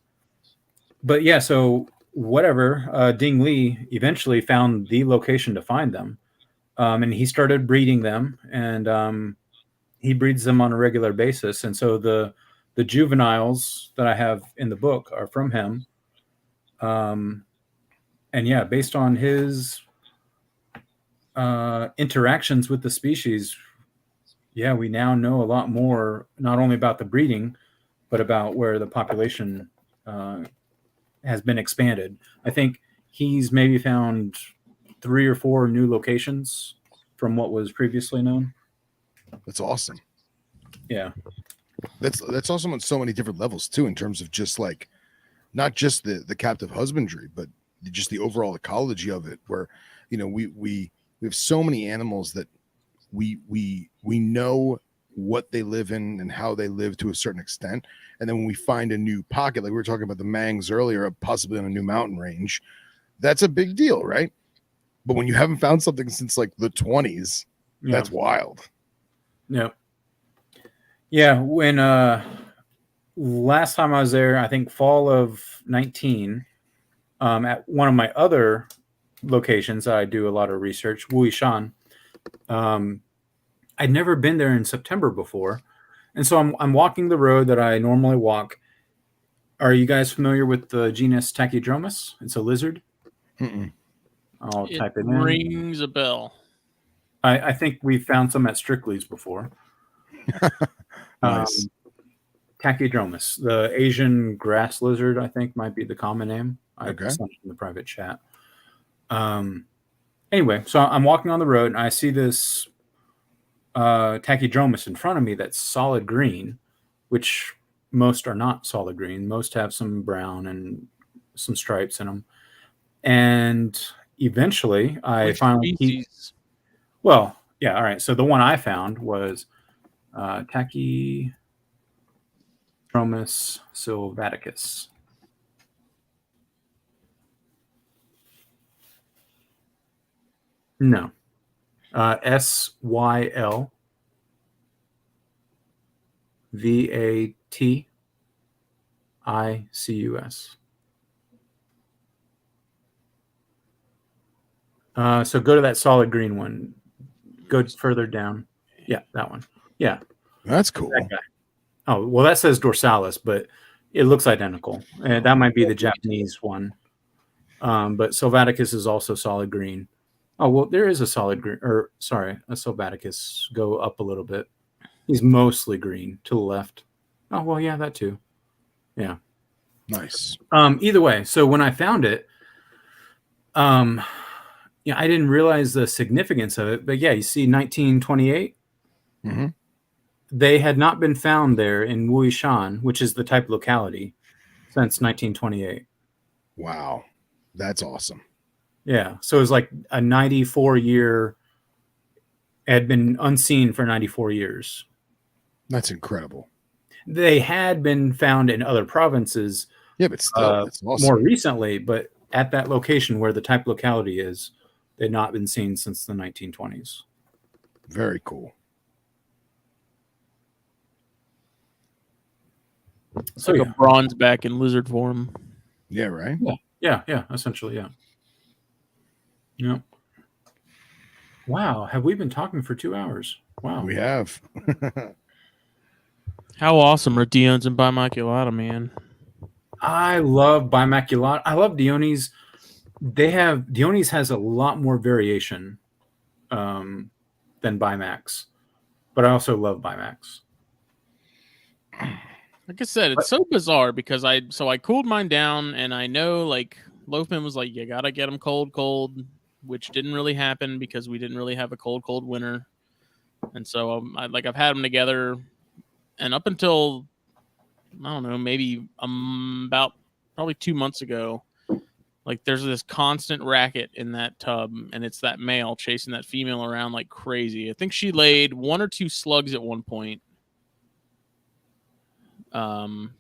But yeah, so whatever, Ding Li eventually found the location to find them. And he started breeding them, and he breeds them on a regular basis. And so the juveniles that I have in the book are from him. And yeah, based on his interactions with the species, yeah, we now know a lot more, not only about the breeding, but about where the population has been expanded. I think he's maybe found 3 or 4 new locations from what was previously known. That's awesome. Yeah. That's awesome on so many different levels too, in terms of just like not just the captive husbandry, but just the overall ecology of it, where we have so many animals that we know what they live in and how they live to a certain extent. And then when we find a new pocket, like we were talking about the Mangs earlier, possibly on a new mountain range, that's a big deal, right? But when you haven't found something since like the 20s, that's wild. Yeah. Yeah. When last time I was there, I think fall of 19, at one of my other locations that I do a lot of research, Wuishan. I'd never been there in September before. And so I'm walking the road that I normally walk. Are you guys familiar with the genus Tachydramus? It's a lizard. Mm-mm. I'll type it in. Rings a bell. I think we found some at Strictly's before. Nice. Tachydramus, the Asian grass lizard, I think might be the common name. I Okay. sent it in the private chat. Anyway, so I'm walking on the road and I see this Tachycromis in front of me that's solid green, which most are not solid green. Most have some brown and some stripes in them. And eventually, I Which finally species? well, yeah, all right. So the one I found was Tachycromis Sylvaticus. No, Sylvaticus. So go to that solid green one. Go further down. Yeah, that one. Yeah, That's cool. that guy. Oh, well, that says dorsalis, but it looks identical. That might be the Japanese one. But Sylvaticus is also solid green. Oh, well, there is a solid green, or sorry, a Sylvaticus. Go up a little bit. He's mostly green to the left. Oh, well, yeah, that too. Yeah. Nice. Either way, so when I found it, yeah, I didn't realize the significance of it, but yeah, you see 1928, Mm-hmm. they had not been found there in Wuishan, which is the type locality, since 1928. Wow. That's awesome. Yeah, so it was like a 94-year, had been unseen for 94 years. That's incredible. They had been found in other provinces Yeah, but still, that's awesome. more recently, but at that location where the type locality is, they'd not been seen since the 1920s. Very cool. It's like a bronze back in lizard form. Yeah, right? Yeah, essentially, yeah. Yeah. Wow, have we been talking for 2 hours? Wow. We have. How awesome are Diones and Bimaculata, man? I love Bimaculata. I love Diones. Diones has a lot more variation than Bimax, but I also love Bimax. Like I said, it's so bizarre because I cooled mine down, and I know like Loafman was like, you gotta get them cold, which didn't really happen because we didn't really have a cold winter, and so I've had them together, and up until I don't know, maybe about probably 2 months ago, like there's this constant racket in that tub, and it's that male chasing that female around like crazy. I think she laid 1 or 2 slugs at one point. And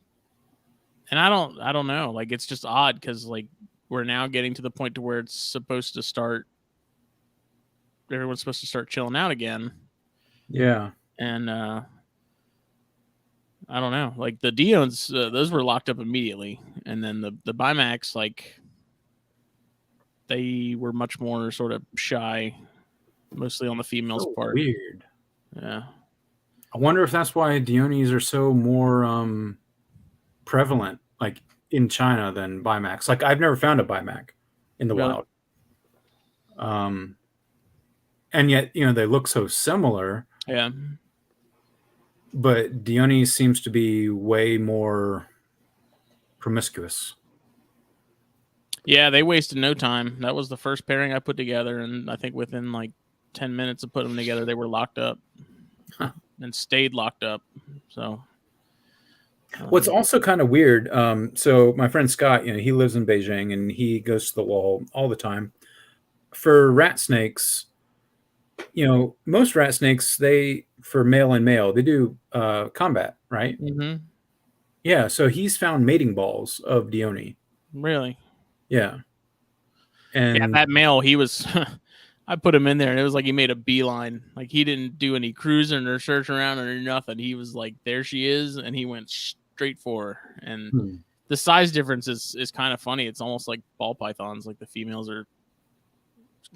I don't know. Like it's just odd because like we're now getting to the point to where it's supposed to start. Everyone's supposed to start chilling out again. Yeah. And I don't know. Like the Diones, those were locked up immediately, and then the Bimax, like they were much more sort of shy, mostly on the females' part. Weird. Yeah. I wonder if that's why Diones are so more prevalent, like in China, than Bimax. Like I've never found a Bimac in the Really? wild. And yet, they look so similar. Yeah. But Diones seems to be way more promiscuous. Yeah, they wasted no time. That was the first pairing I put together, and I think within like 10 minutes of putting them together, they were locked up and stayed locked up. So, what's also kind of weird. So my friend Scott, he lives in Beijing and he goes to the wall all the time. For rat snakes, most rat snakes, for male and male, they do combat, right? mm-hmm. Yeah. So he's found mating balls of Dione. Really? Yeah. And yeah, that male, he was. I put him in there, and it was like he made a beeline. Like he didn't do any cruising or searching around or nothing. He was like, "There she is," and he went straight for her. And the size difference is kind of funny. It's almost like ball pythons. Like the females are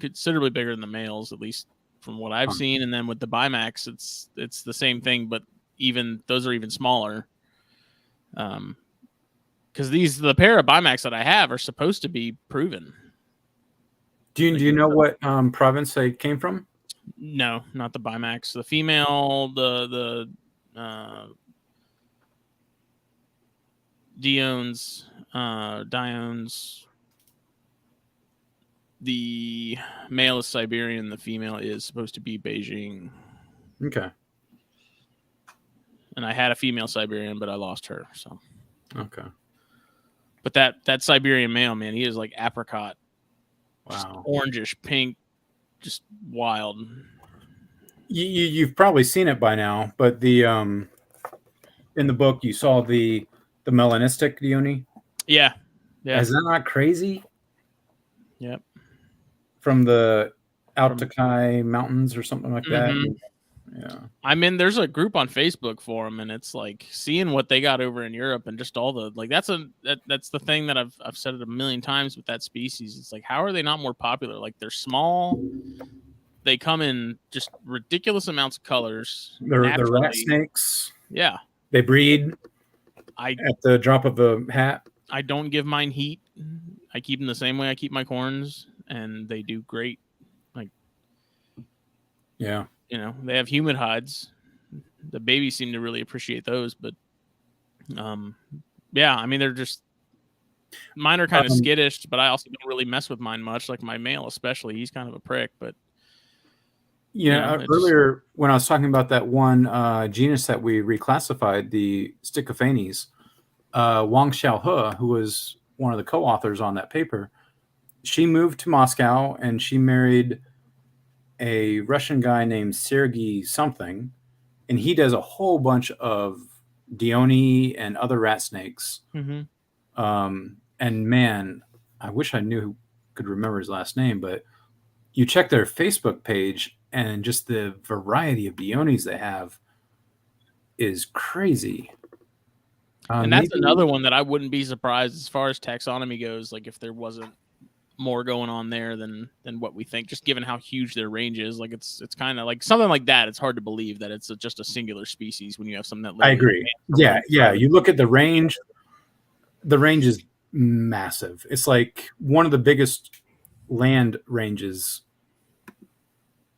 considerably bigger than the males, at least from what I've seen. And then with the Bimax, it's the same thing, but even those are even smaller. Because the pair of Bimax that I have are supposed to be proven. Do you know what province they came from? No, not the Bimax. The female, the Diones, The male is Siberian. The female is supposed to be Beijing. Okay. And I had a female Siberian, but I lost her. So. Okay. But that Siberian male, man, he is like apricot. Wow. Orangish, pink, just wild. You've probably seen it by now, but the in the book you saw the melanistic Dione. Yeah. Is that not crazy? Yep. From the Tachy mountains or something like that. Yeah. I mean, there's a group on Facebook for them, and it's like seeing what they got over in Europe and just all the like. That's the thing that I've said it a million times with that species. It's like, how are they not more popular? Like, they're small. They come in just ridiculous amounts of colors. They're rat snakes. Yeah. They breed at the drop of a hat. I don't give mine heat. I keep them the same way I keep my corns, and they do great. Like, yeah. You know, they have humid hides. The babies seem to really appreciate those, but yeah, I mean, they're just mine are kind of skittish, but I also don't really mess with mine much. Like my male, especially, he's kind of a prick. But earlier when I was talking about that one genus that we reclassified, the Stichophanes, Wang Xiaohe, who was one of the co-authors on that paper, she moved to Moscow and she married a Russian guy named Sergei something, and he does a whole bunch of Dione and other rat snakes. And man, I wish I could remember his last name, but you check their Facebook page and just the variety of Diones they have is crazy. And that's another one that I wouldn't be surprised as far as taxonomy goes. Like if there wasn't more going on there than what we think, just given how huge their range is. Like it's kind of like something like that. It's hard to believe that it's just a singular species when you have something that. I agree. Yeah. You look at the range. The range is massive. It's like one of the biggest land ranges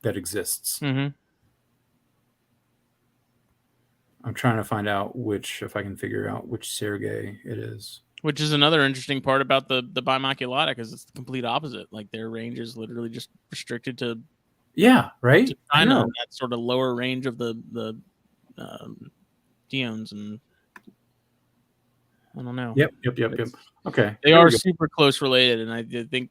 that exists. I'm trying to find out if I can figure out which Sergei it is. Which is another interesting part about the Bimaculata, because it's the complete opposite. Like their range is literally just restricted to right. To China, that sort of lower range of the Diones, and I don't know. Yep. Okay, they are super close related, and I think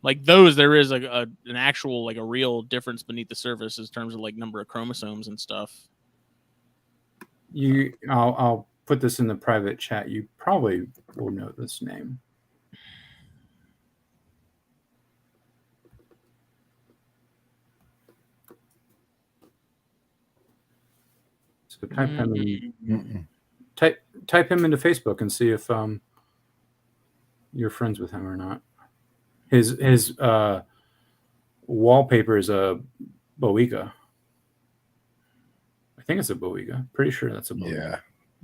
like those there is an actual like a real difference beneath the surface in terms of like number of chromosomes and stuff. I'll put this in the private chat. You probably will know this name. So type him type him into Facebook and see if you're friends with him or not. His wallpaper is a boiga. I think it's a boiga. Pretty sure that's a boiga. Yeah,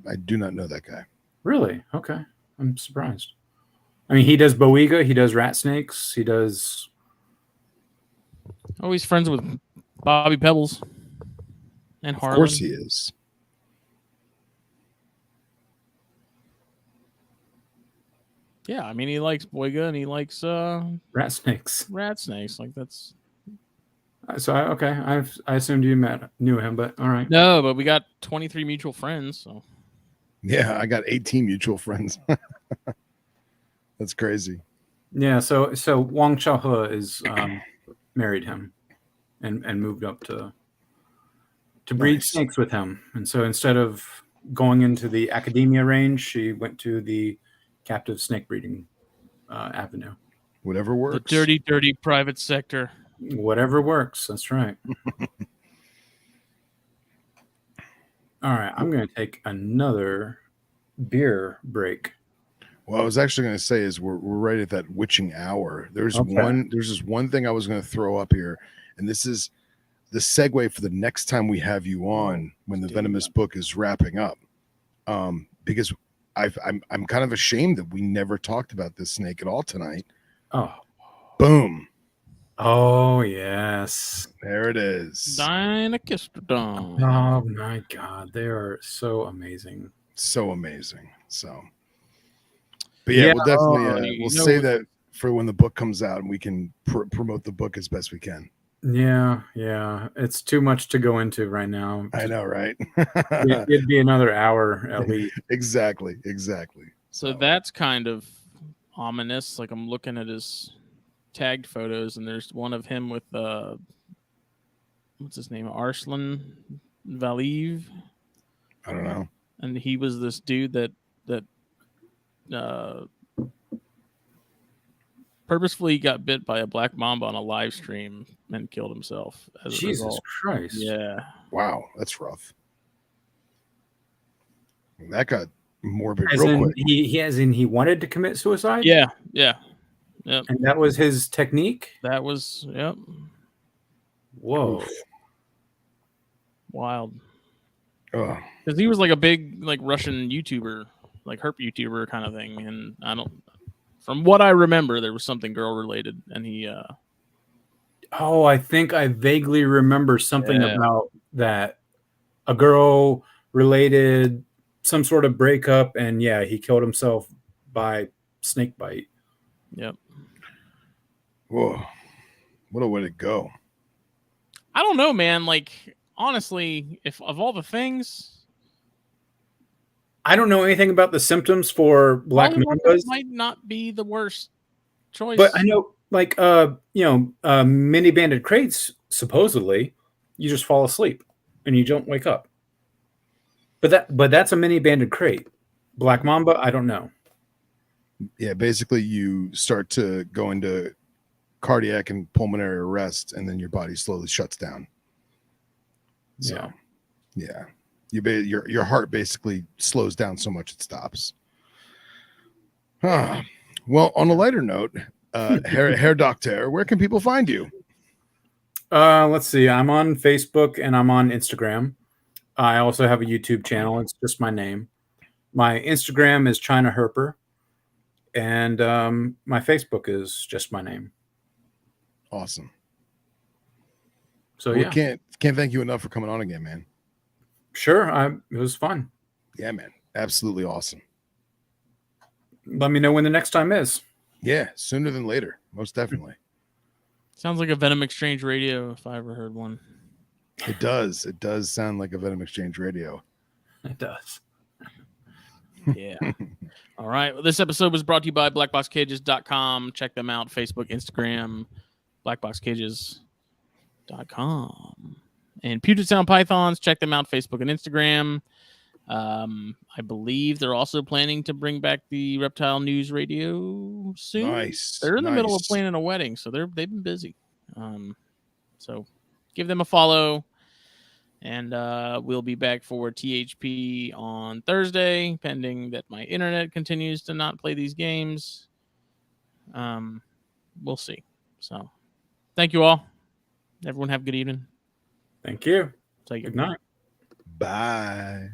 I do not know that guy. Really? Okay. I'm surprised. I mean, he does boiga. He does rat snakes. He does. Oh, he's friends with Bobby Pebbles and Harlan. Of course he is. Yeah, I mean, he likes boiga and he likes rat snakes. Rat snakes, like that's. So I assumed you knew him, but all right. No, but we got 23 mutual friends. So. Yeah, I got 18 mutual friends. That's crazy. Yeah, so Wang Xiaohe is married him, and moved up to breed snakes with him, and so instead of going into the academia range, she went to the captive snake breeding avenue. Whatever works. The dirty, dirty private sector. Whatever works. That's right. All right, I'm going to take another beer break. Well, I was actually going to say is we're right at that witching hour. There's this one thing I was going to throw up here, and this is the segue for the next time we have you on when the Venomous book is wrapping up. Because I'm kind of ashamed that we never talked about this snake at all tonight. Oh, boom. Oh, yes. There it is. Dinocystrodon. Oh, my God. They are so amazing. So amazing. So, but yeah, we'll definitely we'll say that for when the book comes out, and we can promote the book as best we can. Yeah, it's too much to go into right now. I know, right? It'd be another hour at least. Exactly. So that's kind of ominous. Like, I'm looking at his tagged photos, and there's one of him with what's his name, Arslan Valiv. I don't know. And he was this dude that purposefully got bit by a black mamba on a live stream and killed himself as a Jesus result. Christ. Yeah. Wow, that's rough. That got morbid As real in, quick. he wanted to commit suicide? Yeah. Yep. And that was his technique? That was, yep. Whoa. Oof. Wild. Ugh. Because he was like a big like Russian YouTuber, like herp YouTuber kind of thing. And from what I remember, there was something girl related, and he Oh, I think I vaguely remember something about that. A girl related, some sort of breakup, and yeah, he killed himself by snake bite. Yep. Whoa. What a way to go. I don't know, man. Like, honestly, if of all the things, I don't know anything about the symptoms for black mambas. Might not be the worst choice. But I know, like, mini banded crates, supposedly, you just fall asleep and you don't wake up. But that's a mini banded crate. Black mamba, I don't know. Yeah, basically you start to go into cardiac and pulmonary arrest, and then your body slowly shuts down. So, yeah. Your heart basically slows down so much it stops. Well, on a lighter note, Herr Doctor, where can people find you? Let's see. I'm on Facebook and I'm on Instagram. I also have a YouTube channel. It's just my name. My Instagram is China Herper, and my Facebook is just my name. Awesome. So we can't thank you enough for coming on again, man. Sure, it was fun. Yeah, man, absolutely awesome. Let me know when the next time is. Yeah, sooner than later, most definitely. Sounds like a Venom Exchange radio if I ever heard one. It does. It does sound like a Venom Exchange radio. It does. Yeah. All right. Well, this episode was brought to you by BlackBoxCages.com. Check them out. Facebook, Instagram, BlackBoxCages.com. And Puget Sound Pythons. Check them out. Facebook and Instagram. I believe they're also planning to bring back the Reptile News Radio soon. Nice. They're in the middle of planning a wedding, so they've been busy. So give them a follow. And we'll be back for THP on Thursday, pending that my internet continues to not play these games. We'll see. So, thank you all. Everyone have a good evening. Thank you. Take care. Good night. Bye.